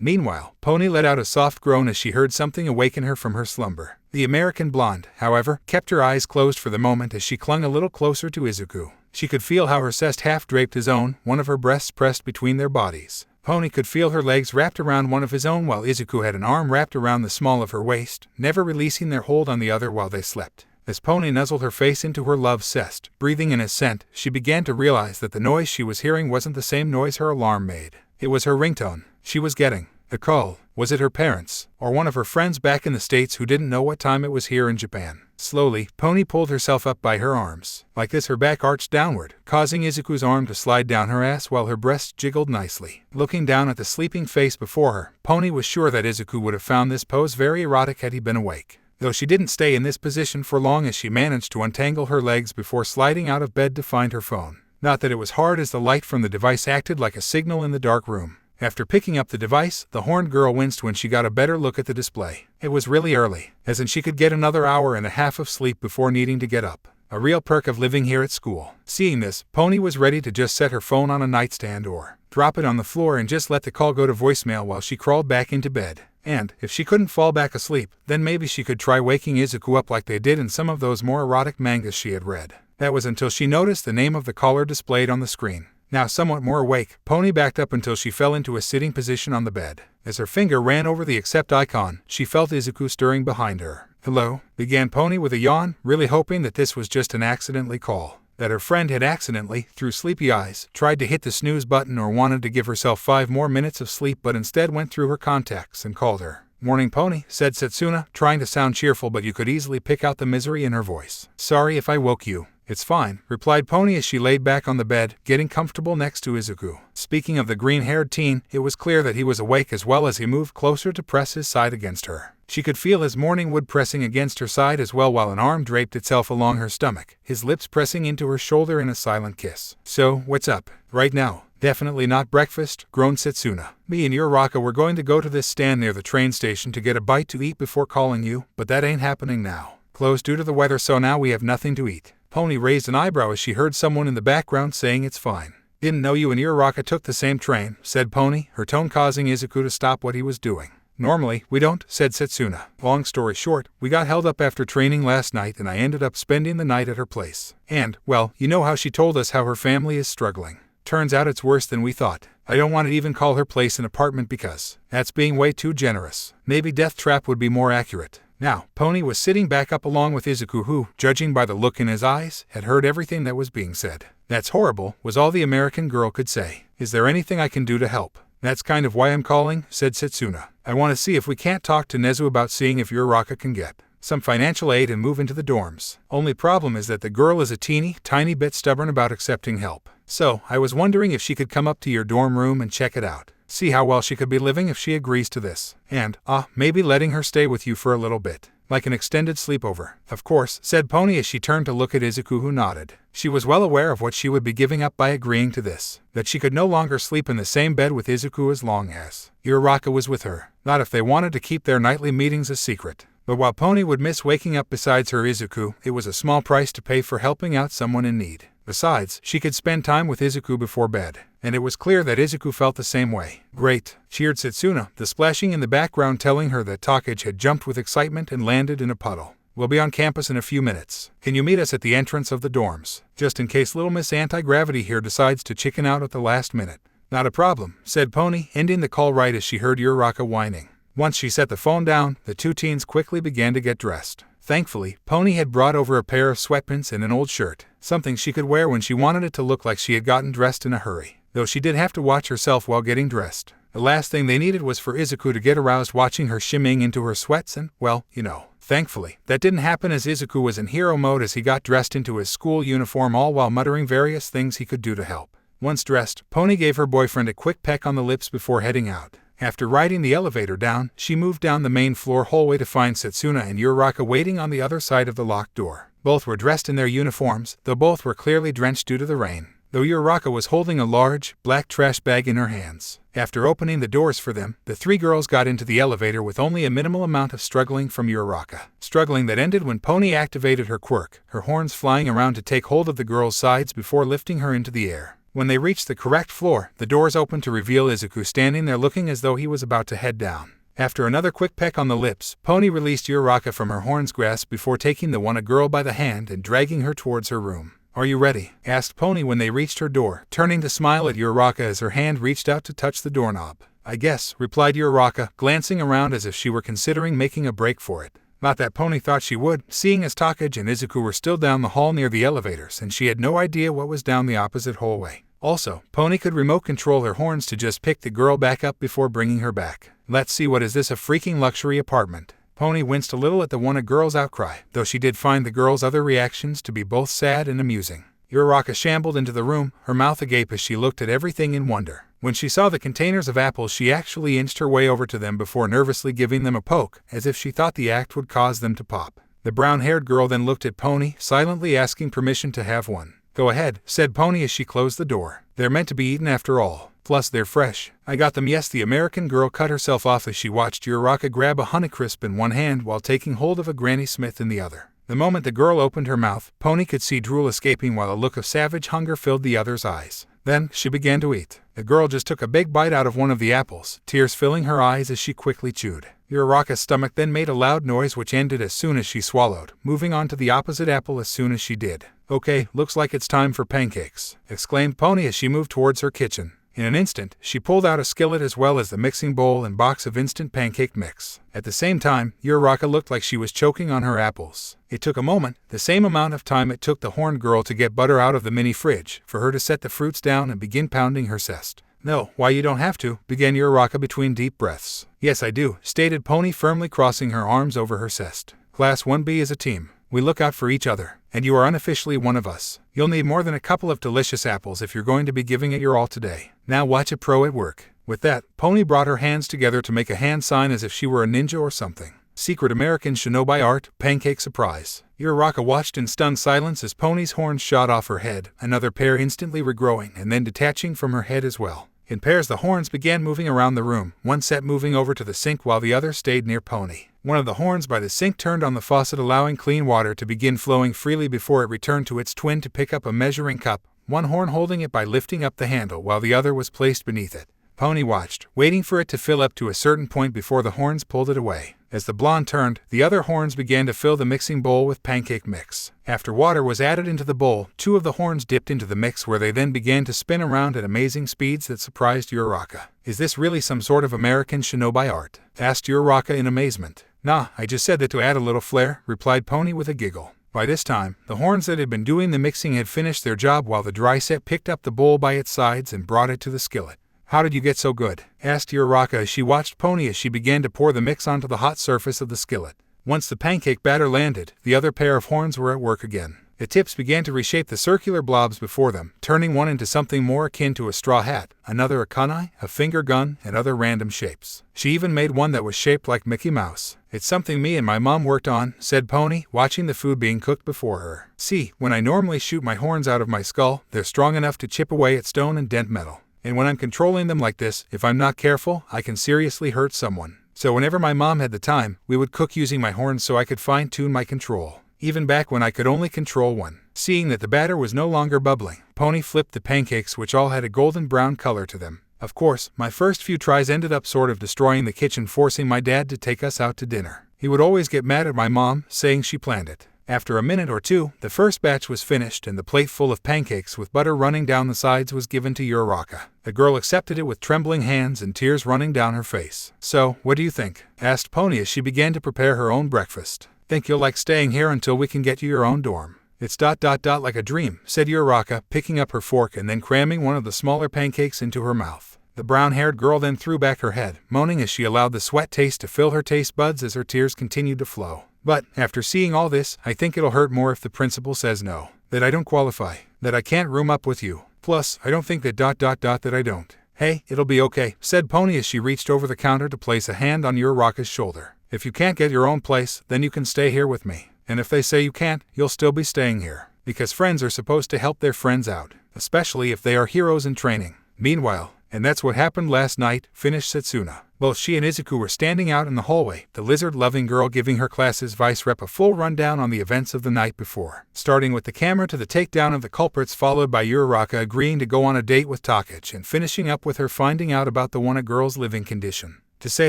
Meanwhile, Pony let out a soft groan as she heard something awaken her from her slumber. The American blonde, however, kept her eyes closed for the moment as she clung a little closer to Izuku. She could feel how her chest half draped his own, one of her breasts pressed between their bodies. Pony could feel her legs wrapped around one of his own while Izuku had an arm wrapped around the small of her waist, never releasing their hold on the other while they slept. As Pony nuzzled her face into her love's chest, breathing in assent, she began to realize that the noise she was hearing wasn't the same noise her alarm made. It was her ringtone. She was getting the call. Was it her parents, or one of her friends back in the States who didn't know what time it was here in Japan? Slowly, Pony pulled herself up by her arms. Like this, her back arched downward, causing Izuku's arm to slide down her ass while her breasts jiggled nicely. Looking down at the sleeping face before her, Pony was sure that Izuku would have found this pose very erotic had he been awake. Though she didn't stay in this position for long as she managed to untangle her legs before sliding out of bed to find her phone. Not that it was hard, as the light from the device acted like a signal in the dark room. After picking up the device, the horned girl winced when she got a better look at the display. It was really early, as in she could get another hour and a half of sleep before needing to get up. A real perk of living here at school. Seeing this, Pony was ready to just set her phone on a nightstand or drop it on the floor and just let the call go to voicemail while she crawled back into bed. And, if she couldn't fall back asleep, then maybe she could try waking Izuku up like they did in some of those more erotic mangas she had read. That was until she noticed the name of the caller displayed on the screen. Now somewhat more awake, Pony backed up until she fell into a sitting position on the bed. As her finger ran over the accept icon, she felt Izuku stirring behind her. Hello, began Pony with a yawn, really hoping that this was just an accidentally call. That her friend had accidentally, through sleepy eyes, tried to hit the snooze button or wanted to give herself 5 more minutes of sleep but instead went through her contacts and called her. Morning, Pony, said Setsuna, trying to sound cheerful, but you could easily pick out the misery in her voice. Sorry if I woke you. It's fine, replied Pony as she laid back on the bed, getting comfortable next to Izuku. Speaking of the green-haired teen, it was clear that he was awake as well as he moved closer to press his side against her. She could feel his morning wood pressing against her side as well while an arm draped itself along her stomach, his lips pressing into her shoulder in a silent kiss. So, what's up? Right now? Definitely not breakfast, groaned Setsuna. Me and Uraraka were going to go to this stand near the train station to get a bite to eat before calling you, but that ain't happening now. Closed due to the weather, so now we have nothing to eat. Pony raised an eyebrow as she heard someone in the background saying it's fine. Didn't know you and Uraraka took the same train, said Pony, her tone causing Izuku to stop what he was doing. Normally, we don't, said Setsuna. Long story short, we got held up after training last night and I ended up spending the night at her place. And, well, you know how she told us how her family is struggling. Turns out it's worse than we thought. I don't want to even call her place an apartment because that's being way too generous. Maybe death trap would be more accurate. Now, Pony was sitting back up along with Izuku who, judging by the look in his eyes, had heard everything that was being said. That's horrible, was all the American girl could say. Is there anything I can do to help? That's kind of why I'm calling, said Setsuna. I want to see if we can't talk to Nezu about seeing if Uraraka can get some financial aid and move into the dorms. Only problem is that the girl is a tiny bit stubborn about accepting help. So, I was wondering if she could come up to your dorm room and check it out. See how well she could be living if she agrees to this. And, maybe letting her stay with you for a little bit. Like an extended sleepover. Of course, said Pony as she turned to look at Izuku, who nodded. She was well aware of what she would be giving up by agreeing to this, that she could no longer sleep in the same bed with Izuku as long as Uraraka was with her, not if they wanted to keep their nightly meetings a secret. But while Pony would miss waking up besides her Izuku, it was a small price to pay for helping out someone in need. Besides, she could spend time with Izuku before bed, and it was clear that Izuku felt the same way. Great, cheered Setsuna, the splashing in the background telling her that Takage had jumped with excitement and landed in a puddle. We'll be on campus in a few minutes. Can you meet us at the entrance of the dorms? Just in case little Miss Anti-Gravity here decides to chicken out at the last minute. Not a problem, said Pony, ending the call right as she heard Uraraka whining. Once she set the phone down, the two teens quickly began to get dressed. Thankfully, Pony had brought over a pair of sweatpants and an old shirt, something she could wear when she wanted it to look like she had gotten dressed in a hurry, though she did have to watch herself while getting dressed. The last thing they needed was for Izuku to get aroused watching her shimmying into her sweats and, well, you know. Thankfully, that didn't happen as Izuku was in hero mode as he got dressed into his school uniform, all while muttering various things he could do to help. Once dressed, Pony gave her boyfriend a quick peck on the lips before heading out. After riding the elevator down, she moved down the main floor hallway to find Setsuna and Uraraka waiting on the other side of the locked door. Both were dressed in their uniforms, though both were clearly drenched due to the rain, though Uraraka was holding a large, black trash bag in her hands. After opening the doors for them, the three girls got into the elevator with only a minimal amount of struggling from Uraraka. Struggling that ended when Pony activated her quirk, her horns flying around to take hold of the girl's sides before lifting her into the air. When they reached the correct floor, the doors opened to reveal Izuku standing there looking as though he was about to head down. After another quick peck on the lips, Pony released Uraraka from her horn's grasp before taking the girl by the hand and dragging her towards her room. Are you ready? Asked Pony when they reached her door, turning to smile at Uraraka as her hand reached out to touch the doorknob. I guess, replied Uraraka, glancing around as if she were considering making a break for it. Not that Pony thought she would, seeing as Takage and Izuku were still down the hall near the elevators and she had no idea what was down the opposite hallway. Also, Pony could remote control her horns to just pick the girl back up before bringing her back. Let's see, what is this, a freaking luxury apartment? Pony winced a little at the girl's outcry, though she did find the girl's other reactions to be both sad and amusing. Uraraka shambled into the room, her mouth agape as she looked at everything in wonder. When she saw the containers of apples, she actually inched her way over to them before nervously giving them a poke, as if she thought the act would cause them to pop. The brown-haired girl then looked at Pony, silently asking permission to have one. Go ahead, said Pony as she closed the door. They're meant to be eaten after all. Plus, they're fresh. I got them. Yes, the American girl cut herself off as she watched Uraraka grab a Honeycrisp in one hand while taking hold of a Granny Smith in the other. The moment the girl opened her mouth, Pony could see drool escaping while a look of savage hunger filled the other's eyes. Then, she began to eat. The girl just took a big bite out of one of the apples, tears filling her eyes as she quickly chewed. Uraraka's stomach then made a loud noise which ended as soon as she swallowed, moving on to the opposite apple as soon as she did. Okay, looks like it's time for pancakes, exclaimed Pony as she moved towards her kitchen. In an instant, she pulled out a skillet as well as the mixing bowl and box of instant pancake mix. At the same time, Uraraka looked like she was choking on her apples. It took a moment, the same amount of time it took the horned girl to get butter out of the mini fridge, for her to set the fruits down and begin pounding her zest. No, why, you don't have to, began Uraraka between deep breaths. Yes, I do, stated Pony, firmly crossing her arms over her chest. Class 1B is a team. We look out for each other, and you are unofficially one of us. You'll need more than a couple of delicious apples if you're going to be giving it your all today. Now watch a pro at work. With that, Pony brought her hands together to make a hand sign as if she were a ninja or something. Secret American Shinobi art, pancake surprise. Uraraka watched in stunned silence as Pony's horns shot off her head, another pair instantly regrowing and then detaching from her head as well. In pairs, the horns began moving around the room, one set moving over to the sink while the other stayed near Pony. One of the horns by the sink turned on the faucet, allowing clean water to begin flowing freely before it returned to its twin to pick up a measuring cup, one horn holding it by lifting up the handle while the other was placed beneath it. Pony watched, waiting for it to fill up to a certain point before the horns pulled it away. As the blonde turned, the other horns began to fill the mixing bowl with pancake mix. After water was added into the bowl, two of the horns dipped into the mix where they then began to spin around at amazing speeds that surprised Uraraka. Is this really some sort of American shinobi art? Asked Uraraka in amazement. Nah, I just said that to add a little flair, replied Pony with a giggle. By this time, the horns that had been doing the mixing had finished their job while the dry set picked up the bowl by its sides and brought it to the skillet. How did you get so good? Asked Uraraka as she watched Pony as she began to pour the mix onto the hot surface of the skillet. Once the pancake batter landed, the other pair of horns were at work again. The tips began to reshape the circular blobs before them, turning one into something more akin to a straw hat, another a kunai, a finger gun, and other random shapes. She even made one that was shaped like Mickey Mouse. It's something me and my mom worked on, said Pony, watching the food being cooked before her. See, when I normally shoot my horns out of my skull, they're strong enough to chip away at stone and dent metal. And when I'm controlling them like this, if I'm not careful, I can seriously hurt someone. So whenever my mom had the time, we would cook using my horns so I could fine-tune my control. Even back when I could only control one. Seeing that the batter was no longer bubbling, Pony flipped the pancakes, which all had a golden brown color to them. Of course, my first few tries ended up sort of destroying the kitchen, forcing my dad to take us out to dinner. He would always get mad at my mom, saying she planned it. After a minute or two, the first batch was finished and the plate full of pancakes with butter running down the sides was given to Uraraka. The girl accepted it with trembling hands and tears running down her face. "So, what do you think?" asked Pony as she began to prepare her own breakfast. "Think you'll like staying here until we can get you your own dorm?" "It's like a dream," said Uraraka, picking up her fork and then cramming one of the smaller pancakes into her mouth. The brown-haired girl then threw back her head, moaning as she allowed the sweat taste to fill her taste buds as her tears continued to flow. "But, after seeing all this, I think it'll hurt more if the principal says no. That I don't qualify. That I can't room up with you. Plus, I don't think that that I don't." "Hey, it'll be okay," said Pony as she reached over the counter to place a hand on Uraraka's shoulder. "If you can't get your own place, then you can stay here with me. And if they say you can't, you'll still be staying here. Because friends are supposed to help their friends out, especially if they are heroes in training." Meanwhile, and that's what happened last night, finished Setsuna. Both she and Izuku were standing out in the hallway, the lizard-loving girl giving her class's vice rep a full rundown on the events of the night before, starting with the camera to the takedown of the culprits, followed by Uraraka agreeing to go on a date with Takich and finishing up with her finding out about the one girl's living condition. To say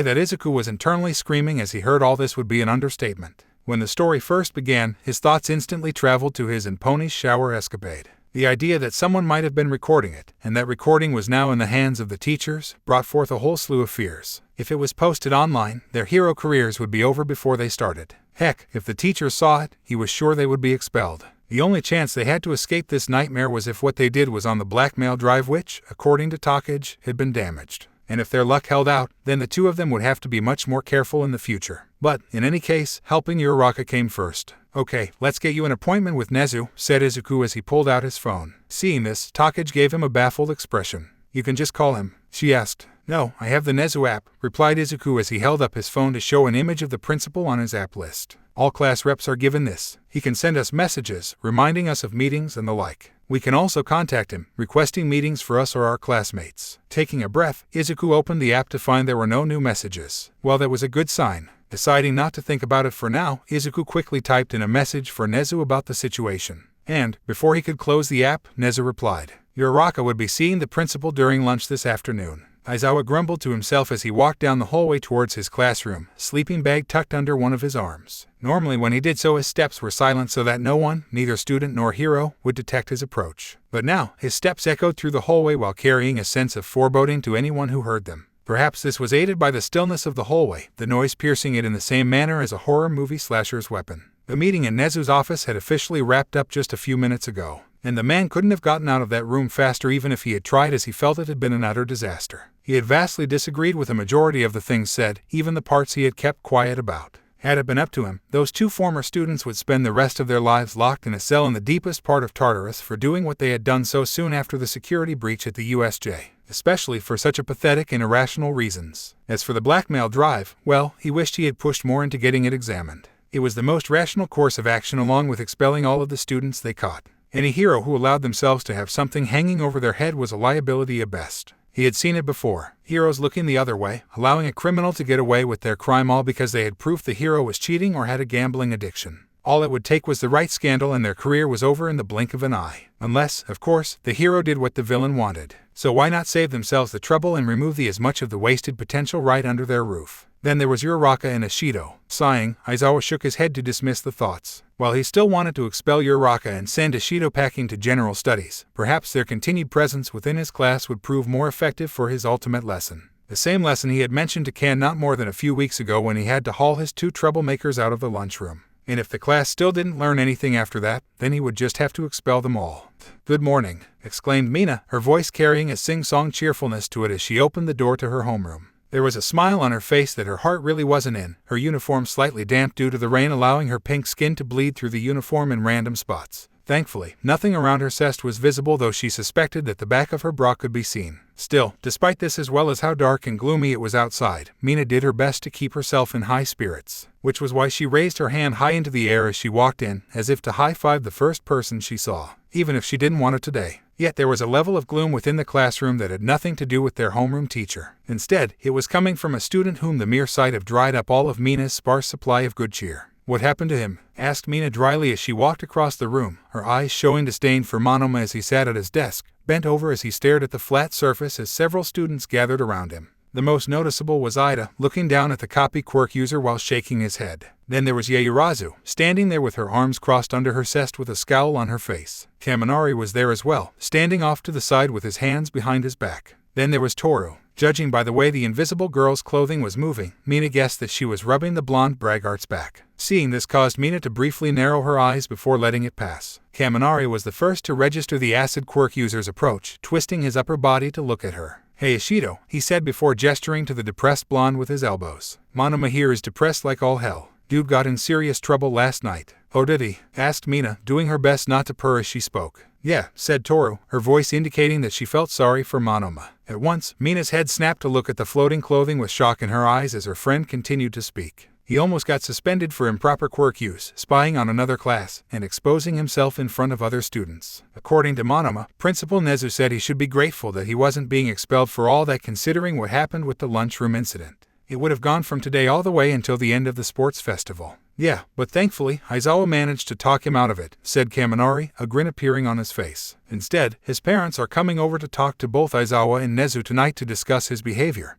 that Izuku was internally screaming as he heard all this would be an understatement. When the story first began, his thoughts instantly traveled to his and Pony's shower escapade. The idea that someone might have been recording it, and that recording was now in the hands of the teachers, brought forth a whole slew of fears. If it was posted online, their hero careers would be over before they started. Heck, if the teachers saw it, he was sure they would be expelled. The only chance they had to escape this nightmare was if what they did was on the blackmail drive, which, according to Takich, had been damaged. And if their luck held out, then the two of them would have to be much more careful in the future. But, in any case, helping Uraraka came first. "Okay, let's get you an appointment with Nezu," said Izuku as he pulled out his phone. Seeing this, Takich gave him a baffled expression. "You can just call him?" she asked. "No, I have the Nezu app," replied Izuku as he held up his phone to show an image of the principal on his app list. "All class reps are given this. He can send us messages, reminding us of meetings and the like. We can also contact him, requesting meetings for us or our classmates." Taking a breath, Izuku opened the app to find there were no new messages. Well, that was a good sign. Deciding not to think about it for now, Izuku quickly typed in a message for Nezu about the situation. And, before he could close the app, Nezu replied. Uraraka would be seeing the principal during lunch this afternoon. Aizawa grumbled to himself as he walked down the hallway towards his classroom, sleeping bag tucked under one of his arms. Normally when he did so his steps were silent so that no one, neither student nor hero, would detect his approach. But now, his steps echoed through the hallway while carrying a sense of foreboding to anyone who heard them. Perhaps this was aided by the stillness of the hallway, the noise piercing it in the same manner as a horror movie slasher's weapon. The meeting in Nezu's office had officially wrapped up just a few minutes ago, and the man couldn't have gotten out of that room faster even if he had tried, as he felt it had been an utter disaster. He had vastly disagreed with a majority of the things said, even the parts he had kept quiet about. Had it been up to him, those two former students would spend the rest of their lives locked in a cell in the deepest part of Tartarus for doing what they had done so soon after the security breach at the USJ, especially for such a pathetic and irrational reasons. As for the blackmail drive, well, he wished he had pushed more into getting it examined. It was the most rational course of action along with expelling all of the students they caught. Any hero who allowed themselves to have something hanging over their head was a liability at best. He had seen it before, heroes looking the other way, allowing a criminal to get away with their crime all because they had proof the hero was cheating or had a gambling addiction. All it would take was the right scandal and their career was over in the blink of an eye. Unless, of course, the hero did what the villain wanted. So why not save themselves the trouble and remove as much of the wasted potential right under their roof? Then there was Uraraka and Ishido. Sighing, Aizawa shook his head to dismiss the thoughts. While he still wanted to expel Uraraka and send Ishido packing to general studies, perhaps their continued presence within his class would prove more effective for his ultimate lesson. The same lesson he had mentioned to Kan not more than a few weeks ago when he had to haul his two troublemakers out of the lunchroom. And if the class still didn't learn anything after that, then he would just have to expel them all. "Good morning," exclaimed Mina, her voice carrying a sing-song cheerfulness to it as she opened the door to her homeroom. There was a smile on her face that her heart really wasn't in, her uniform slightly damp due to the rain allowing her pink skin to bleed through the uniform in random spots. Thankfully, nothing around her chest was visible, though she suspected that the back of her bra could be seen. Still, despite this, as well as how dark and gloomy it was outside, Mina did her best to keep herself in high spirits, which was why she raised her hand high into the air as she walked in, as if to high-five the first person she saw, even if she didn't want it today. Yet there was a level of gloom within the classroom that had nothing to do with their homeroom teacher. Instead, it was coming from a student whom the mere sight of dried up all of Mina's sparse supply of good cheer. "What happened to him?" asked Mina dryly as she walked across the room, her eyes showing disdain for Monoma as he sat at his desk, bent over as he stared at the flat surface as several students gathered around him. The most noticeable was Aida, looking down at the copy quirk user while shaking his head. Then there was Uraraka, standing there with her arms crossed under her chest with a scowl on her face. Kaminari was there as well, standing off to the side with his hands behind his back. Then there was Toru. Judging by the way the invisible girl's clothing was moving, Mina guessed that she was rubbing the blonde braggart's back. Seeing this caused Mina to briefly narrow her eyes before letting it pass. Kaminari was the first to register the acid quirk user's approach, twisting his upper body to look at her. "Hey Ishido," he said before gesturing to the depressed blonde with his elbows. "Monoma here is depressed like all hell. Dude got in serious trouble last night." "Oh did he?" asked Mina, doing her best not to purr as she spoke. "Yeah," said Toru, her voice indicating that she felt sorry for Monoma. At once, Mina's head snapped to look at the floating clothing with shock in her eyes as her friend continued to speak. "He almost got suspended for improper quirk use, spying on another class, and exposing himself in front of other students. According to Monoma, Principal Nezu said he should be grateful that he wasn't being expelled for all that, considering what happened with the lunchroom incident. It would have gone from today all the way until the end of the sports festival." "Yeah, but thankfully, Aizawa managed to talk him out of it," said Kaminari, a grin appearing on his face. "Instead, his parents are coming over to talk to both Aizawa and Nezu tonight to discuss his behavior,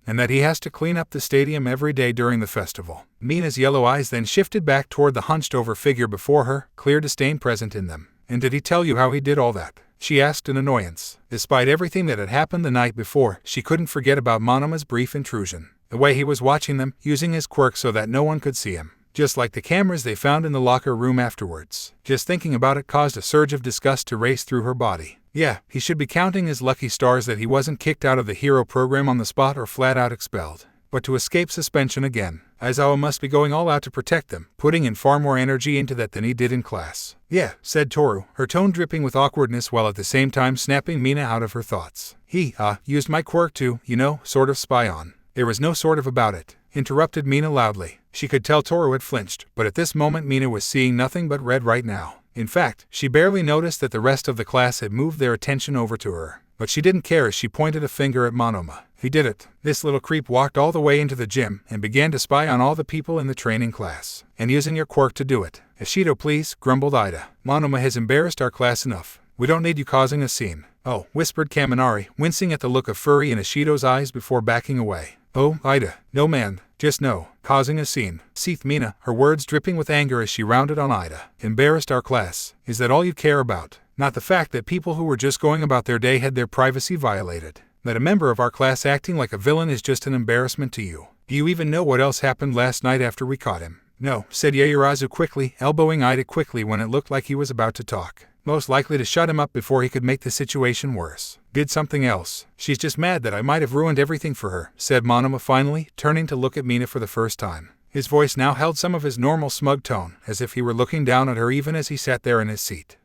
and that he has to clean up the stadium every day during the festival." Mina's yellow eyes then shifted back toward the hunched-over figure before her, clear disdain present in them. "And did he tell you how he did all that?" she asked in annoyance. Despite everything that had happened the night before, she couldn't forget about Monoma's brief intrusion. The way he was watching them, using his quirk so that no one could see him. Just like the cameras they found in the locker room afterwards. Just thinking about it caused a surge of disgust to race through her body. Yeah, he should be counting his lucky stars that he wasn't kicked out of the hero program on the spot or flat out expelled. But to escape suspension again, Aizawa must be going all out to protect them, putting in far more energy into that than he did in class. "Yeah," said Toru, her tone dripping with awkwardness while at the same time snapping Mina out of her thoughts. "He, used my quirk to, sort of spy on." "There was no sort of about it," interrupted Mina loudly. She could tell Toru had flinched, but at this moment Mina was seeing nothing but red right now. In fact, she barely noticed that the rest of the class had moved their attention over to her. But she didn't care as she pointed a finger at Monoma. "He did it. This little creep walked all the way into the gym and began to spy on all the people in the training class. And using your quirk to do it." "Ishido please," grumbled Aida. "Monoma has embarrassed our class enough. We don't need you causing a scene." "Oh," whispered Kaminari, wincing at the look of fury in Ishido's eyes before backing away. "Oh, Aida, no man, just no, causing a scene," seethed Mina, her words dripping with anger as she rounded on Aida. "Embarrassed our class? Is that all you care about? Not the fact that people who were just going about their day had their privacy violated? That a member of our class acting like a villain is just an embarrassment to you? Do you even know what else happened last night after we caught him?" "No," said Yaoyorozu quickly, elbowing Aida quickly when it looked like he was about to talk. Most likely to shut him up before he could make the situation worse. "Did something else. She's just mad that I might have ruined everything for her," said Monoma finally, turning to look at Mina for the first time. His voice now held some of his normal smug tone, as if he were looking down at her even as he sat there in his seat.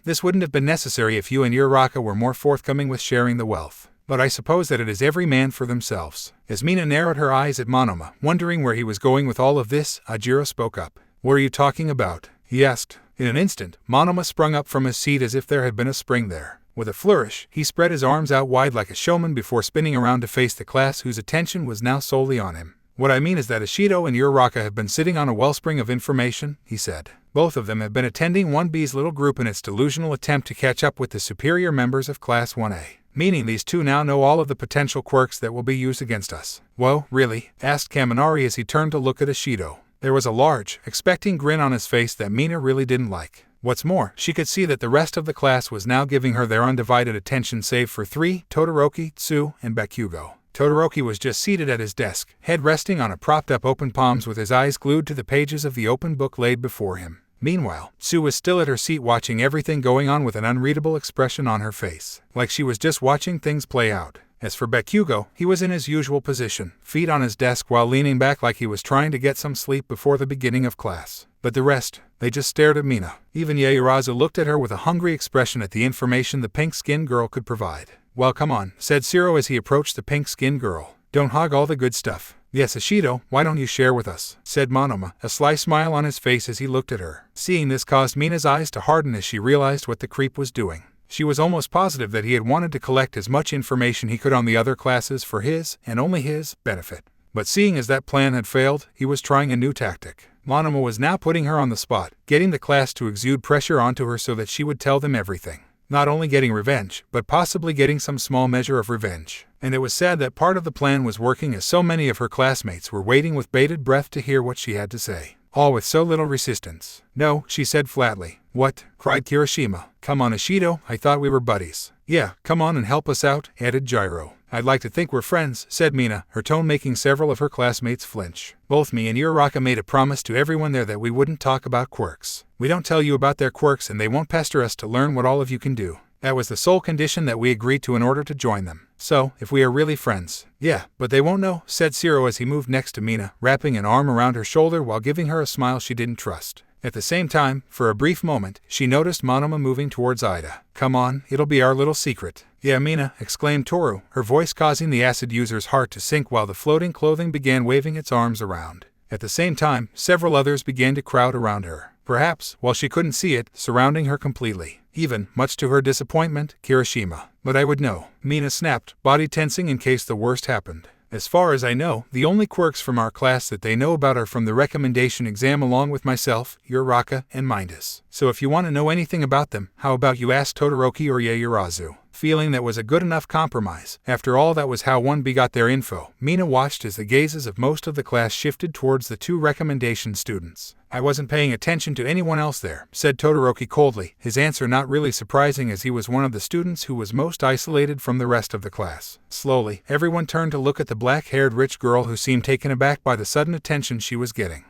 This wouldn't have been necessary if you and Uraraka were more forthcoming with sharing the wealth. But I suppose that it is every man for themselves." As Mina narrowed her eyes at Monoma, wondering where he was going with all of this, Ajiro spoke up. "What are you talking about?" he asked. In an instant, Monoma sprung up from his seat as if there had been a spring there. With a flourish, he spread his arms out wide like a showman before spinning around to face the class whose attention was now solely on him. "What I mean is that Ishido and Uraraka have been sitting on a wellspring of information," he said. "Both of them have been attending 1B's little group in its delusional attempt to catch up with the superior members of Class 1A. Meaning these two now know all of the potential quirks that will be used against us." "Whoa, really?" asked Kaminari as he turned to look at Ishido. There was a large, expecting grin on his face that Mina really didn't like. What's more, she could see that the rest of the class was now giving her their undivided attention save for three, Todoroki, Tsu, and Bakugo. Todoroki was just seated at his desk, head resting on a propped-up open palms with his eyes glued to the pages of the open book laid before him. Meanwhile, Tsu was still at her seat watching everything going on with an unreadable expression on her face, like she was just watching things play out. As for Bakugo, he was in his usual position, feet on his desk while leaning back like he was trying to get some sleep before the beginning of class. But the rest, they just stared at Mina. Even Yaoyorozu looked at her with a hungry expression at the information the pink-skinned girl could provide. "Well, come on," said Shiro as he approached the pink-skinned girl. "Don't hog all the good stuff." "Yes, Ashido, why don't you share with us?" said Monoma, a sly smile on his face as he looked at her. Seeing this caused Mina's eyes to harden as she realized what the creep was doing. She was almost positive that he had wanted to collect as much information he could on the other classes for his, and only his, benefit. But seeing as that plan had failed, he was trying a new tactic. Monoma was now putting her on the spot, getting the class to exude pressure onto her so that she would tell them everything. Not only getting revenge, but possibly getting some small measure of revenge. And it was sad that part of the plan was working as so many of her classmates were waiting with bated breath to hear what she had to say. All with so little resistance. "No," she said flatly. "What?" cried Kirishima. "Come on, Ashido, I thought we were buddies." "Yeah, come on and help us out," added Gyro. "I'd like to think we're friends," said Mina, her tone making several of her classmates flinch. "Both me and Uraraka made a promise to everyone there that we wouldn't talk about quirks. We don't tell you about their quirks and they won't pester us to learn what all of you can do. That was the sole condition that we agreed to in order to join them. So, if we are really friends." "Yeah, but they won't know," said Shiro as he moved next to Mina, wrapping an arm around her shoulder while giving her a smile she didn't trust. At the same time, for a brief moment, she noticed Monoma moving towards Aida. "Come on, it'll be our little secret." "Yeah, Mina," exclaimed Toru, her voice causing the acid user's heart to sink while the floating clothing began waving its arms around. At the same time, several others began to crowd around her. Perhaps, while she couldn't see it, surrounding her completely. Even, much to her disappointment, Kirishima. "But I would know," Mina snapped, body tensing in case the worst happened. "As far as I know, the only quirks from our class that they know about are from the recommendation exam along with myself, Uraraka, and Mindus. So if you want to know anything about them, how about you ask Todoroki or Yaoyorozu?" Feeling that was a good enough compromise. After all, that was how 1B got their info. Mina watched as the gazes of most of the class shifted towards the two recommendation students. "I wasn't paying attention to anyone else there," said Todoroki coldly, his answer not really surprising as he was one of the students who was most isolated from the rest of the class. Slowly, everyone turned to look at the black-haired rich girl who seemed taken aback by the sudden attention she was getting.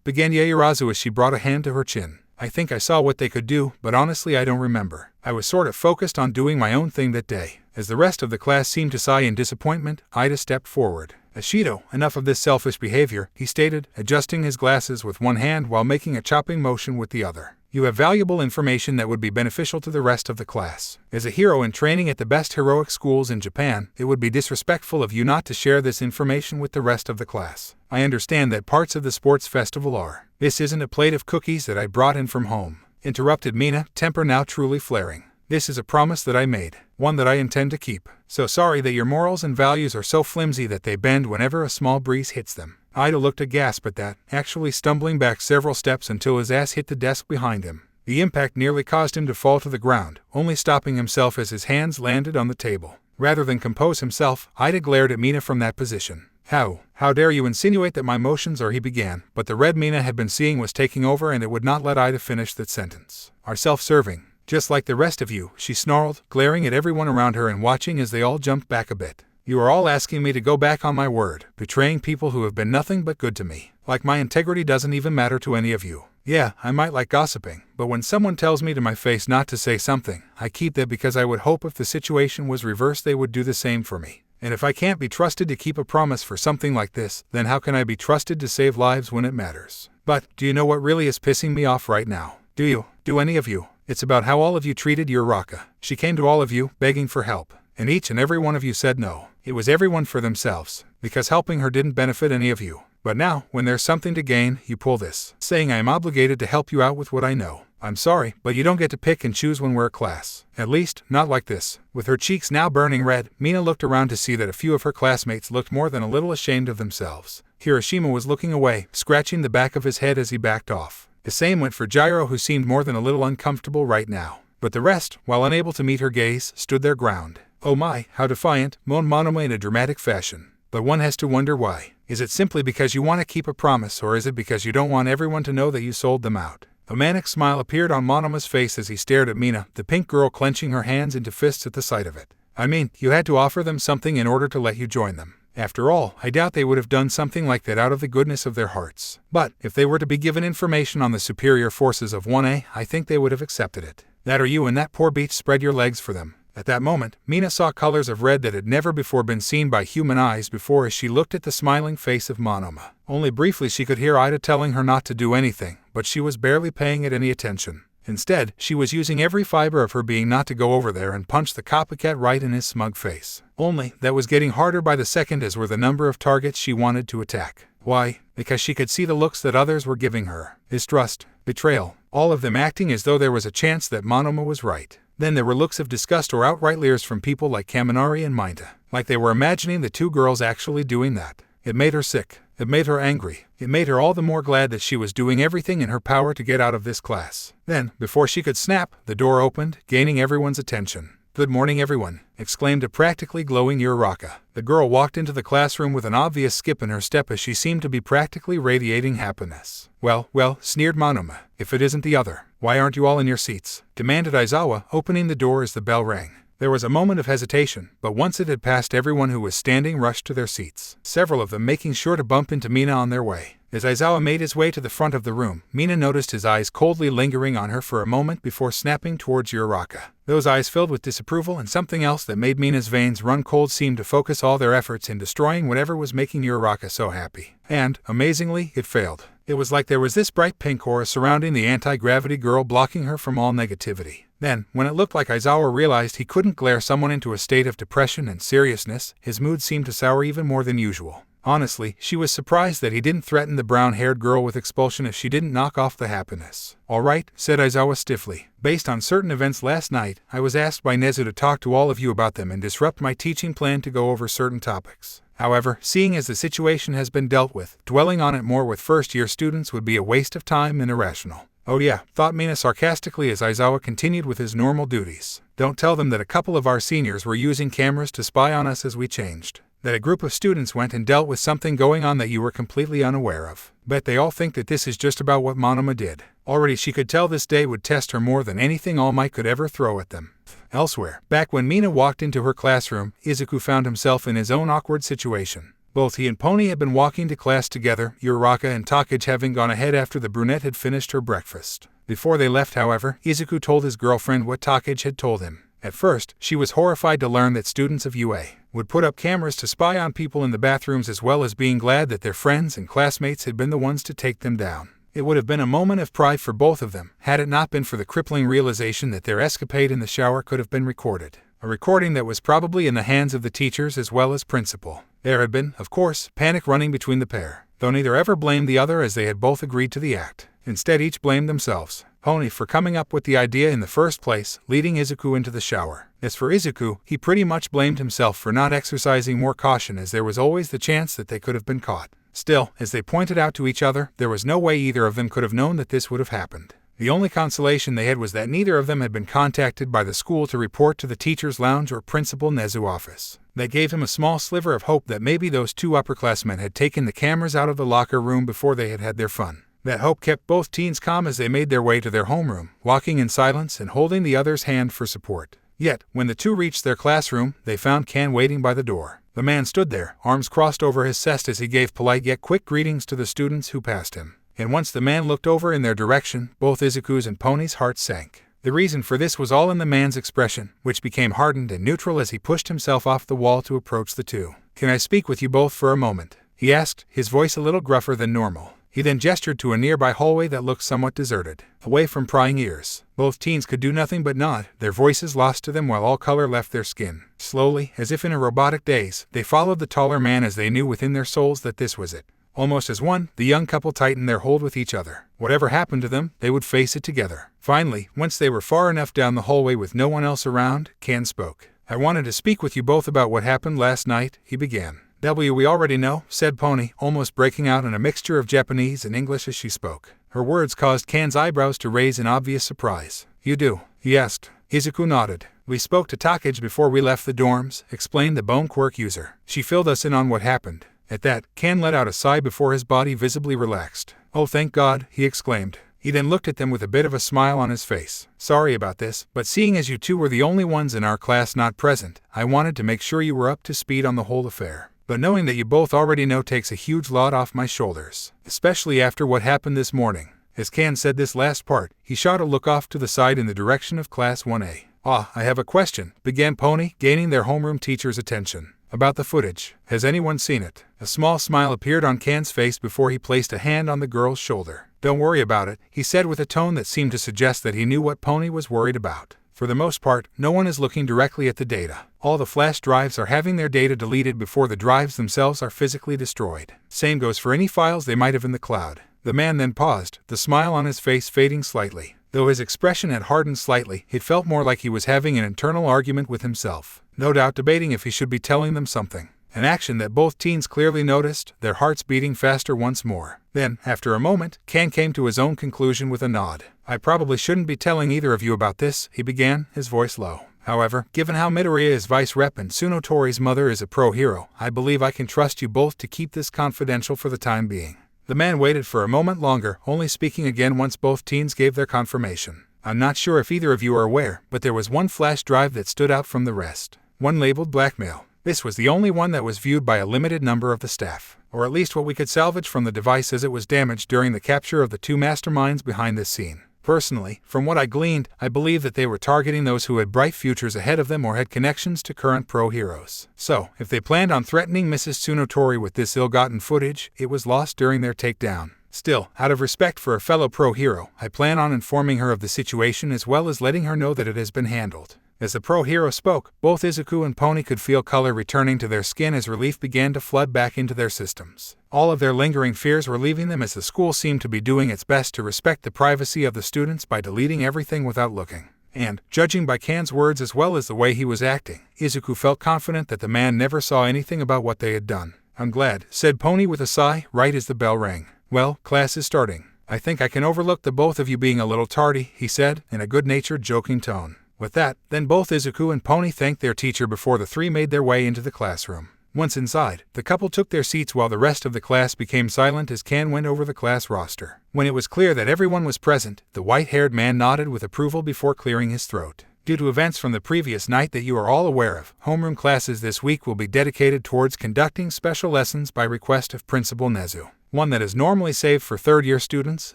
Began Yaoyorozu as she brought a hand to her chin. "I think I saw what they could do, but honestly I don't remember. I was sort of focused on doing my own thing that day." As the rest of the class seemed to sigh in disappointment, Aida stepped forward. "Ashido, enough of this selfish behavior," he stated, adjusting his glasses with one hand while making a chopping motion with the other. "You have valuable information that would be beneficial to the rest of the class. As a hero in training at the best heroic schools in Japan, it would be disrespectful of you not to share this information with the rest of the class. I understand that parts of the sports festival are. This isn't a plate of cookies that I brought in from home," interrupted Mina, temper now truly flaring. "This is a promise that I made, one that I intend to keep. So sorry that your morals and values are so flimsy that they bend whenever a small breeze hits them." Aida looked aghast at that, actually stumbling back several steps until his ass hit the desk behind him. The impact nearly caused him to fall to the ground, only stopping himself as his hands landed on the table. Rather than compose himself, Aida glared at Mina from that position. How dare you insinuate that my emotions are," he began, but the red Mina had been seeing was taking over and it would not let Aida finish that sentence. "Are self-serving. Just like the rest of you," she snarled, glaring at everyone around her and watching as they all jumped back a bit. "You are all asking me to go back on my word, betraying people who have been nothing but good to me. Like my integrity doesn't even matter to any of you. Yeah, I might like gossiping, but when someone tells me to my face not to say something, I keep that because I would hope if the situation was reversed they would do the same for me. And if I can't be trusted to keep a promise for something like this, then how can I be trusted to save lives when it matters? But, do you know what really is pissing me off right now? Do you? Do any of you? It's about how all of you treated Uraraka. She came to all of you, begging for help. And each and every one of you said no. It was everyone for themselves, because helping her didn't benefit any of you. But now, when there's something to gain, you pull this, saying I am obligated to help you out with what I know. I'm sorry, but you don't get to pick and choose when we're a class. At least, not like this." With her cheeks now burning red, Mina looked around to see that a few of her classmates looked more than a little ashamed of themselves. Kirishima was looking away, scratching the back of his head as he backed off. The same went for Gyro, who seemed more than a little uncomfortable right now. But the rest, while unable to meet her gaze, stood their ground. "Oh my, how defiant," moaned Monoma in a dramatic fashion. But one has to wonder why. Is it simply because you want to keep a promise, or is it because you don't want everyone to know that you sold them out? A manic smile appeared on Monoma's face as he stared at Mina, the pink girl clenching her hands into fists at the sight of it. "I mean, you had to offer them something in order to let you join them. After all, I doubt they would have done something like that out of the goodness of their hearts. But, if they were to be given information on the superior forces of 1A, I think they would have accepted it. That or you and that poor beach spread your legs for them. At that moment, Mina saw colors of red that had never before been seen by human eyes before as she looked at the smiling face of Monoma. Only briefly she could hear Aida telling her not to do anything, but she was barely paying it any attention. Instead, she was using every fiber of her being not to go over there and punch the copycat right in his smug face. Only, that was getting harder by the second as were the number of targets she wanted to attack. Why? Because she could see the looks that others were giving her. Distrust, betrayal, all of them acting as though there was a chance that Monoma was right. Then there were looks of disgust or outright leers from people like Kaminari and Minda, like they were imagining the two girls actually doing that. It made her sick. It made her angry. It made her all the more glad that she was doing everything in her power to get out of this class. Then, before she could snap, the door opened, gaining everyone's attention. "Good morning, everyone," exclaimed a practically glowing Uraraka. The girl walked into the classroom with an obvious skip in her step as she seemed to be practically radiating happiness. Well, sneered Monoma. "If it isn't the other, why aren't you all in your seats?" demanded Aizawa, opening the door as the bell rang. There was a moment of hesitation, but once it had passed, everyone who was standing rushed to their seats, several of them making sure to bump into Mina on their way. As Aizawa made his way to the front of the room, Mina noticed his eyes coldly lingering on her for a moment before snapping towards Uraraka. Those eyes filled with disapproval, and something else that made Mina's veins run cold seemed to focus all their efforts in destroying whatever was making Uraraka so happy. And, amazingly, it failed. It was like there was this bright pink aura surrounding the anti-gravity girl, blocking her from all negativity. Then, when it looked like Aizawa realized he couldn't glare someone into a state of depression and seriousness, his mood seemed to sour even more than usual. Honestly, she was surprised that he didn't threaten the brown-haired girl with expulsion if she didn't knock off the happiness. "All right," said Aizawa stiffly. "Based on certain events last night, I was asked by Nezu to talk to all of you about them and disrupt my teaching plan to go over certain topics. However, seeing as the situation has been dealt with, dwelling on it more with first-year students would be a waste of time and irrational." "Oh yeah," thought Mina sarcastically as Aizawa continued with his normal duties. "Don't tell them that a couple of our seniors were using cameras to spy on us as we changed. That a group of students went and dealt with something going on that you were completely unaware of. Bet they all think that this is just about what Monoma did." Already she could tell this day would test her more than anything All Might could ever throw at them. Elsewhere, back when Mina walked into her classroom, Izuku found himself in his own awkward situation. Both he and Pony had been walking to class together, Uraraka and Takage having gone ahead after the brunette had finished her breakfast. Before they left, however, Izuku told his girlfriend what Takage had told him. At first, she was horrified to learn that students of UA would put up cameras to spy on people in the bathrooms, as well as being glad that their friends and classmates had been the ones to take them down. It would have been a moment of pride for both of them, had it not been for the crippling realization that their escapade in the shower could have been recorded. A recording that was probably in the hands of the teachers as well as principal. There had been, of course, panic running between the pair, though neither ever blamed the other as they had both agreed to the act. Instead, each blamed themselves. Pony for coming up with the idea in the first place, leading Izuku into the shower. As for Izuku, he pretty much blamed himself for not exercising more caution, as there was always the chance that they could have been caught. Still, as they pointed out to each other, there was no way either of them could have known that this would have happened. The only consolation they had was that neither of them had been contacted by the school to report to the teacher's lounge or Principal Nezu office. That gave him a small sliver of hope that maybe those two upperclassmen had taken the cameras out of the locker room before they had had their fun. That hope kept both teens calm as they made their way to their homeroom, walking in silence and holding the other's hand for support. Yet, when the two reached their classroom, they found Kan waiting by the door. The man stood there, arms crossed over his chest as he gave polite yet quick greetings to the students who passed him. And once the man looked over in their direction, both Izuku's and Pony's hearts sank. The reason for this was all in the man's expression, which became hardened and neutral as he pushed himself off the wall to approach the two. "Can I speak with you both for a moment?" he asked, his voice a little gruffer than normal. He then gestured to a nearby hallway that looked somewhat deserted, away from prying ears. Both teens could do nothing but nod, their voices lost to them while all color left their skin. Slowly, as if in a robotic daze, they followed the taller man as they knew within their souls that this was it. Almost as one, the young couple tightened their hold with each other. Whatever happened to them, they would face it together. Finally, once they were far enough down the hallway with no one else around, Kan spoke. "I wanted to speak with you both about what happened last night," he began. "We already know," said Pony, almost breaking out in a mixture of Japanese and English as she spoke. Her words caused Kan's eyebrows to raise in obvious surprise. "You do?" he asked. Izuku nodded. "We spoke to Takage before we left the dorms," explained the bone quirk user. "She filled us in on what happened." At that, Kan let out a sigh before his body visibly relaxed. "Oh, thank God," he exclaimed. He then looked at them with a bit of a smile on his face. "Sorry about this, but seeing as you two were the only ones in our class not present, I wanted to make sure you were up to speed on the whole affair. But knowing that you both already know takes a huge load off my shoulders, especially after what happened this morning." As Kan said this last part, he shot a look off to the side in the direction of Class 1A. "Ah, I have a question," began Pony, gaining their homeroom teacher's attention. "About the footage. Has anyone seen it?" A small smile appeared on Can's face before he placed a hand on the girl's shoulder. "Don't worry about it," he said with a tone that seemed to suggest that he knew what Pony was worried about. "For the most part, no one is looking directly at the data. All the flash drives are having their data deleted before the drives themselves are physically destroyed. Same goes for any files they might have in the cloud." The man then paused, the smile on his face fading slightly. Though his expression had hardened slightly, it felt more like he was having an internal argument with himself, no doubt debating if he should be telling them something. An action that both teens clearly noticed, their hearts beating faster once more. Then, after a moment, Can came to his own conclusion with a nod. "I probably shouldn't be telling either of you about this," he began, his voice low. "However, given how Midoriya is vice rep and Tsunotori's mother is a pro hero, I believe I can trust you both to keep this confidential for the time being." The man waited for a moment longer, only speaking again once both teens gave their confirmation. "I'm not sure if either of you are aware, but there was one flash drive that stood out from the rest. One labeled blackmail. This was the only one that was viewed by a limited number of the staff, or at least what we could salvage from the device as it was damaged during the capture of the two masterminds behind this scene. Personally, from what I gleaned, I believe that they were targeting those who had bright futures ahead of them or had connections to current pro heroes. So, if they planned on threatening Mrs. Tsunotori with this ill-gotten footage, it was lost during their takedown. Still, out of respect for a fellow pro hero, I plan on informing her of the situation as well as letting her know that it has been handled." As the pro hero spoke, both Izuku and Pony could feel color returning to their skin as relief began to flood back into their systems. All of their lingering fears were leaving them as the school seemed to be doing its best to respect the privacy of the students by deleting everything without looking. And, judging by Can's words as well as the way he was acting, Izuku felt confident that the man never saw anything about what they had done. "I'm glad," said Pony with a sigh, right as the bell rang. "Well, class is starting. I think I can overlook the both of you being a little tardy," he said, in a good-natured, joking tone. With that, then both Izuku and Pony thanked their teacher before the three made their way into the classroom. Once inside, the couple took their seats while the rest of the class became silent as Can went over the class roster. When it was clear that everyone was present, the white-haired man nodded with approval before clearing his throat. "Due to events from the previous night that you are all aware of, homeroom classes this week will be dedicated towards conducting special lessons by request of Principal Nezu. One that is normally saved for third-year students,"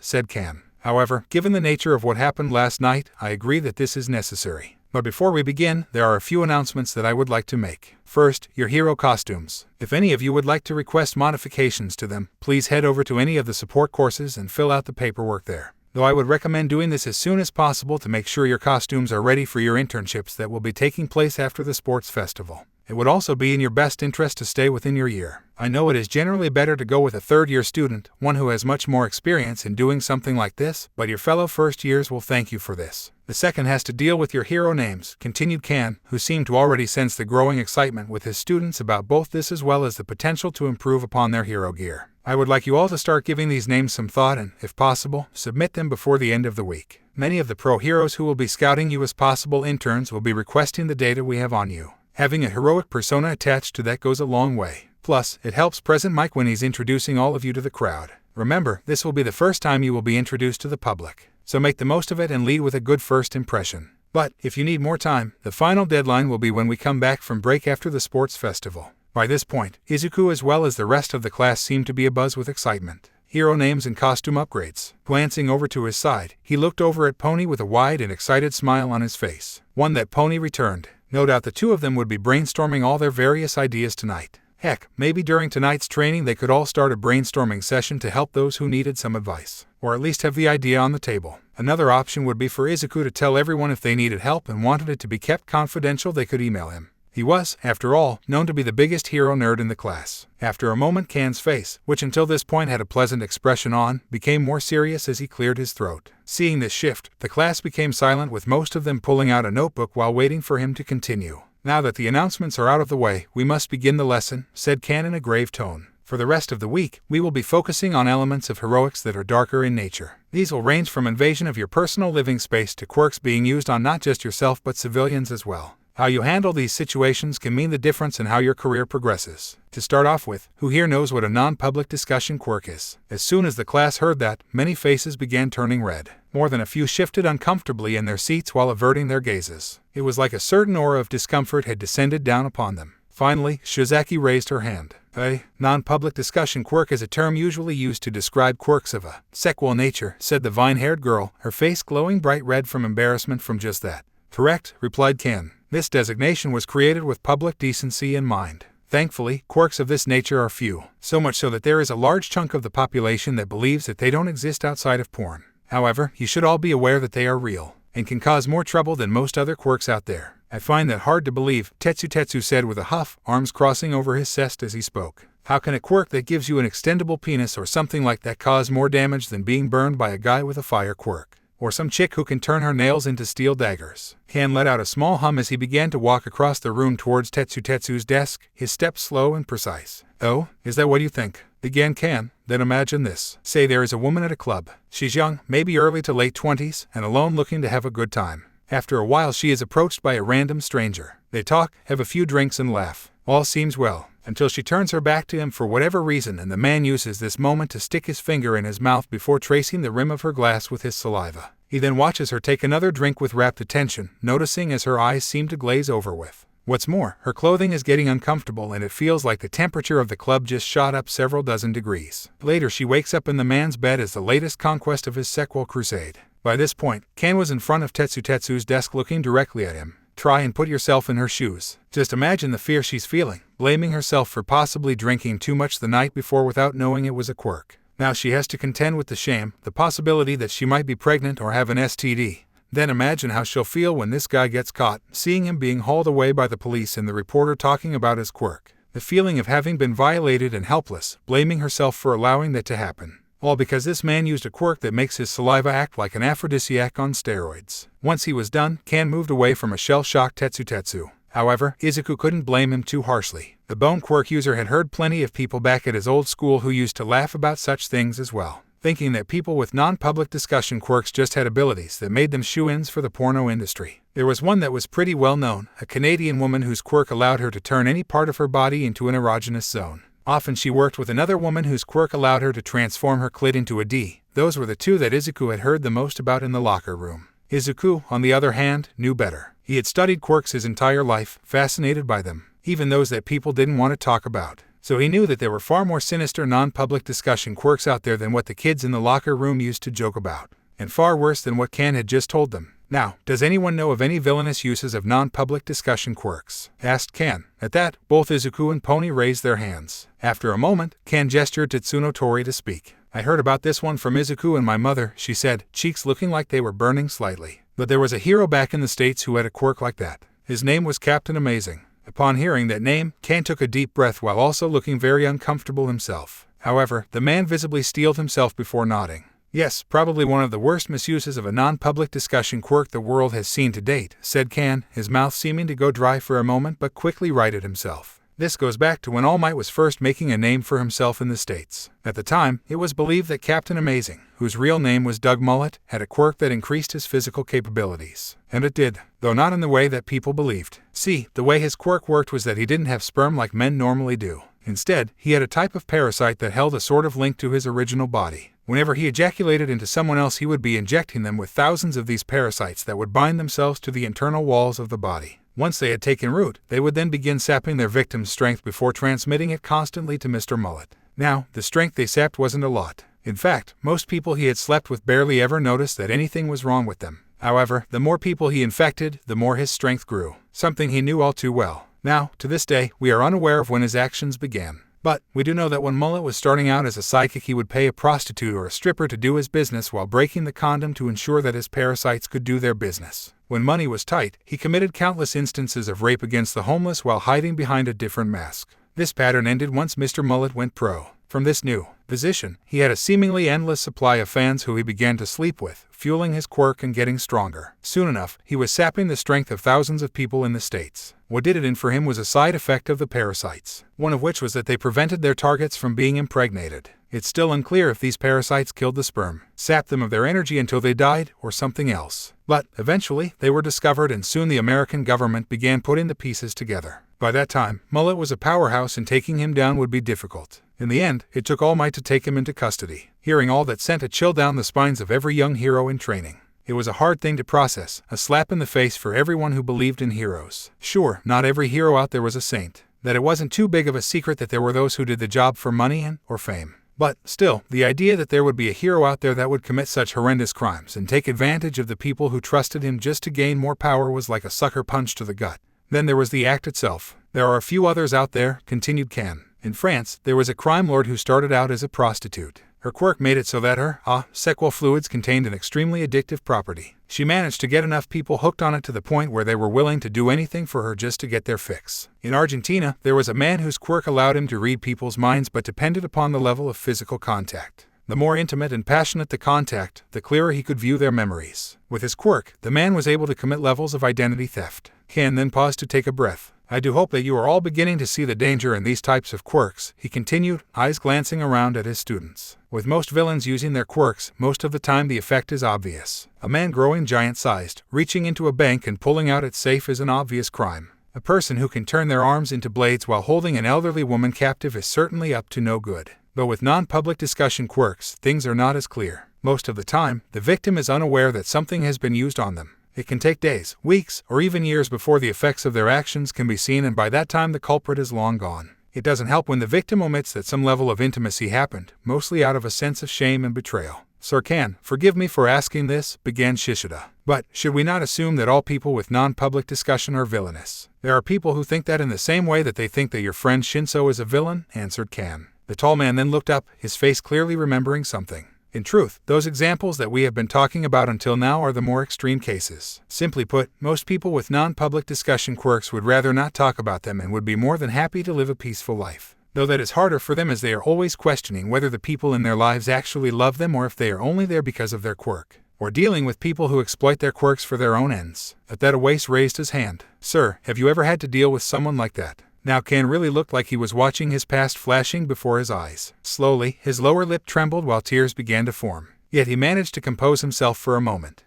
said Can. "However, given the nature of what happened last night, I agree that this is necessary. But before we begin, there are a few announcements that I would like to make. First, your hero costumes. If any of you would like to request modifications to them, please head over to any of the support courses and fill out the paperwork there. Though I would recommend doing this as soon as possible to make sure your costumes are ready for your internships that will be taking place after the sports festival. It would also be in your best interest to stay within your year. I know it is generally better to go with a third-year student, one who has much more experience in doing something like this, but your fellow first years will thank you for this. The second has to deal with your hero names," continued Can, who seemed to already sense the growing excitement with his students about both this as well as the potential to improve upon their hero gear. "I would like you all to start giving these names some thought and, if possible, submit them before the end of the week. Many of the pro heroes who will be scouting you as possible interns will be requesting the data we have on you. Having a heroic persona attached to that goes a long way. Plus, it helps President Mike when he's introducing all of you to the crowd. Remember, this will be the first time you will be introduced to the public. So make the most of it and lead with a good first impression. But, if you need more time, the final deadline will be when we come back from break after the sports festival." By this point, Izuku as well as the rest of the class seemed to be abuzz with excitement. Hero names and costume upgrades. Glancing over to his side, he looked over at Pony with a wide and excited smile on his face. One that Pony returned. No doubt the two of them would be brainstorming all their various ideas tonight. Heck, maybe during tonight's training they could all start a brainstorming session to help those who needed some advice, or at least have the idea on the table. Another option would be for Izuku to tell everyone if they needed help and wanted it to be kept confidential they could email him. He was, after all, known to be the biggest hero nerd in the class. After a moment Can's face, which until this point had a pleasant expression on, became more serious as he cleared his throat. Seeing this shift, the class became silent with most of them pulling out a notebook while waiting for him to continue. "Now that the announcements are out of the way, we must begin the lesson," said Can in a grave tone. "For the rest of the week, we will be focusing on elements of heroics that are darker in nature. These will range from invasion of your personal living space to quirks being used on not just yourself but civilians as well. How you handle these situations can mean the difference in how your career progresses. To start off with, who here knows what a non-public discussion quirk is?" As soon as the class heard that, many faces began turning red. More than a few shifted uncomfortably in their seats while averting their gazes. It was like a certain aura of discomfort had descended down upon them. Finally, Shizaki raised her hand. "A non-public discussion quirk is a term usually used to describe quirks of a sexual nature," said the vine-haired girl, her face glowing bright red from embarrassment from just that. Correct, replied Ken. This designation was created with public decency in mind. Thankfully, quirks of this nature are few, so much so that there is a large chunk of the population that believes that they don't exist outside of porn. However, you should all be aware that they are real, and can cause more trouble than most other quirks out there. I find that hard to believe, Tetsu said with a huff, arms crossing over his chest as he spoke. How can a quirk that gives you an extendable penis or something like that cause more damage than being burned by a guy with a fire quirk? Or some chick who can turn her nails into steel daggers? Ken let out a small hum as he began to walk across the room towards Tetsu's desk, his steps slow and precise. Oh, is that what you think? Began Ken. Then imagine this. Say there is a woman at a club. She's young, maybe early to late 20s, and alone looking to have a good time. After a while she is approached by a random stranger. They talk, have a few drinks and laugh. All seems well, until she turns her back to him for whatever reason, and the man uses this moment to stick his finger in his mouth before tracing the rim of her glass with his saliva. He then watches her take another drink with rapt attention, noticing as her eyes seem to glaze over with. What's more, her clothing is getting uncomfortable and it feels like the temperature of the club just shot up several dozen degrees. Later she wakes up in the man's bed as the latest conquest of his sexual crusade. By this point, Ken was in front of Tetsu's desk looking directly at him. Try and put yourself in her shoes. Just imagine the fear she's feeling, blaming herself for possibly drinking too much the night before without knowing it was a quirk. Now she has to contend with the shame, the possibility that she might be pregnant or have an STD. Then imagine how she'll feel when this guy gets caught, seeing him being hauled away by the police and the reporter talking about his quirk. The feeling of having been violated and helpless, blaming herself for allowing that to happen. All because this man used a quirk that makes his saliva act like an aphrodisiac on steroids. Once he was done, Ken moved away from a shell-shocked Tetsu. However, Izuku couldn't blame him too harshly. The bone quirk user had heard plenty of people back at his old school who used to laugh about such things as well, thinking that people with non-public discussion quirks just had abilities that made them shoo-ins for the porno industry. There was one that was pretty well known, a Canadian woman whose quirk allowed her to turn any part of her body into an erogenous zone. Often she worked with another woman whose quirk allowed her to transform her clit into a D. Those were the two that Izuku had heard the most about in the locker room. Izuku, on the other hand, knew better. He had studied quirks his entire life, fascinated by them, even those that people didn't want to talk about. So he knew that there were far more sinister non-public discussion quirks out there than what the kids in the locker room used to joke about, and far worse than what Ken had just told them. Now, does anyone know of any villainous uses of non-public discussion quirks? Asked Ken. At that, both Izuku and Pony raised their hands. After a moment, Ken gestured to Tsunotori to speak. I heard about this one from Izuku and my mother, she said, cheeks looking like they were burning slightly. But there was a hero back in the States who had a quirk like that. His name was Captain Amazing. Upon hearing that name, Ken took a deep breath while also looking very uncomfortable himself. However, the man visibly steeled himself before nodding. Yes, probably one of the worst misuses of a non-public discussion quirk the world has seen to date, said Ken, his mouth seeming to go dry for a moment but quickly righted himself. This goes back to when All Might was first making a name for himself in the States. At the time, it was believed that Captain Amazing, whose real name was Doug Mullet, had a quirk that increased his physical capabilities. And it did, though not in the way that people believed. See, the way his quirk worked was that he didn't have sperm like men normally do. Instead, he had a type of parasite that held a sort of link to his original body. Whenever he ejaculated into someone else, he would be injecting them with thousands of these parasites that would bind themselves to the internal walls of the body. Once they had taken root, they would then begin sapping their victim's strength before transmitting it constantly to Mr. Mullet. Now, the strength they sapped wasn't a lot. In fact, most people he had slept with barely ever noticed that anything was wrong with them. However, the more people he infected, the more his strength grew, something he knew all too well. Now, to this day, we are unaware of when his actions began. But we do know that when Mullet was starting out as a psychic, he would pay a prostitute or a stripper to do his business while breaking the condom to ensure that his parasites could do their business. When money was tight, he committed countless instances of rape against the homeless while hiding behind a different mask. This pattern ended once Mr. Mullet went pro. From this new position, he had a seemingly endless supply of fans who he began to sleep with, fueling his quirk and getting stronger. Soon enough, he was sapping the strength of thousands of people in the States. What did it in for him was a side effect of the parasites, one of which was that they prevented their targets from being impregnated. It's still unclear if these parasites killed the sperm, sapped them of their energy until they died, or something else. But, eventually, they were discovered and soon the American government began putting the pieces together. By that time, Mullet was a powerhouse and taking him down would be difficult. In the end, it took All Might to take him into custody. Hearing all that sent a chill down the spines of every young hero in training. It was a hard thing to process, a slap in the face for everyone who believed in heroes. Sure, not every hero out there was a saint. That it wasn't too big of a secret that there were those who did the job for money or fame. But, still, the idea that there would be a hero out there that would commit such horrendous crimes and take advantage of the people who trusted him just to gain more power was like a sucker punch to the gut. Then there was the act itself. There are a few others out there, continued Can. In France, there was a crime lord who started out as a prostitute. Her quirk made it so that her sexual fluids contained an extremely addictive property. She managed to get enough people hooked on it to the point where they were willing to do anything for her just to get their fix. In Argentina, there was a man whose quirk allowed him to read people's minds but depended upon the level of physical contact. The more intimate and passionate the contact, the clearer he could view their memories. With his quirk, the man was able to commit levels of identity theft. Can then paused to take a breath. I do hope that you are all beginning to see the danger in these types of quirks, he continued, eyes glancing around at his students. With most villains using their quirks, most of the time the effect is obvious. A man growing giant-sized, reaching into a bank and pulling out its safe is an obvious crime. A person who can turn their arms into blades while holding an elderly woman captive is certainly up to no good. Though with non-public discussion quirks, things are not as clear. Most of the time, the victim is unaware that something has been used on them. It can take days, weeks, or even years before the effects of their actions can be seen, and by that time the culprit is long gone. It doesn't help when the victim omits that some level of intimacy happened, mostly out of a sense of shame and betrayal. Sir Can, forgive me for asking this, began Shishida. But, should we not assume that all people with non-public discussion are villainous? There are people who think that in the same way that they think that your friend Shinso is a villain, answered Can. The tall man then looked up, his face clearly remembering something. In truth, those examples that we have been talking about until now are the more extreme cases. Simply put, most people with non-public discussion quirks would rather not talk about them and would be more than happy to live a peaceful life. Though that is harder for them as they are always questioning whether the people in their lives actually love them or if they are only there because of their quirk. Or dealing with people who exploit their quirks for their own ends. At that Awais raised his hand. Sir, have you ever had to deal with someone like that? Now Can really looked like he was watching his past flashing before his eyes. Slowly, his lower lip trembled while tears began to form. Yet he managed to compose himself for a moment.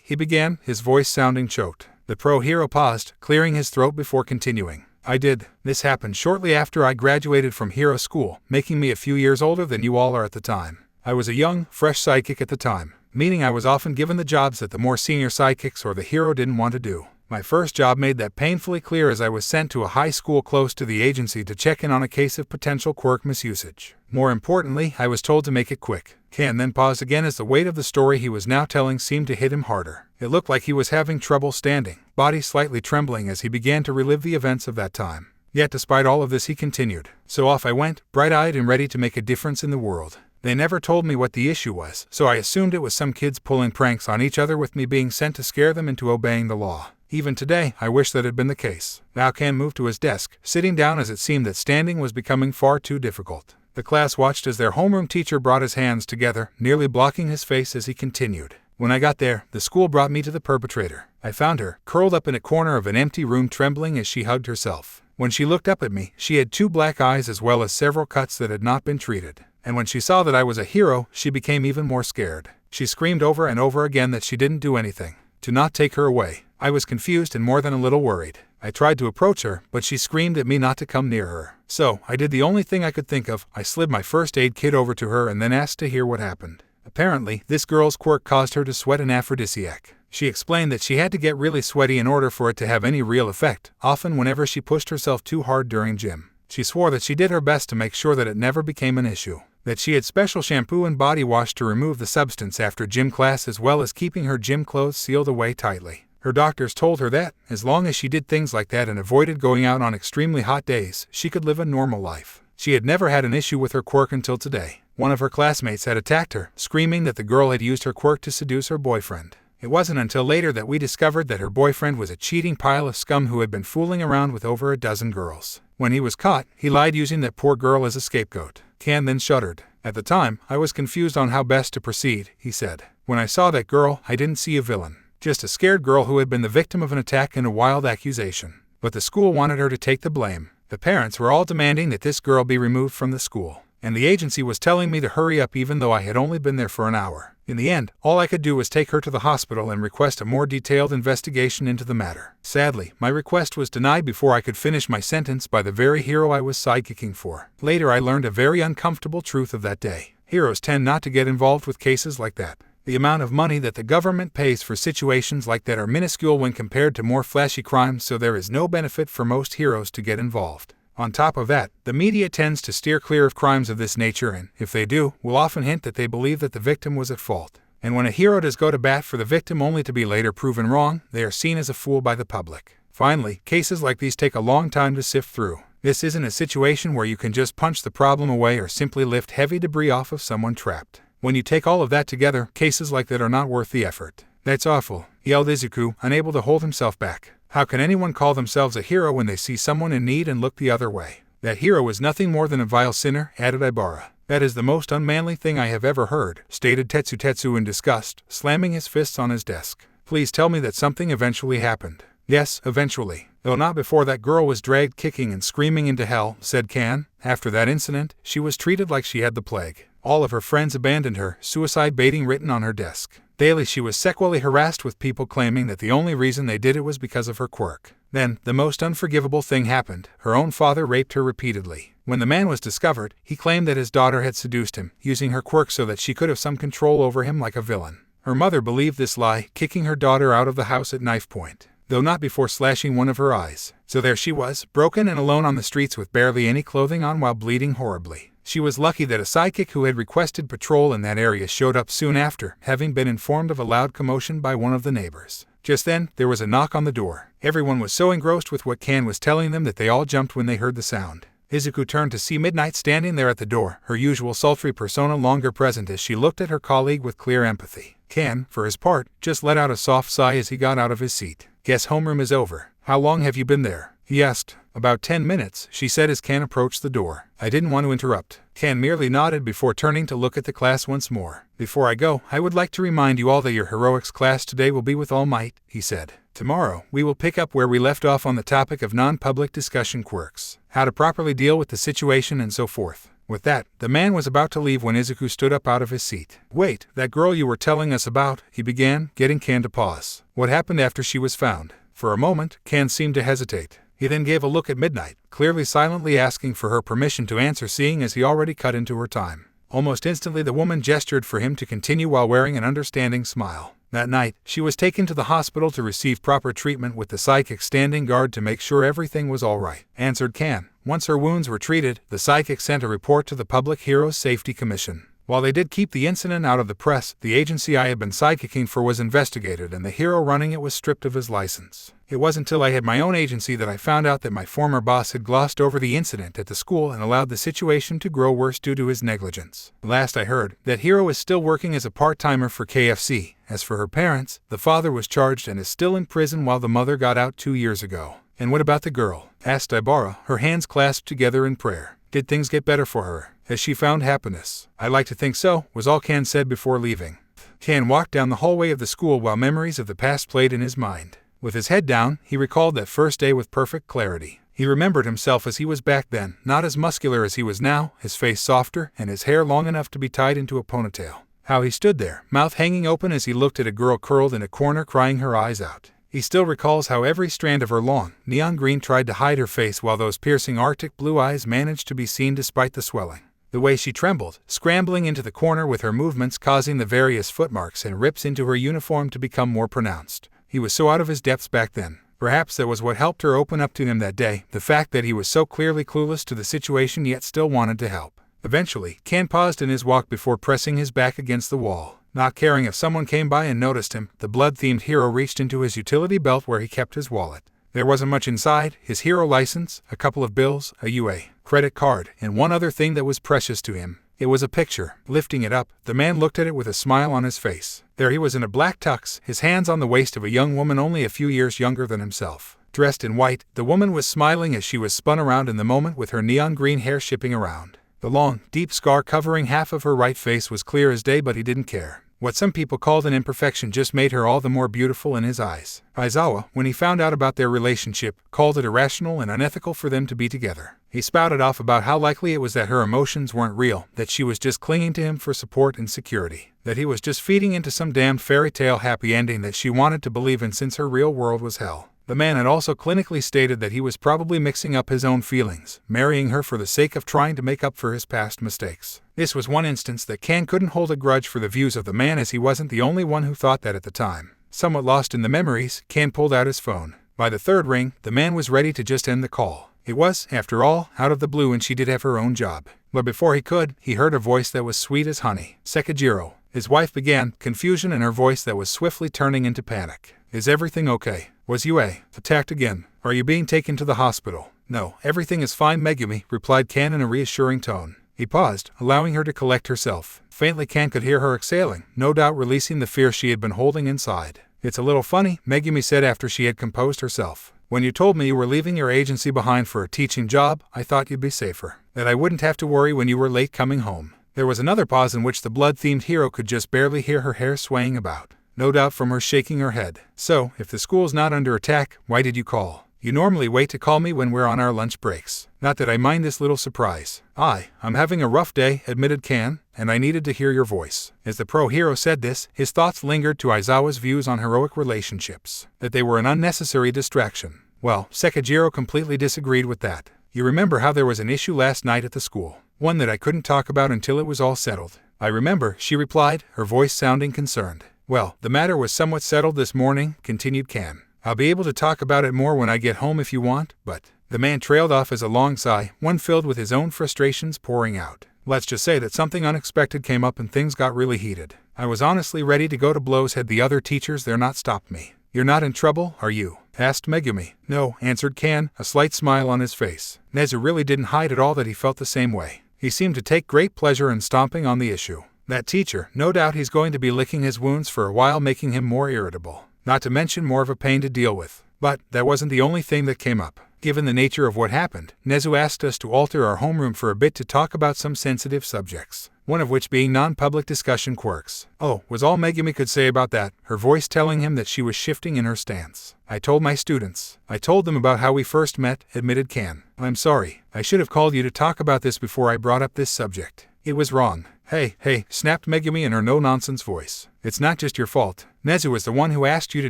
He began, his voice sounding choked. The pro-hero paused, clearing his throat before continuing. I did. This happened shortly after I graduated from hero school, making me a few years older than you all are at the time. I was a young, fresh sidekick at the time, meaning I was often given the jobs that the more senior sidekicks or the hero didn't want to do. My first job made that painfully clear as I was sent to a high school close to the agency to check in on a case of potential quirk misusage. More importantly, I was told to make it quick. Can then paused again as the weight of the story he was now telling seemed to hit him harder. It looked like he was having trouble standing, body slightly trembling as he began to relive the events of that time. Yet despite all of this he continued. So off I went, bright-eyed and ready to make a difference in the world. They never told me what the issue was, so I assumed it was some kids pulling pranks on each other with me being sent to scare them into obeying the law. Even today, I wish that had been the case. Now Can moved to his desk, sitting down as it seemed that standing was becoming far too difficult. The class watched as their homeroom teacher brought his hands together, nearly blocking his face as he continued. When I got there, the school brought me to the perpetrator. I found her, curled up in a corner of an empty room trembling as she hugged herself. When she looked up at me, she had 2 black eyes as well as several cuts that had not been treated. And when she saw that I was a hero, she became even more scared. She screamed over and over again that she didn't do anything. To not take her away. I was confused and more than a little worried. I tried to approach her, but she screamed at me not to come near her. So, I did the only thing I could think of. I slid my first aid kit over to her and then asked to hear what happened. Apparently, this girl's quirk caused her to sweat an aphrodisiac. She explained that she had to get really sweaty in order for it to have any real effect, often whenever she pushed herself too hard during gym. She swore that she did her best to make sure that it never became an issue. That she had special shampoo and body wash to remove the substance after gym class as well as keeping her gym clothes sealed away tightly. Her doctors told her that, as long as she did things like that and avoided going out on extremely hot days, she could live a normal life. She had never had an issue with her quirk until today. One of her classmates had attacked her, screaming that the girl had used her quirk to seduce her boyfriend. It wasn't until later that we discovered that her boyfriend was a cheating pile of scum who had been fooling around with over a dozen girls. When he was caught, he lied using that poor girl as a scapegoat. Can then shuddered. At the time, I was confused on how best to proceed, he said. When I saw that girl, I didn't see a villain. Just a scared girl who had been the victim of an attack and a wild accusation. But the school wanted her to take the blame. The parents were all demanding that this girl be removed from the school. And the agency was telling me to hurry up even though I had only been there for an hour. In the end, all I could do was take her to the hospital and request a more detailed investigation into the matter. Sadly, my request was denied before I could finish my sentence by the very hero I was sidekicking for. Later I learned a very uncomfortable truth of that day. Heroes tend not to get involved with cases like that. The amount of money that the government pays for situations like that are minuscule when compared to more flashy crimes, so there is no benefit for most heroes to get involved. On top of that, the media tends to steer clear of crimes of this nature and, if they do, will often hint that they believe that the victim was at fault. And when a hero does go to bat for the victim only to be later proven wrong, they are seen as a fool by the public. Finally, cases like these take a long time to sift through. This isn't a situation where you can just punch the problem away or simply lift heavy debris off of someone trapped. When you take all of that together, cases like that are not worth the effort. "That's awful," yelled Izuku, unable to hold himself back. How can anyone call themselves a hero when they see someone in need and look the other way? "That hero is nothing more than a vile sinner," added Aibara. "That is the most unmanly thing I have ever heard," stated Tetsu in disgust, slamming his fists on his desk. "Please tell me that something eventually happened." "Yes, eventually. Though not before that girl was dragged kicking and screaming into hell," said Kan. "After that incident, she was treated like she had the plague. All of her friends abandoned her, suicide baiting written on her desk. Daily she was sexually harassed with people claiming that the only reason they did it was because of her quirk. Then, the most unforgivable thing happened. Her own father raped her repeatedly. When the man was discovered, he claimed that his daughter had seduced him, using her quirk so that she could have some control over him like a villain. Her mother believed this lie, kicking her daughter out of the house at knife point, though not before slashing one of her eyes. So there she was, broken and alone on the streets with barely any clothing on while bleeding horribly. She was lucky that a sidekick who had requested patrol in that area showed up soon after, having been informed of a loud commotion by one of the neighbors. Just then, there was a knock on the door. Everyone was so engrossed with what Kan was telling them that they all jumped when they heard the sound. Izuku turned to see Midnight standing there at the door, her usual sultry persona longer present as she looked at her colleague with clear empathy. Kan, for his part, just let out a soft sigh as he got out of his seat. "Guess homeroom is over. How long have you been there?" he asked. "About 10 minutes, she said as Kan approached the door. "I didn't want to interrupt." Kan merely nodded before turning to look at the class once more. "Before I go, I would like to remind you all that your heroics class today will be with All Might," he said. "Tomorrow, we will pick up where we left off on the topic of non-public discussion quirks, how to properly deal with the situation and so forth." With that, the man was about to leave when Izuku stood up out of his seat. "Wait, that girl you were telling us about," he began, getting Kan to pause. "What happened after she was found?" For a moment, Kan seemed to hesitate. He then gave a look at Midnight, clearly silently asking for her permission to answer, seeing as he already cut into her time. Almost instantly the woman gestured for him to continue while wearing an understanding smile. That night, she was taken to the hospital to receive proper treatment with the psychic standing guard to make sure everything was all right, answered Kan. Once her wounds were treated, the psychic sent a report to the Public Heroes Safety Commission. While they did keep the incident out of the press, the agency I had been sidekicking for was investigated and the hero running it was stripped of his license. It wasn't until I had my own agency that I found out that my former boss had glossed over the incident at the school and allowed the situation to grow worse due to his negligence. Last I heard, that hero is still working as a part-timer for KFC. As for her parents, the father was charged and is still in prison while the mother got out 2 years ago. "And what about the girl?" asked Aibara, her hands clasped together in prayer. "Did things get better for her? Has she found happiness?" "I like to think so," was all Kan said before leaving. Kan walked down the hallway of the school while memories of the past played in his mind. With his head down, he recalled that first day with perfect clarity. He remembered himself as he was back then, not as muscular as he was now, his face softer, and his hair long enough to be tied into a ponytail. How he stood there, mouth hanging open as he looked at a girl curled in a corner crying her eyes out. He still recalls how every strand of her long, neon green tried to hide her face while those piercing arctic blue eyes managed to be seen despite the swelling. The way she trembled, scrambling into the corner with her movements causing the various footmarks and rips into her uniform to become more pronounced. He was so out of his depths back then. Perhaps that was what helped her open up to him that day, the fact that he was so clearly clueless to the situation yet still wanted to help. Eventually, Kan paused in his walk before pressing his back against the wall. Not caring if someone came by and noticed him, the blood-themed hero reached into his utility belt where he kept his wallet. There wasn't much inside: his hero license, a couple of bills, a UA credit card, and one other thing that was precious to him. It was a picture. Lifting it up, the man looked at it with a smile on his face. There he was in a black tux, his hands on the waist of a young woman only a few years younger than himself. Dressed in white, the woman was smiling as she was spun around in the moment with her neon green hair shipping around. The long, deep scar covering half of her right face was clear as day, but he didn't care. What some people called an imperfection just made her all the more beautiful in his eyes. Aizawa, when he found out about their relationship, called it irrational and unethical for them to be together. He spouted off about how likely it was that her emotions weren't real, that she was just clinging to him for support and security, that he was just feeding into some damned fairy tale happy ending that she wanted to believe in since her real world was hell. The man had also clinically stated that he was probably mixing up his own feelings, marrying her for the sake of trying to make up for his past mistakes. This was one instance that Kan couldn't hold a grudge for the views of the man, as he wasn't the only one who thought that at the time. Somewhat lost in the memories, Kan pulled out his phone. By the third ring, the man was ready to just end the call. It was, after all, out of the blue and she did have her own job. But before he could, he heard a voice that was sweet as honey. Sekijiro. His wife began, confusion in her voice that was swiftly turning into panic. Is everything okay? Was you attacked again? Are you being taken to the hospital? No, everything is fine, Megumi, replied Kan in a reassuring tone. He paused, allowing her to collect herself. Faintly Kan could hear her exhaling, no doubt releasing the fear she had been holding inside. It's a little funny, Megumi said after she had composed herself. When you told me you were leaving your agency behind for a teaching job, I thought you'd be safer. That I wouldn't have to worry when you were late coming home. There was another pause in which the blood-themed hero could just barely hear her hair swaying about. No doubt from her shaking her head. So, if the school's not under attack, why did you call? You normally wait to call me when we're on our lunch breaks. Not that I mind this little surprise. I'm having a rough day, admitted Kan, and I needed to hear your voice. As the pro-hero said this, his thoughts lingered to Aizawa's views on heroic relationships. That they were an unnecessary distraction. Well, Sekijiro completely disagreed with that. You remember how there was an issue last night at the school? One that I couldn't talk about until it was all settled. I remember, she replied, her voice sounding concerned. Well, the matter was somewhat settled this morning, continued Kan. I'll be able to talk about it more when I get home if you want, but... The man trailed off as a long sigh, one filled with his own frustrations pouring out. Let's just say that something unexpected came up and things got really heated. I was honestly ready to go to blows had the other teachers there not stopped me. You're not in trouble, are you? Asked Megumi. No, answered Kan, a slight smile on his face. Nezu really didn't hide at all that he felt the same way. He seemed to take great pleasure in stomping on the issue. That teacher, no doubt he's going to be licking his wounds for a while, making him more irritable. Not to mention more of a pain to deal with. But that wasn't the only thing that came up. Given the nature of what happened, Nezu asked us to alter our homeroom for a bit to talk about some sensitive subjects. One of which being non-public discussion quirks. Oh, was all Megumi could say about that, her voice telling him that she was shifting in her stance. I told my students. I told them about how we first met, admitted Kan. I'm sorry. I should have called you to talk about this before I brought up this subject. It was wrong. Hey, snapped Megumi in her no-nonsense voice. It's not just your fault. Nezu was the one who asked you to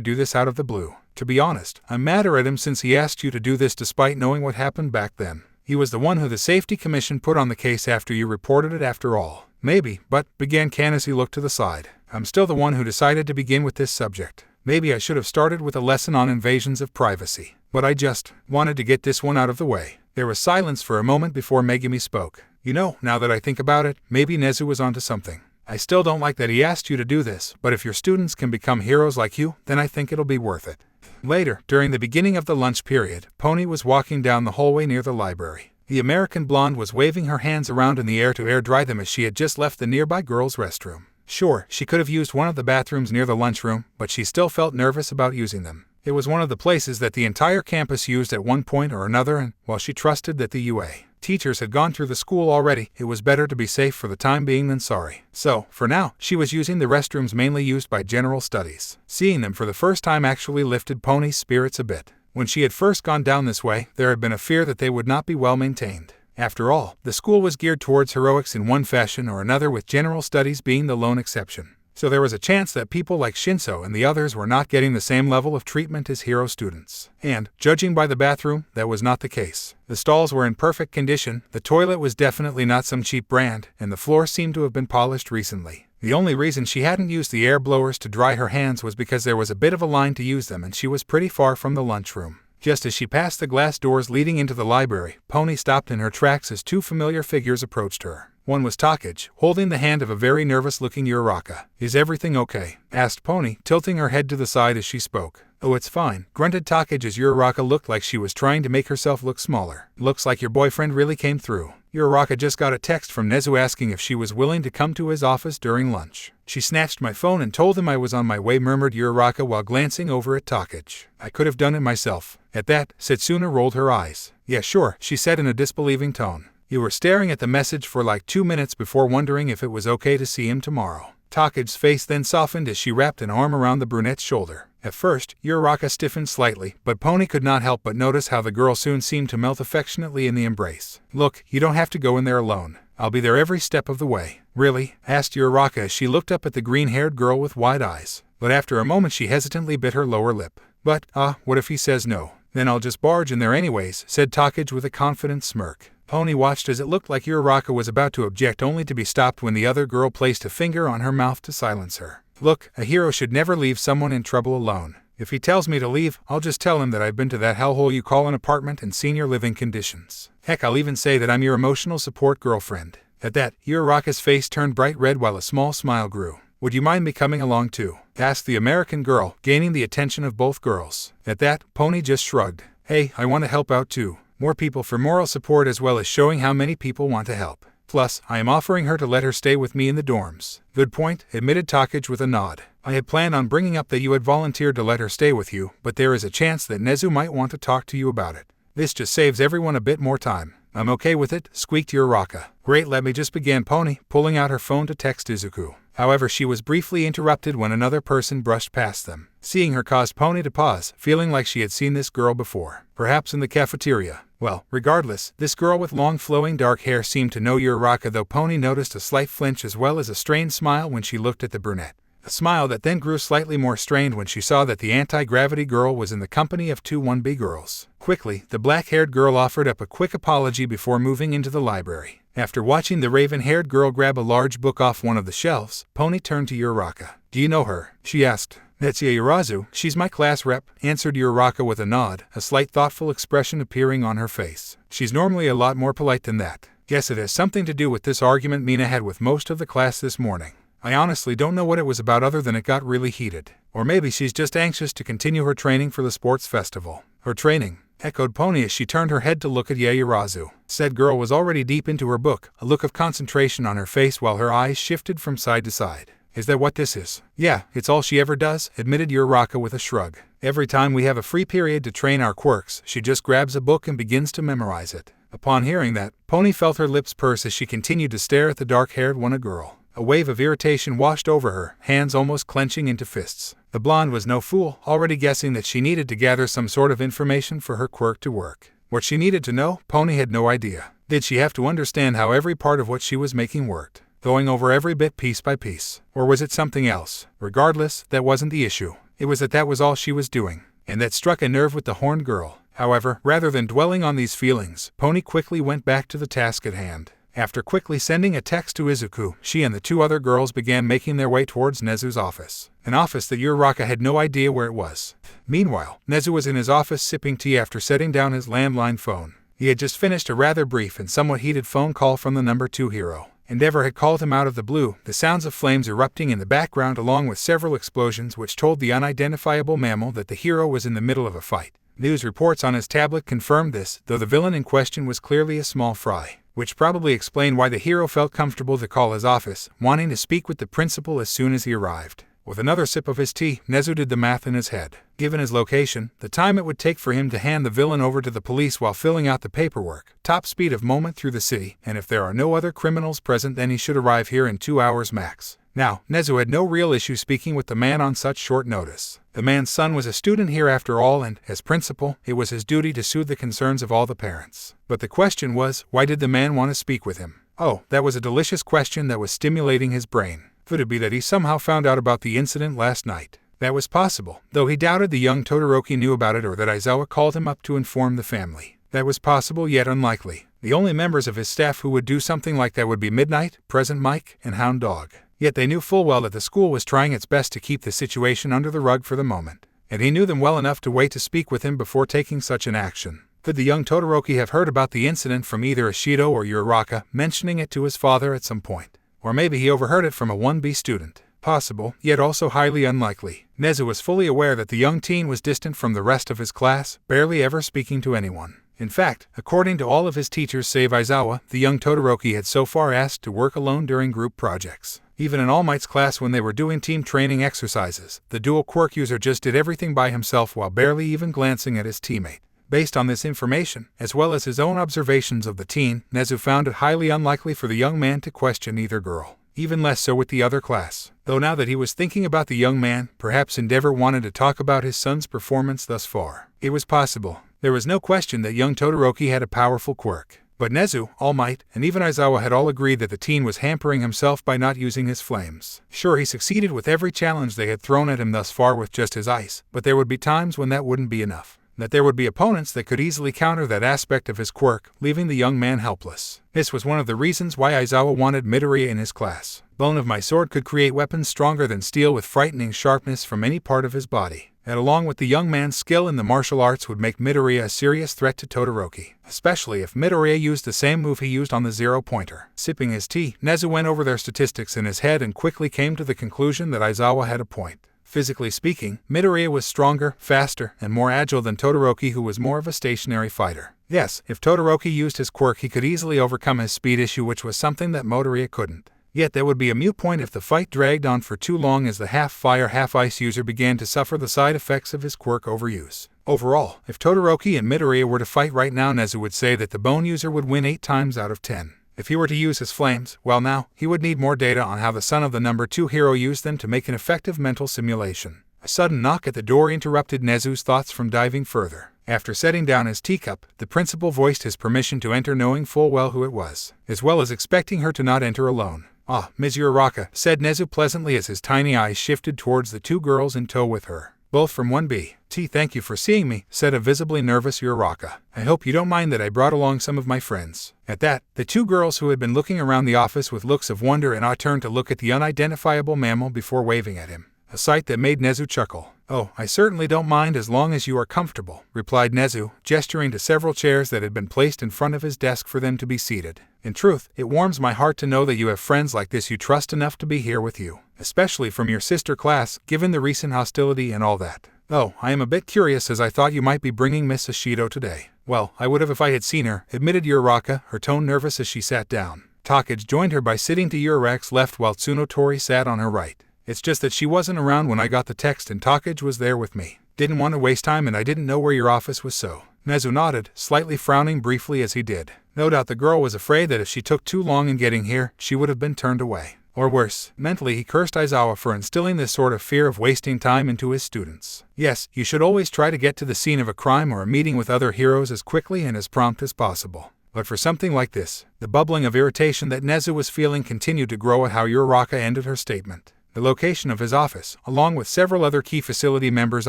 do this out of the blue. To be honest, I'm madder at him since he asked you to do this despite knowing what happened back then. He was the one who the Safety Commission put on the case after you reported it after all. Maybe, but, began Kan as he looked to the side. I'm still the one who decided to begin with this subject. Maybe I should have started with a lesson on invasions of privacy. But I just wanted to get this one out of the way. There was silence for a moment before Megumi spoke. You know, now that I think about it, maybe Nezu was onto something. I still don't like that he asked you to do this, but if your students can become heroes like you, then I think it'll be worth it. Later, during the beginning of the lunch period, Pony was walking down the hallway near the library. The American blonde was waving her hands around in the air to air dry them as she had just left the nearby girls' restroom. Sure, she could have used one of the bathrooms near the lunchroom, but she still felt nervous about using them. It was one of the places that the entire campus used at one point or another, and, while she trusted that the UA teachers had gone through the school already, it was better to be safe for the time being than sorry. So, for now, she was using the restrooms mainly used by general studies. Seeing them for the first time actually lifted Pony's spirits a bit. When she had first gone down this way, there had been a fear that they would not be well maintained. After all, the school was geared towards heroics in one fashion or another, with general studies being the lone exception. So there was a chance that people like Shinso and the others were not getting the same level of treatment as hero students. And, judging by the bathroom, that was not the case. The stalls were in perfect condition, the toilet was definitely not some cheap brand, and the floor seemed to have been polished recently. The only reason she hadn't used the air blowers to dry her hands was because there was a bit of a line to use them and she was pretty far from the lunchroom. Just as she passed the glass doors leading into the library, Pony stopped in her tracks as two familiar figures approached her. One was Takage, holding the hand of a very nervous-looking Uraraka. Is everything okay? Asked Pony, tilting her head to the side as she spoke. Oh, it's fine, grunted Takage as Uraraka looked like she was trying to make herself look smaller. Looks like your boyfriend really came through. Uraraka just got a text from Nezu asking if she was willing to come to his office during lunch. She snatched my phone and told him I was on my way, murmured Uraraka while glancing over at Takage. I could have done it myself. At that, Setsuna rolled her eyes. Yeah, sure, she said in a disbelieving tone. You were staring at the message for like 2 minutes before wondering if it was okay to see him tomorrow. Takage's face then softened as she wrapped an arm around the brunette's shoulder. At first, Uraraka stiffened slightly, but Pony could not help but notice how the girl soon seemed to melt affectionately in the embrace. Look, you don't have to go in there alone. I'll be there every step of the way. Really? Asked Uraraka as she looked up at the green-haired girl with wide eyes. But after a moment she hesitantly bit her lower lip. But, what if he says no? Then I'll just barge in there anyways, said Takage with a confident smirk. Pony watched as it looked like Uraraka was about to object, only to be stopped when the other girl placed a finger on her mouth to silence her. Look, a hero should never leave someone in trouble alone. If he tells me to leave, I'll just tell him that I've been to that hellhole you call an apartment and senior living conditions. Heck, I'll even say that I'm your emotional support girlfriend. At that, Uraraka's face turned bright red while a small smile grew. Would you mind me coming along too? Asked the American girl, gaining the attention of both girls. At that, Pony just shrugged. Hey, I want to help out too. More people for moral support as well as showing how many people want to help. Plus, I am offering her to let her stay with me in the dorms. Good point, admitted Takage with a nod. I had planned on bringing up that you had volunteered to let her stay with you, but there is a chance that Nezu might want to talk to you about it. This just saves everyone a bit more time. I'm okay with it, squeaked Uraraka. Great, let me just begin, Pony, pulling out her phone to text Izuku. However, she was briefly interrupted when another person brushed past them. Seeing her caused Pony to pause, feeling like she had seen this girl before. Perhaps in the cafeteria. Well, regardless, this girl with long flowing dark hair seemed to know Uraraka, though Pony noticed a slight flinch as well as a strained smile when she looked at the brunette. A smile that then grew slightly more strained when she saw that the anti-gravity girl was in the company of two 1B girls. Quickly, the black-haired girl offered up a quick apology before moving into the library. After watching the raven-haired girl grab a large book off one of the shelves, Pony turned to Uraraka. Do you know her? She asked. Netsuya Urazu, she's my class rep, answered Uraraka with a nod, a slight thoughtful expression appearing on her face. She's normally a lot more polite than that. Guess it has something to do with this argument Mina had with most of the class this morning. I honestly don't know what it was about other than it got really heated. Or maybe she's just anxious to continue her training for the sports festival. Her training, echoed Pony as she turned her head to look at Yairazu. Said girl was already deep into her book, a look of concentration on her face while her eyes shifted from side to side. Is that what this is? Yeah, it's all she ever does, admitted Uraraka with a shrug. Every time we have a free period to train our quirks, she just grabs a book and begins to memorize it. Upon hearing that, Pony felt her lips purse as she continued to stare at the dark-haired one girl. A wave of irritation washed over her, hands almost clenching into fists. The blonde was no fool, already guessing that she needed to gather some sort of information for her quirk to work. What she needed to know, Pony had no idea. Did she have to understand how every part of what she was making worked, going over every bit piece by piece? Or was it something else? Regardless, that wasn't the issue. It was that was all she was doing. And that struck a nerve with the horned girl. However, rather than dwelling on these feelings, Pony quickly went back to the task at hand. After quickly sending a text to Izuku, she and the two other girls began making their way towards Nezu's office. An office that Uraraka had no idea where it was. Meanwhile, Nezu was in his office sipping tea after setting down his landline phone. He had just finished a rather brief and somewhat heated phone call from the number 2 hero. Endeavor had called him out of the blue, the sounds of flames erupting in the background along with several explosions which told the unidentifiable mammal that the hero was in the middle of a fight. News reports on his tablet confirmed this, though the villain in question was clearly a small fry. Which probably explained why the hero felt comfortable to call his office, wanting to speak with the principal as soon as he arrived. With another sip of his tea, Nezu did the math in his head. Given his location, the time it would take for him to hand the villain over to the police while filling out the paperwork, top speed of moment through the city, and if there are no other criminals present then he should arrive here in 2 hours max. Now, Nezu had no real issue speaking with the man on such short notice. The man's son was a student here after all and, as principal, it was his duty to soothe the concerns of all the parents. But the question was, why did the man want to speak with him? Oh, that was a delicious question that was stimulating his brain. Could it be that he somehow found out about the incident last night? That was possible, though he doubted the young Todoroki knew about it or that Aizawa called him up to inform the family. That was possible yet unlikely. The only members of his staff who would do something like that would be Midnight, Present Mike, and Hound Dog. Yet they knew full well that the school was trying its best to keep the situation under the rug for the moment. And he knew them well enough to wait to speak with him before taking such an action. Could the young Todoroki have heard about the incident from either Ishido or Uraraka, mentioning it to his father at some point? Or maybe he overheard it from a 1B student. Possible, yet also highly unlikely. Nezu was fully aware that the young teen was distant from the rest of his class, barely ever speaking to anyone. In fact, according to all of his teachers save Aizawa, the young Todoroki had so far asked to work alone during group projects. Even in All Might's class when they were doing team training exercises, the dual quirk user just did everything by himself while barely even glancing at his teammate. Based on this information, as well as his own observations of the teen, Nezu found it highly unlikely for the young man to question either girl. Even less so with the other class. Though now that he was thinking about the young man, perhaps Endeavor wanted to talk about his son's performance thus far. It was possible. There was no question that young Todoroki had a powerful quirk. But Nezu, All Might, and even Aizawa had all agreed that the teen was hampering himself by not using his flames. Sure, he succeeded with every challenge they had thrown at him thus far with just his ice, but there would be times when that wouldn't be enough. That there would be opponents that could easily counter that aspect of his quirk, leaving the young man helpless. This was one of the reasons why Aizawa wanted Midoriya in his class. Bone of my sword could create weapons stronger than steel with frightening sharpness from any part of his body. and along with the young man's skill in the martial arts would make Midoriya a serious threat to Todoroki, especially if Midoriya used the same move he used on the zero-pointer. Sipping his tea, Nezu went over their statistics in his head and quickly came to the conclusion that Aizawa had a point. Physically speaking, Midoriya was stronger, faster, and more agile than Todoroki, who was more of a stationary fighter. Yes, if Todoroki used his quirk he could easily overcome his speed issue, which was something that Midoriya couldn't. Yet there would be a moot point if the fight dragged on for too long, as the half-fire, half-ice user began to suffer the side effects of his quirk overuse. Overall, if Todoroki and Midoriya were to fight right now, Nezu would say that the bone user would win 8 times out of 10. If he were to use his flames, well now, he would need more data on how the son of the number 2 hero used them to make an effective mental simulation. A sudden knock at the door interrupted Nezu's thoughts from diving further. After setting down his teacup, the principal voiced his permission to enter, knowing full well who it was, as well as expecting her to not enter alone. "Ah, Ms. Uraraka," said Nezu pleasantly as his tiny eyes shifted towards the 2 girls in tow with her. "Both from 1B. Thank you for seeing me," said a visibly nervous Uraraka. "I hope you don't mind that I brought along some of my friends." At that, the 2 girls who had been looking around the office with looks of wonder and awe turned to look at the unidentifiable mammal before waving at him, a sight that made Nezu chuckle. "Oh, I certainly don't mind as long as you are comfortable," replied Nezu, gesturing to several chairs that had been placed in front of his desk for them to be seated. "In truth, it warms my heart to know that you have friends like this you trust enough to be here with you, especially from your sister class, given the recent hostility and all that. Oh, I am a bit curious, as I thought you might be bringing Miss Ashido today." "Well, I would have if I had seen her," admitted Uraraka, her tone nervous as she sat down. Takage joined her by sitting to Uraraka's left while Tsunotori sat on her right. "It's just that she wasn't around when I got the text and Takage was there with me. Didn't want to waste time, and I didn't know where your office was, so." Nezu nodded, slightly frowning briefly as he did. No doubt the girl was afraid that if she took too long in getting here, she would have been turned away. Or worse, mentally he cursed Aizawa for instilling this sort of fear of wasting time into his students. Yes, you should always try to get to the scene of a crime or a meeting with other heroes as quickly and as prompt as possible. But for something like this, the bubbling of irritation that Nezu was feeling continued to grow at how Uraraka ended her statement. The location of his office, along with several other key facility members'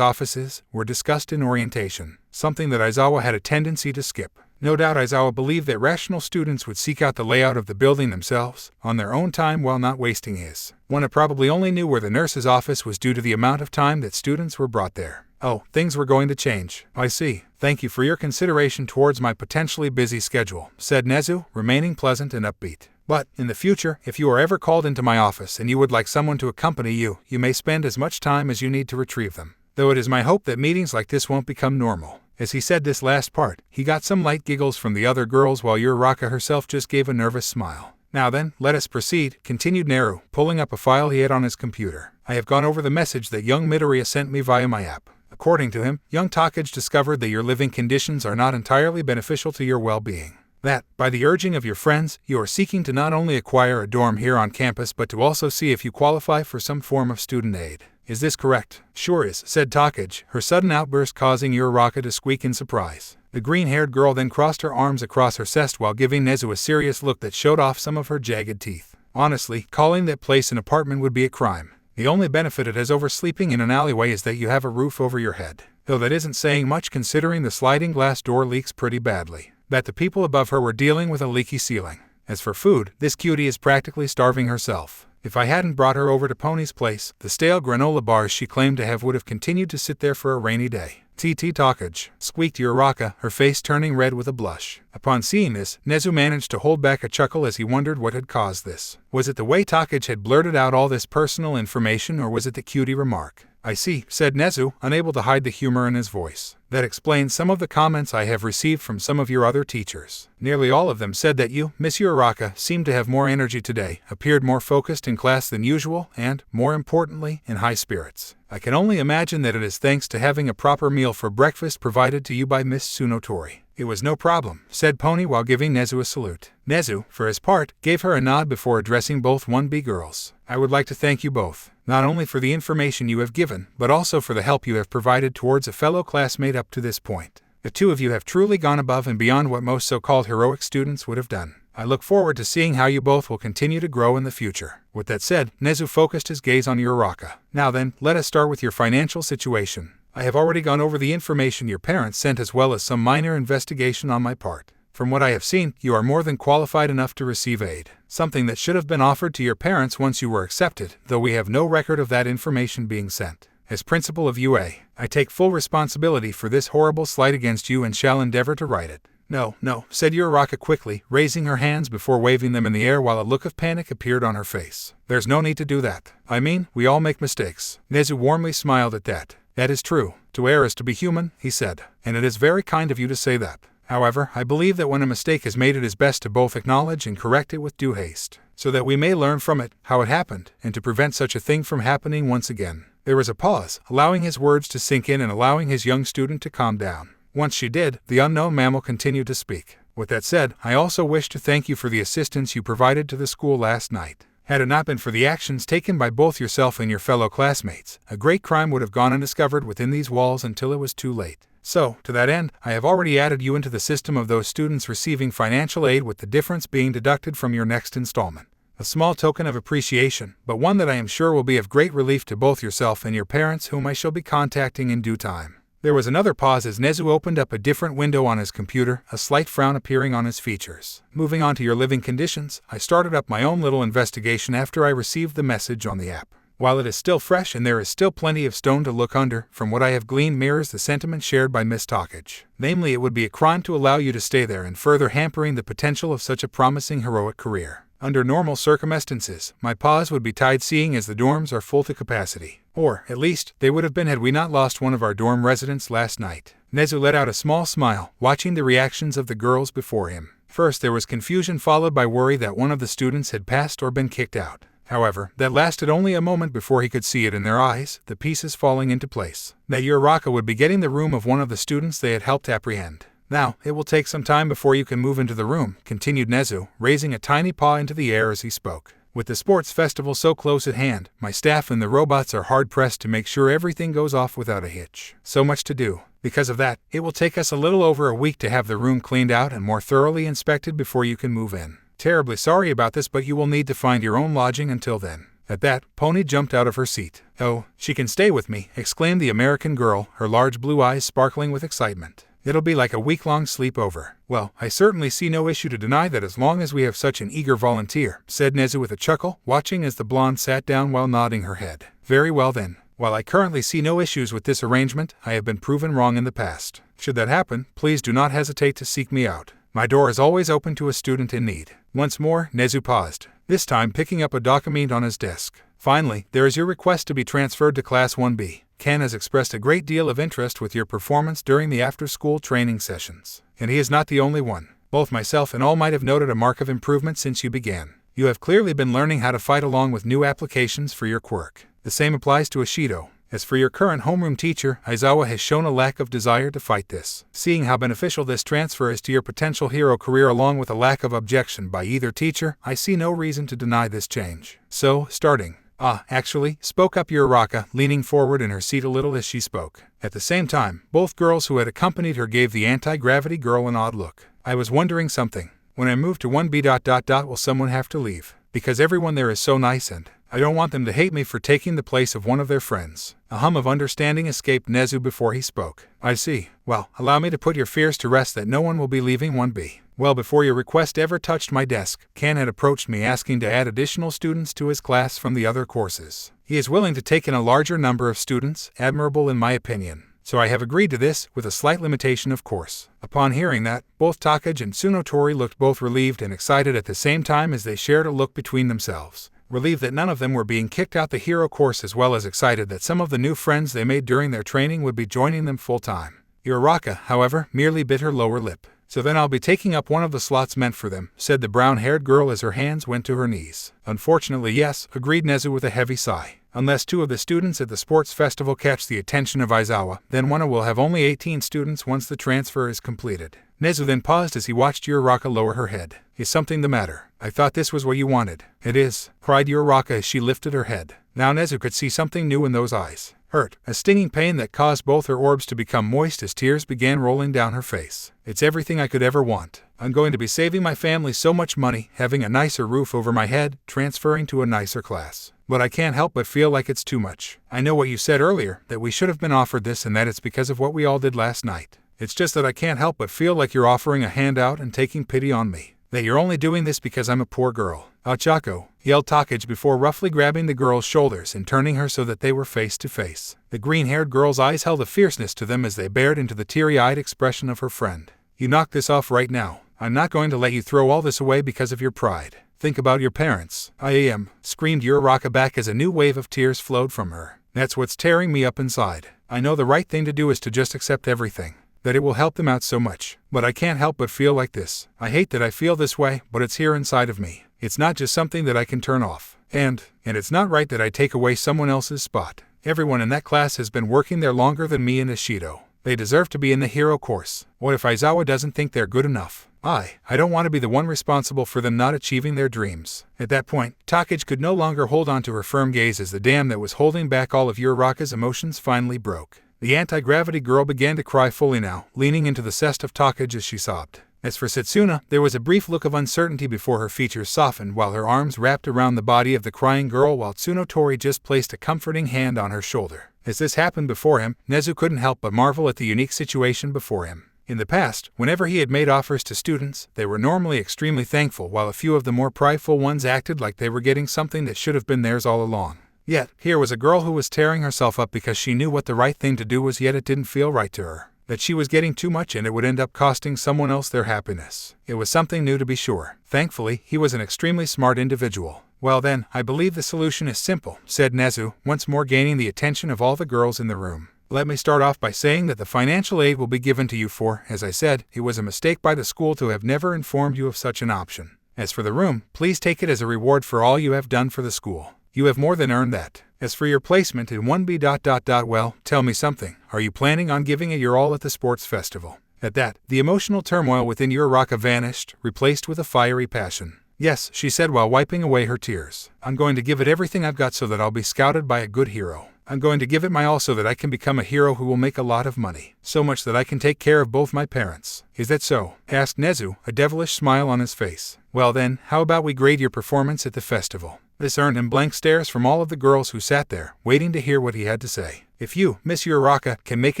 offices, were discussed in orientation, something that Aizawa had a tendency to skip. No doubt Aizawa believed that rational students would seek out the layout of the building themselves, on their own time, while not wasting his. One probably only knew where the nurse's office was due to the amount of time that students were brought there. "Oh, things were going to change. I see. Thank you for your consideration towards my potentially busy schedule," said Nezu, remaining pleasant and upbeat. "But, in the future, if you are ever called into my office and you would like someone to accompany you, you may spend as much time as you need to retrieve them. Though it is my hope that meetings like this won't become normal." As he said this last part, he got some light giggles from the other girls, while Uraraka herself just gave a nervous smile. "Now then, let us proceed," continued Neru, pulling up a file he had on his computer. "I have gone over the message that young Midoriya sent me via my app. According to him, young Takage discovered that your living conditions are not entirely beneficial to your well-being. That, by the urging of your friends, you are seeking to not only acquire a dorm here on campus but to also see if you qualify for some form of student aid. Is this correct?" "Sure is," said Takage, her sudden outburst causing Uraraka to squeak in surprise. The green-haired girl then crossed her arms across her chest while giving Nezu a serious look that showed off some of her jagged teeth. "Honestly, calling that place an apartment would be a crime. The only benefit it has over sleeping in an alleyway is that you have a roof over your head. Though that isn't saying much considering the sliding glass door leaks pretty badly. Bet the people above her were dealing with a leaky ceiling. As for food, this cutie is practically starving herself. If I hadn't brought her over to Pony's place, the stale granola bars she claimed to have would have continued to sit there for a rainy day." Takage, squeaked Uraraka, her face turning red with a blush. Upon seeing this, Nezu managed to hold back a chuckle as he wondered what had caused this. Was it the way Takage had blurted out all this personal information, or was it the cutie remark? "I see," said Nezu, unable to hide the humor in his voice. "That explains some of the comments I have received from some of your other teachers. Nearly all of them said that you, Miss Uraraka, seemed to have more energy today, appeared more focused in class than usual, and, more importantly, in high spirits. I can only imagine that it is thanks to having a proper meal for breakfast provided to you by Miss Tsunotori." "It was no problem," said Pony while giving Nezu a salute. Nezu, for his part, gave her a nod before addressing both 1B girls. "I would like to thank you both, not only for the information you have given, but also for the help you have provided towards a fellow classmate up to this point. The two of you have truly gone above and beyond what most so-called heroic students would have done. I look forward to seeing how you both will continue to grow in the future." With that said, Nezu focused his gaze on Uraraka. "Now then, let us start with your financial situation. I have already gone over the information your parents sent as well as some minor investigation on my part. From what I have seen, you are more than qualified enough to receive aid, something that should have been offered to your parents once you were accepted, though we have no record of that information being sent. As principal of UA, I take full responsibility for this horrible slight against you and shall endeavor to right it. No, no, said Uraraka quickly, raising her hands before waving them in the air while a look of panic appeared on her face. There's no need to do that. I mean, we all make mistakes. Nezu warmly smiled at that. That is true. To err is to be human, he said, and it is very kind of you to say that. However, I believe that when a mistake is made it is best to both acknowledge and correct it with due haste, so that we may learn from it, how it happened, and to prevent such a thing from happening once again. There was a pause, allowing his words to sink in and allowing his young student to calm down. Once she did, the unknown mammal continued to speak. With that said, I also wish to thank you for the assistance you provided to the school last night. Had it not been for the actions taken by both yourself and your fellow classmates, a great crime would have gone undiscovered within these walls until it was too late. So, to that end, I have already added you into the system of those students receiving financial aid, with the difference being deducted from your next installment. A small token of appreciation, but one that I am sure will be of great relief to both yourself and your parents, whom I shall be contacting in due time. There was another pause as Nezu opened up a different window on his computer, a slight frown appearing on his features. Moving on to your living conditions, I started up my own little investigation after I received the message on the app. While it is still fresh and there is still plenty of stone to look under, from what I have gleaned mirrors the sentiment shared by Miss Talkage. Namely, it would be a crime to allow you to stay there and further hampering the potential of such a promising heroic career. Under normal circumstances, my paws would be tied seeing as the dorms are full to capacity. Or, at least, they would have been had we not lost one of our dorm residents last night. Nezu let out a small smile, watching the reactions of the girls before him. First there was confusion followed by worry that one of the students had passed or been kicked out. However, that lasted only a moment before he could see it in their eyes, the pieces falling into place. That Uraraka would be getting the room of one of the students they had helped apprehend. Now, it will take some time before you can move into the room, continued Nezu, raising a tiny paw into the air as he spoke. With the sports festival so close at hand, my staff and the robots are hard-pressed to make sure everything goes off without a hitch. So much to do. Because of that, it will take us a little over a week to have the room cleaned out and more thoroughly inspected before you can move in. Terribly sorry about this, but you will need to find your own lodging until then. At that, Pony jumped out of her seat. Oh, she can stay with me, exclaimed the American girl, her large blue eyes sparkling with excitement. It'll be like a week-long sleepover. Well, I certainly see no issue to deny that as long as we have such an eager volunteer, said Nezu with a chuckle, watching as the blonde sat down while nodding her head. Very well then. While I currently see no issues with this arrangement, I have been proven wrong in the past. Should that happen, please do not hesitate to seek me out. My door is always open to a student in need. Once more, Nezu paused, this time picking up a document on his desk. Finally, there is your request to be transferred to Class 1B. Ken has expressed a great deal of interest with your performance during the after-school training sessions. And he is not the only one. Both myself and All Might have noted a mark of improvement since you began. You have clearly been learning how to fight along with new applications for your quirk. The same applies to Ashido. As for your current homeroom teacher, Aizawa has shown a lack of desire to fight this. Seeing how beneficial this transfer is to your potential hero career along with a lack of objection by either teacher, I see no reason to deny this change. So, starting. Actually, spoke up Uraraka, leaning forward in her seat a little as she spoke. At the same time, both girls who had accompanied her gave the anti-gravity girl an odd look. I was wondering something. When I move to 1B... will someone have to leave? Because everyone there is so nice and I don't want them to hate me for taking the place of one of their friends. A hum of understanding escaped Nezu before he spoke. I see. Well, allow me to put your fears to rest that no one will be leaving 1B. Well, before your request ever touched my desk, Ken had approached me asking to add additional students to his class from the other courses. He is willing to take in a larger number of students, admirable in my opinion. So I have agreed to this, with a slight limitation of course. Upon hearing that, both Takage and Tsunotori looked both relieved and excited at the same time as they shared a look between themselves. Relieved that none of them were being kicked out the hero course, as well as excited that some of the new friends they made during their training would be joining them full-time. Uraraka, however, merely bit her lower lip. So then I'll be taking up one of the slots meant for them, said the brown-haired girl as her hands went to her knees. Unfortunately, yes, agreed Nezu with a heavy sigh. Unless two of the students at the sports festival catch the attention of Aizawa, then one will have only 18 students once the transfer is completed. Nezu then paused as he watched Uraraka lower her head. Is something the matter? I thought this was what you wanted. It is, cried Uraraka as she lifted her head. Now Nezu could see something new in those eyes. Hurt, a stinging pain that caused both her orbs to become moist as tears began rolling down her face. It's everything I could ever want. I'm going to be saving my family so much money, having a nicer roof over my head, transferring to a nicer class. But I can't help but feel like it's too much. I know what you said earlier, that we should have been offered this and that it's because of what we all did last night. It's just that I can't help but feel like you're offering a handout and taking pity on me. That you're only doing this because I'm a poor girl. Achako, yelled Takage before roughly grabbing the girl's shoulders and turning her so that they were face to face. The green-haired girl's eyes held a fierceness to them as they bared into the teary-eyed expression of her friend. You knock this off right now. I'm not going to let you throw all this away because of your pride. Think about your parents. I am, screamed Uraraka back as a new wave of tears flowed from her. That's what's tearing me up inside. I know the right thing to do is to just accept everything. That it will help them out so much. But I can't help but feel like this. I hate that I feel this way, but it's here inside of me. It's not just something that I can turn off. And it's not right that I take away someone else's spot. Everyone in that class has been working there longer than me and Ishido. They deserve to be in the hero course. What if Aizawa doesn't think they're good enough? I don't want to be the one responsible for them not achieving their dreams. At that point, Takage could no longer hold on to her firm gaze as the dam that was holding back all of Uraraka's emotions finally broke. The anti-gravity girl began to cry fully now, leaning into the chest of Takage as she sobbed. As for Setsuna, there was a brief look of uncertainty before her features softened while her arms wrapped around the body of the crying girl while Tsunotori just placed a comforting hand on her shoulder. As this happened before him, Nezu couldn't help but marvel at the unique situation before him. In the past, whenever he had made offers to students, they were normally extremely thankful while a few of the more prideful ones acted like they were getting something that should have been theirs all along. Yet, here was a girl who was tearing herself up because she knew what the right thing to do was, yet it didn't feel right to her. That she was getting too much and it would end up costing someone else their happiness. It was something new to be sure. Thankfully, he was an extremely smart individual. Well then, I believe the solution is simple, said Nezu, once more gaining the attention of all the girls in the room. Let me start off by saying that the financial aid will be given to you for, as I said, it was a mistake by the school to have never informed you of such an option. As for the room, please take it as a reward for all you have done for the school. You have more than earned that. As for your placement in 1B... well, tell me something. Are you planning on giving it your all at the sports festival? At that, the emotional turmoil within Uraraka vanished, replaced with a fiery passion. Yes, she said while wiping away her tears. I'm going to give it everything I've got so that I'll be scouted by a good hero. I'm going to give it my all so that I can become a hero who will make a lot of money. So much that I can take care of both my parents. Is that so? Asked Nezu, a devilish smile on his face. Well then, how about we grade your performance at the festival? This earned him blank stares from all of the girls who sat there, waiting to hear what he had to say. If you, Miss Uraraka, can make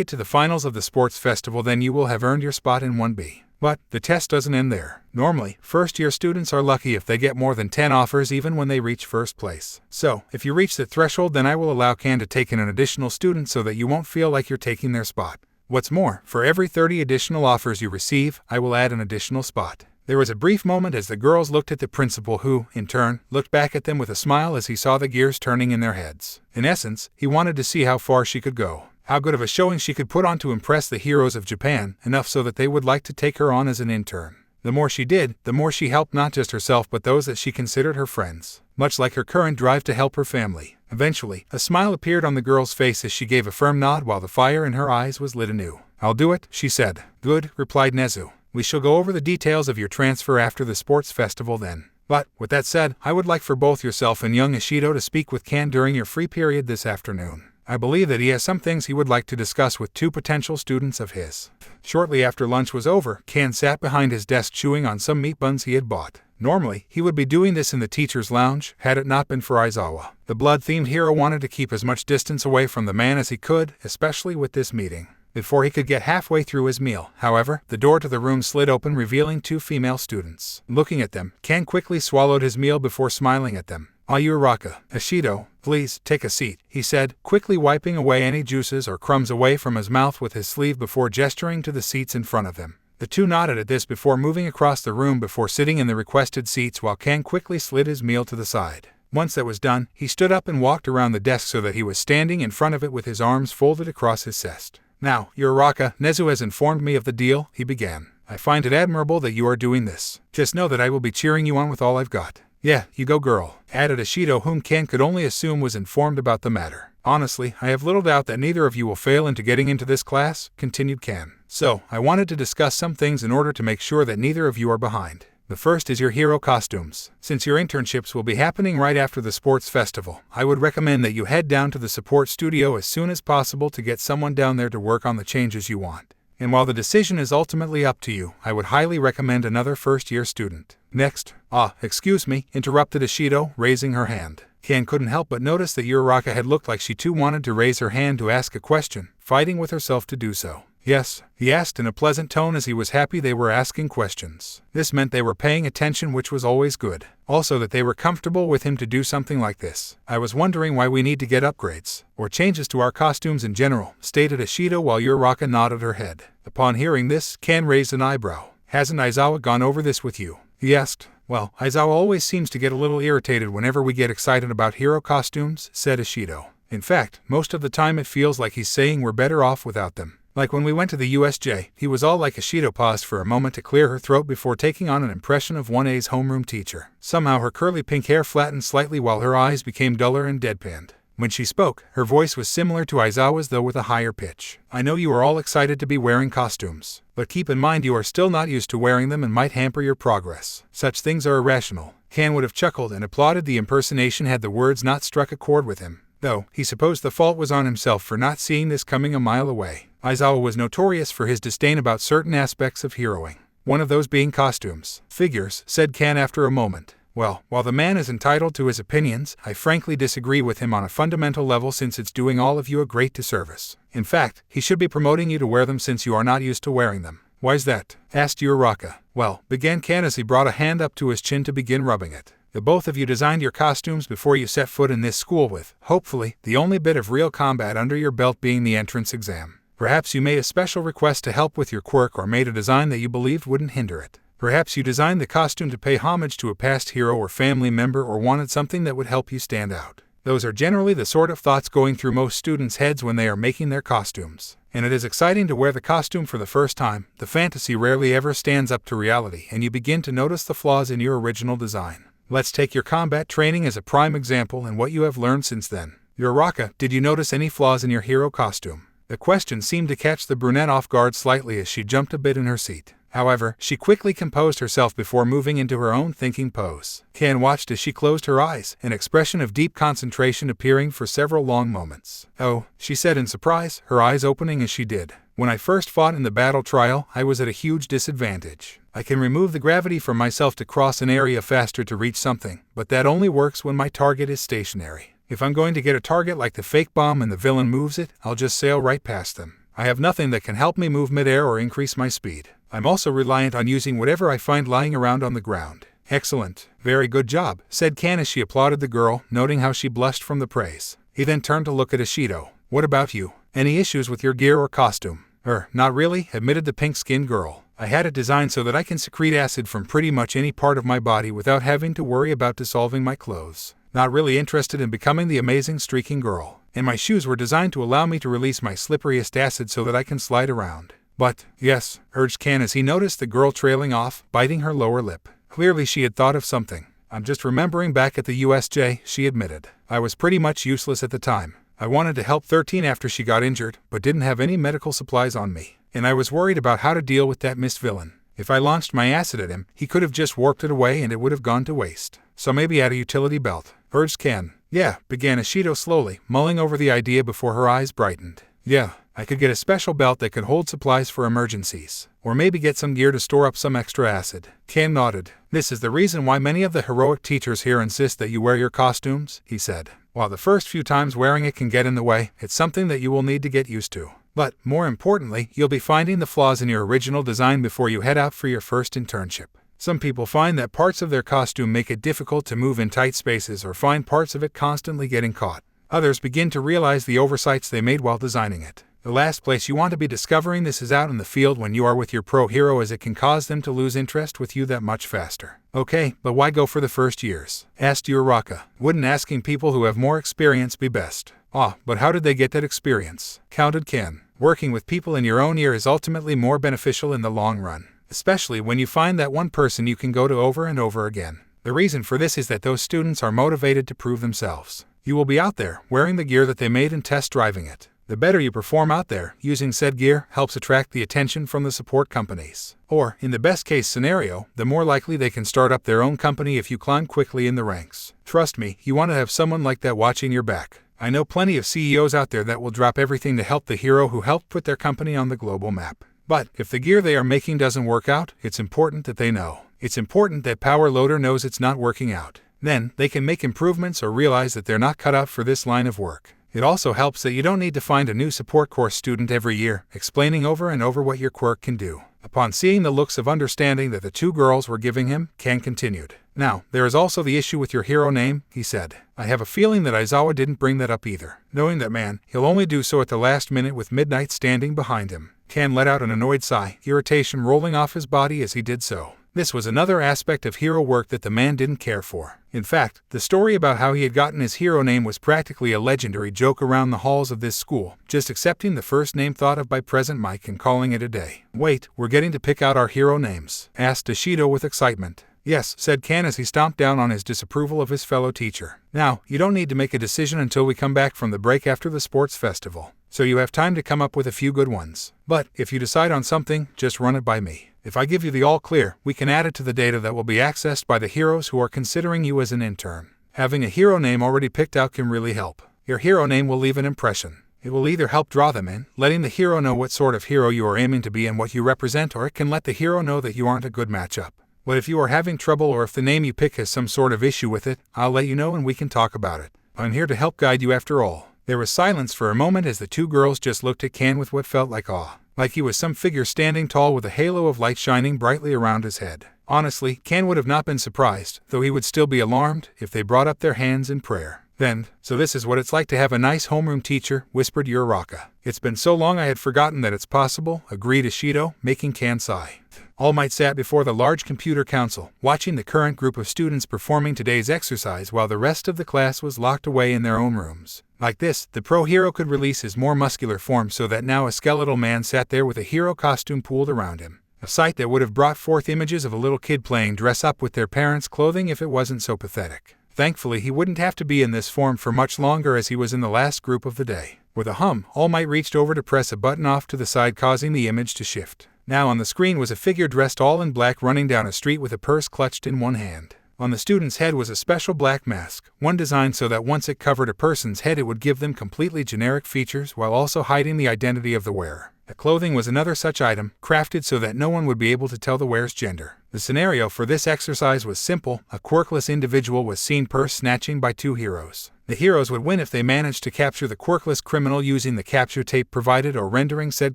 it to the finals of the sports festival, then you will have earned your spot in 1B. But the test doesn't end there. Normally, first-year students are lucky if they get more than 10 offers even when they reach first place. So, if you reach the threshold, then I will allow Can to take in an additional student so that you won't feel like you're taking their spot. What's more, for every 30 additional offers you receive, I will add an additional spot. There was a brief moment as the girls looked at the principal who, in turn, looked back at them with a smile as he saw the gears turning in their heads. In essence, he wanted to see how far she could go. How good of a showing she could put on to impress the heroes of Japan, enough so that they would like to take her on as an intern. The more she did, the more she helped not just herself but those that she considered her friends. Much like her current drive to help her family. Eventually, a smile appeared on the girl's face as she gave a firm nod while the fire in her eyes was lit anew. I'll do it, she said. Good, replied Nezu. We shall go over the details of your transfer after the sports festival then. But, with that said, I would like for both yourself and young Ishido to speak with Can during your free period this afternoon. I believe that he has some things he would like to discuss with two potential students of his. Shortly after lunch was over, Can sat behind his desk chewing on some meat buns he had bought. Normally, he would be doing this in the teacher's lounge, had it not been for Aizawa. The blood-themed hero wanted to keep as much distance away from the man as he could, especially with this meeting. Before he could get halfway through his meal, however, the door to the room slid open, revealing two female students. Looking at them, Can quickly swallowed his meal before smiling at them. Uraraka, Ishido, please, take a seat, he said, quickly wiping away any juices or crumbs away from his mouth with his sleeve before gesturing to the seats in front of him. The two nodded at this before moving across the room before sitting in the requested seats while Can quickly slid his meal to the side. Once that was done, he stood up and walked around the desk so that he was standing in front of it with his arms folded across his chest. Now, Uraraka, Nezu has informed me of the deal, he began. I find it admirable that you are doing this. Just know that I will be cheering you on with all I've got. Yeah, you go girl, added Ishido, whom Can could only assume was informed about the matter. Honestly, I have little doubt that neither of you will fail into getting into this class, continued Can. So, I wanted to discuss some things in order to make sure that neither of you are behind. The first is your hero costumes. Since your internships will be happening right after the sports festival, I would recommend that you head down to the support studio as soon as possible to get someone down there to work on the changes you want. And while the decision is ultimately up to you, I would highly recommend another first-year student. Next, excuse me, interrupted Ishido, raising her hand. Can couldn't help but notice that Uraraka had looked like she too wanted to raise her hand to ask a question, fighting with herself to do so. Yes, he asked in a pleasant tone as he was happy they were asking questions. This meant they were paying attention, which was always good. Also that they were comfortable with him to do something like this. I was wondering why we need to get upgrades, or changes to our costumes in general, stated Ashido while Uraraka nodded her head. Upon hearing this, Kan raised an eyebrow. Hasn't Aizawa gone over this with you? He asked. Well, Aizawa always seems to get a little irritated whenever we get excited about hero costumes, said Ashido. In fact, most of the time it feels like he's saying we're better off without them. Like when we went to the USJ, he was all like. Ashido paused for a moment to clear her throat before taking on an impression of 1A's homeroom teacher. Somehow her curly pink hair flattened slightly while her eyes became duller and deadpanned. When she spoke, her voice was similar to Aizawa's though with a higher pitch. I know you are all excited to be wearing costumes, but keep in mind you are still not used to wearing them and might hamper your progress. Such things are irrational. Kan would have chuckled and applauded the impersonation had the words not struck a chord with him, though he supposed the fault was on himself for not seeing this coming a mile away. Aizawa was notorious for his disdain about certain aspects of heroing. One of those being costumes. Figures, said Kan after a moment. Well, while the man is entitled to his opinions, I frankly disagree with him on a fundamental level since it's doing all of you a great disservice. In fact, he should be promoting you to wear them since you are not used to wearing them. Why's that? Asked Uraraka. Well, began Kan as he brought a hand up to his chin to begin rubbing it. The both of you designed your costumes before you set foot in this school with, hopefully, the only bit of real combat under your belt being the entrance exam. Perhaps you made a special request to help with your quirk or made a design that you believed wouldn't hinder it. Perhaps you designed the costume to pay homage to a past hero or family member or wanted something that would help you stand out. Those are generally the sort of thoughts going through most students' heads when they are making their costumes. And it is exciting to wear the costume for the first time. The fantasy rarely ever stands up to reality and you begin to notice the flaws in your original design. Let's take your combat training as a prime example and what you have learned since then. Uraraka, did you notice any flaws in your hero costume? The question seemed to catch the brunette off guard slightly as she jumped a bit in her seat. However, she quickly composed herself before moving into her own thinking pose. Kan watched as she closed her eyes, an expression of deep concentration appearing for several long moments. Oh, she said in surprise, her eyes opening as she did. When I first fought in the battle trial, I was at a huge disadvantage. I can remove the gravity from myself to cross an area faster to reach something, but that only works when my target is stationary. If I'm going to get a target like the fake bomb and the villain moves it, I'll just sail right past them. I have nothing that can help me move midair or increase my speed. I'm also reliant on using whatever I find lying around on the ground. Excellent. Very good job, said Kan as she applauded the girl, noting how she blushed from the praise. He then turned to look at Ashido. What about you? Any issues with your gear or costume? Not really, admitted the pink-skinned girl. I had it designed so that I can secrete acid from pretty much any part of my body without having to worry about dissolving my clothes. Not really interested in becoming the amazing streaking girl. And my shoes were designed to allow me to release my slipperiest acid so that I can slide around. But, yes, urged Kan as he noticed the girl trailing off, biting her lower lip. Clearly she had thought of something. I'm just remembering back at the USJ, she admitted. I was pretty much useless at the time. I wanted to help 13 after she got injured, but didn't have any medical supplies on me. And I was worried about how to deal with that missed villain. If I launched my acid at him, he could have just warped it away and it would have gone to waste. So maybe add a utility belt, urged Kan. Yeah, began Ashido slowly, mulling over the idea before her eyes brightened. Yeah, I could get a special belt that could hold supplies for emergencies. Or maybe get some gear to store up some extra acid. Kan nodded. This is the reason why many of the heroic teachers here insist that you wear your costumes, he said. While the first few times wearing it can get in the way, it's something that you will need to get used to. But, more importantly, you'll be finding the flaws in your original design before you head out for your first internship. Some people find that parts of their costume make it difficult to move in tight spaces or find parts of it constantly getting caught. Others begin to realize the oversights they made while designing it. The last place you want to be discovering this is out in the field when you are with your pro hero, as it can cause them to lose interest with you that much faster. Okay, but why go for the first years? Asked Uraraka. Wouldn't asking people who have more experience be best? But how did they get that experience? Countered Kan. Working with people in your own year is ultimately more beneficial in the long run, especially when you find that one person you can go to over and over again. The reason for this is that those students are motivated to prove themselves. You will be out there, wearing the gear that they made and test driving it. The better you perform out there, using said gear helps attract the attention from the support companies. Or, in the best case scenario, the more likely they can start up their own company if you climb quickly in the ranks. Trust me, you want to have someone like that watching your back. I know plenty of CEOs out there that will drop everything to help the hero who helped put their company on the global map. But, if the gear they are making doesn't work out, it's important that they know. It's important that Power Loader knows it's not working out. Then, they can make improvements or realize that they're not cut out for this line of work. It also helps that you don't need to find a new support course student every year, explaining over and over what your quirk can do. Upon seeing the looks of understanding that the two girls were giving him, Ken continued. Now, there is also the issue with your hero name, he said. I have a feeling that Aizawa didn't bring that up either. Knowing that man, he'll only do so at the last minute with Midnight standing behind him. Ken let out an annoyed sigh, irritation rolling off his body as he did so. This was another aspect of hero work that the man didn't care for. In fact, the story about how he had gotten his hero name was practically a legendary joke around the halls of this school, just accepting the first name thought of by Present Mike and calling it a day. Wait, we're getting to pick out our hero names? Asked Ishido with excitement. Yes, said Ken as he stomped down on his disapproval of his fellow teacher. Now, you don't need to make a decision until we come back from the break after the sports festival, so you have time to come up with a few good ones. But, if you decide on something, just run it by me. If I give you the all clear, we can add it to the data that will be accessed by the heroes who are considering you as an intern. Having a hero name already picked out can really help. Your hero name will leave an impression. It will either help draw them in, letting the hero know what sort of hero you are aiming to be and what you represent, or it can let the hero know that you aren't a good matchup. But if you are having trouble or if the name you pick has some sort of issue with it, I'll let you know and we can talk about it. I'm here to help guide you after all. There was silence for a moment as the two girls just looked at Ken with what felt like awe. Like he was some figure standing tall with a halo of light shining brightly around his head. Honestly, Ken would have not been surprised, though he would still be alarmed, if they brought up their hands in prayer. Then, so this is what it's like to have a nice homeroom teacher, whispered Uraraka. It's been so long I had forgotten that it's possible, agreed Ishido, making Ken sigh. All Might sat before the large computer console, watching the current group of students performing today's exercise while the rest of the class was locked away in their own rooms. Like this, the pro hero could release his more muscular form so that now a skeletal man sat there with a hero costume pooled around him. A sight that would have brought forth images of a little kid playing dress up with their parents' clothing if it wasn't so pathetic. Thankfully, he wouldn't have to be in this form for much longer as he was in the last group of the day. With a hum, All Might reached over to press a button off to the side, causing the image to shift. Now on the screen was a figure dressed all in black running down a street with a purse clutched in one hand. On the student's head was a special black mask, one designed so that once it covered a person's head it would give them completely generic features while also hiding the identity of the wearer. The clothing was another such item, crafted so that no one would be able to tell the wearer's gender. The scenario for this exercise was simple. A quirkless individual was seen purse snatching by two heroes. The heroes would win if they managed to capture the quirkless criminal using the capture tape provided or rendering said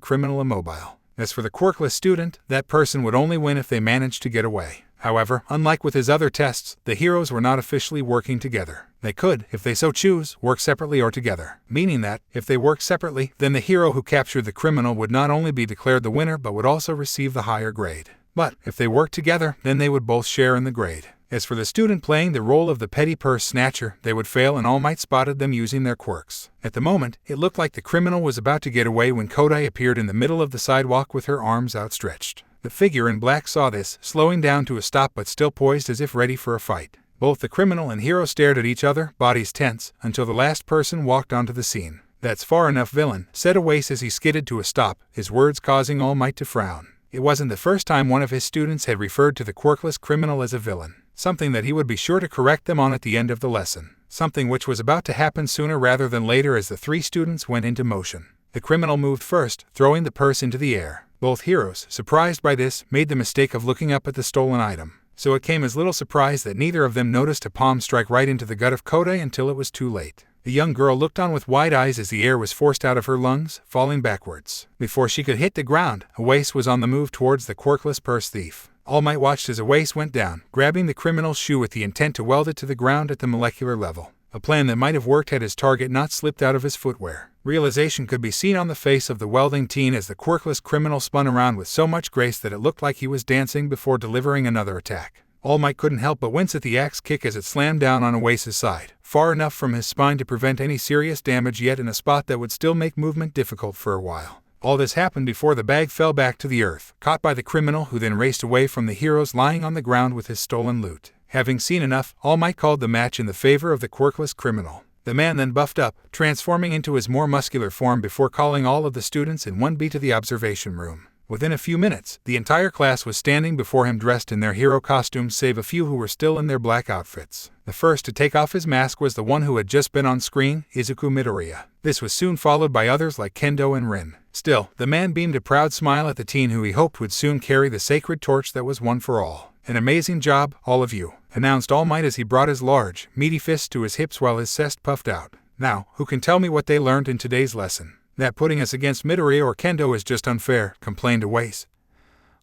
criminal immobile. As for the quirkless student, that person would only win if they managed to get away. However, unlike with his other tests, the heroes were not officially working together. They could, if they so choose, work separately or together, meaning that, if they worked separately, then the hero who captured the criminal would not only be declared the winner but would also receive the higher grade. But, if they worked together, then they would both share in the grade. As for the student playing the role of the petty purse snatcher, they would fail and All Might spotted them using their quirks. At the moment, it looked like the criminal was about to get away when Kodai appeared in the middle of the sidewalk with her arms outstretched. The figure in black saw this, slowing down to a stop but still poised as if ready for a fight. Both the criminal and hero stared at each other, bodies tense, until the last person walked onto the scene. "That's far enough, villain," said Oasis as he skidded to a stop, his words causing All Might to frown. It wasn't the first time one of his students had referred to the quirkless criminal as a villain. Something that he would be sure to correct them on at the end of the lesson. Something which was about to happen sooner rather than later as the three students went into motion. The criminal moved first, throwing the purse into the air. Both heroes, surprised by this, made the mistake of looking up at the stolen item. So it came as little surprise that neither of them noticed a palm strike right into the gut of Kodai until it was too late. The young girl looked on with wide eyes as the air was forced out of her lungs, falling backwards. Before she could hit the ground, Oasis was on the move towards the quirkless purse thief. All Might watched as Oasis went down, grabbing the criminal's shoe with the intent to weld it to the ground at the molecular level. A plan that might have worked had his target not slipped out of his footwear. Realization could be seen on the face of the welding teen as the quirkless criminal spun around with so much grace that it looked like he was dancing before delivering another attack. All Might couldn't help but wince at the axe kick as it slammed down on Oasis' side, far enough from his spine to prevent any serious damage yet in a spot that would still make movement difficult for a while. All this happened before the bag fell back to the earth, caught by the criminal who then raced away from the heroes lying on the ground with his stolen loot. Having seen enough, All Might called the match in the favor of the quirkless criminal. The man then buffed up, transforming into his more muscular form before calling all of the students in one beat to the observation room. Within a few minutes, the entire class was standing before him dressed in their hero costumes save a few who were still in their black outfits. The first to take off his mask was the one who had just been on screen, Izuku Midoriya. This was soon followed by others like Kendo and Rin. Still, the man beamed a proud smile at the teen who he hoped would soon carry the sacred torch that was one for all. "An amazing job, all of you," announced All Might as he brought his large, meaty fist to his hips while his chest puffed out. Now, who can tell me what they learned in today's lesson? That putting us against Midoriya or Kendo is just unfair, complained Awase,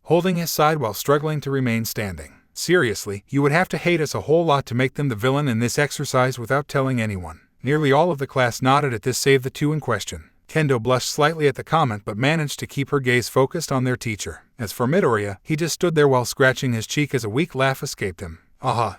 holding his side while struggling to remain standing. Seriously, you would have to hate us a whole lot to make them the villain in this exercise without telling anyone. Nearly all of the class nodded at this save the two in question. Kendo blushed slightly at the comment but managed to keep her gaze focused on their teacher. As for Midoriya, he just stood there while scratching his cheek as a weak laugh escaped him.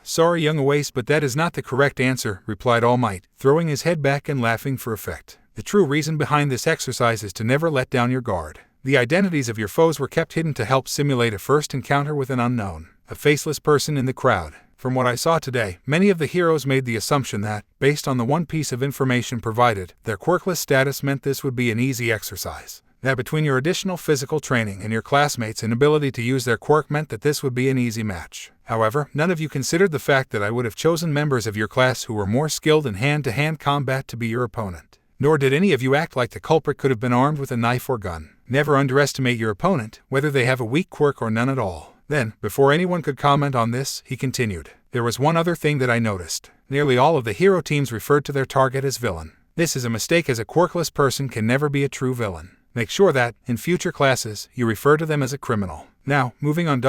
Sorry young Awase, but that is not the correct answer, replied All Might, throwing his head back and laughing for effect. The true reason behind this exercise is to never let down your guard. The identities of your foes were kept hidden to help simulate a first encounter with an unknown, a faceless person in the crowd. From what I saw today, many of the heroes made the assumption that, based on the one piece of information provided, their quirkless status meant this would be an easy exercise. That between your additional physical training and your classmates' inability to use their quirk meant that this would be an easy match. However, none of you considered the fact that I would have chosen members of your class who were more skilled in hand-to-hand combat to be your opponent. Nor did any of you act like the culprit could have been armed with a knife or gun. Never underestimate your opponent, whether they have a weak quirk or none at all. Then, before anyone could comment on this, he continued. There was one other thing that I noticed. Nearly all of the hero teams referred to their target as villain. This is a mistake, as a quirkless person can never be a true villain. Make sure that, in future classes, you refer to them as a criminal. Now, moving on.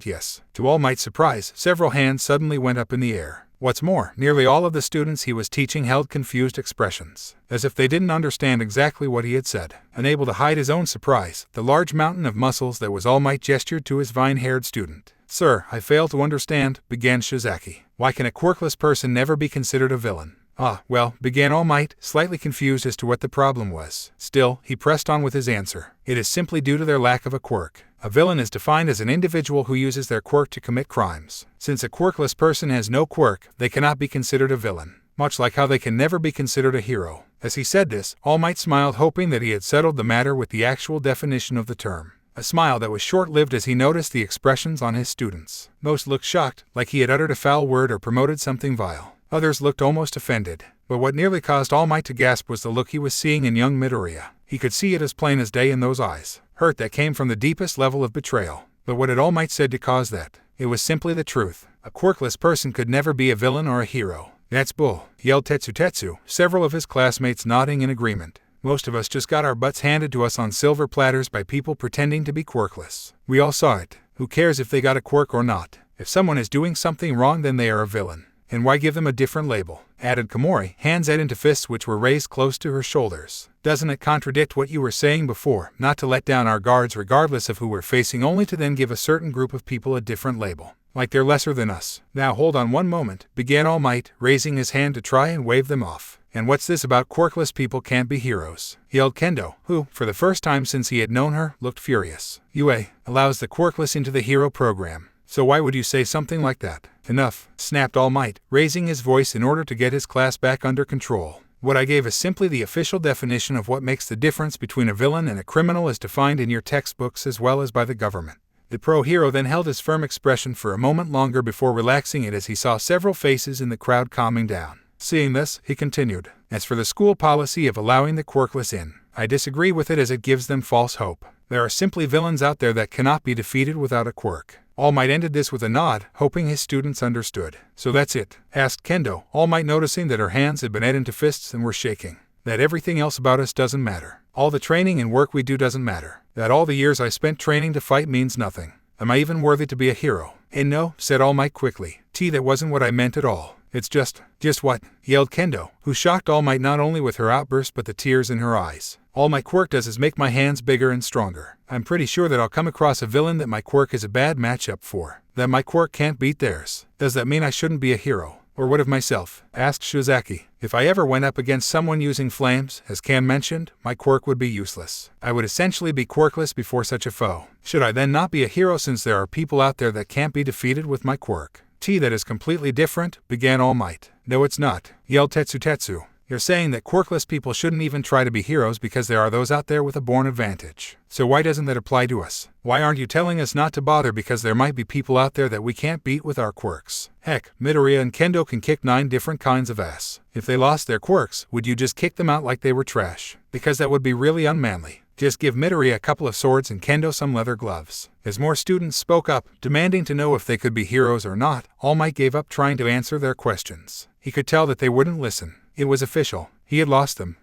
Yes. To All Might's surprise, several hands suddenly went up in the air. What's more, nearly all of the students he was teaching held confused expressions, as if they didn't understand exactly what he had said. Unable to hide his own surprise, the large mountain of muscles that was All Might gestured to his vine-haired student. Sir, I fail to understand, began Shizaki. Why can a quirkless person never be considered a villain? Well, began All Might, slightly confused as to what the problem was. Still, he pressed on with his answer. It is simply due to their lack of a quirk. A villain is defined as an individual who uses their quirk to commit crimes. Since a quirkless person has no quirk, they cannot be considered a villain, much like how they can never be considered a hero. As he said this, All Might smiled, hoping that he had settled the matter with the actual definition of the term. A smile that was short-lived as he noticed the expressions on his students. Most looked shocked, like he had uttered a foul word or promoted something vile. Others looked almost offended. But what nearly caused All Might to gasp was the look he was seeing in young Midoriya. He could see it as plain as day in those eyes. Hurt that came from the deepest level of betrayal. But what had All Might said to cause that? It was simply the truth. A quirkless person could never be a villain or a hero. That's bull, yelled Tetsu, several of his classmates nodding in agreement. Most of us just got our butts handed to us on silver platters by people pretending to be quirkless. We all saw it. Who cares if they got a quirk or not? If someone is doing something wrong, then they are a villain. And why give them a different label? Added Komori, hands out into fists which were raised close to her shoulders. Doesn't it contradict what you were saying before, not to let down our guards regardless of who we're facing, only to then give a certain group of people a different label? Like they're lesser than us. Now hold on one moment, began All Might, raising his hand to try and wave them off. And what's this about quirkless people can't be heroes? Yelled Kendo, who, for the first time since he had known her, looked furious. UA allows the quirkless into the hero program. So why would you say something like that? Enough, snapped All Might, raising his voice in order to get his class back under control. What I gave is simply the official definition of what makes the difference between a villain and a criminal as defined in your textbooks as well as by the government. The pro-hero then held his firm expression for a moment longer before relaxing it as he saw several faces in the crowd calming down. Seeing this, he continued, as for the school policy of allowing the quirkless in, I disagree with it as it gives them false hope. There are simply villains out there that cannot be defeated without a quirk. All Might ended this with a nod, hoping his students understood. So that's it? Asked Kendo, All Might noticing that her hands had been head into fists and were shaking. That everything else about us doesn't matter. All the training and work we do doesn't matter. That all the years I spent training to fight means nothing. Am I even worthy to be a hero? And no, said All Might quickly. That wasn't what I meant at all. It's just what? Yelled Kendo, who shocked All Might not only with her outburst but the tears in her eyes. All my quirk does is make my hands bigger and stronger. I'm pretty sure that I'll come across a villain that my quirk is a bad matchup for. That my quirk can't beat theirs. Does that mean I shouldn't be a hero? Or what of myself? Asked Shizaki. If I ever went up against someone using flames, as Kan mentioned, my quirk would be useless. I would essentially be quirkless before such a foe. Should I then not be a hero since there are people out there that can't be defeated with my quirk? That is completely different, began All Might. No it's not, yelled Tetsu. You're saying that quirkless people shouldn't even try to be heroes because there are those out there with a born advantage. So why doesn't that apply to us? Why aren't you telling us not to bother because there might be people out there that we can't beat with our quirks? Heck, Midoriya and Kendo can kick 9 different kinds of ass. If they lost their quirks, would you just kick them out like they were trash? Because that would be really unmanly. Just give Midoriya a couple of swords and Kendo some leather gloves. As more students spoke up, demanding to know if they could be heroes or not, All Might gave up trying to answer their questions. He could tell that they wouldn't listen. It was official. He had lost them.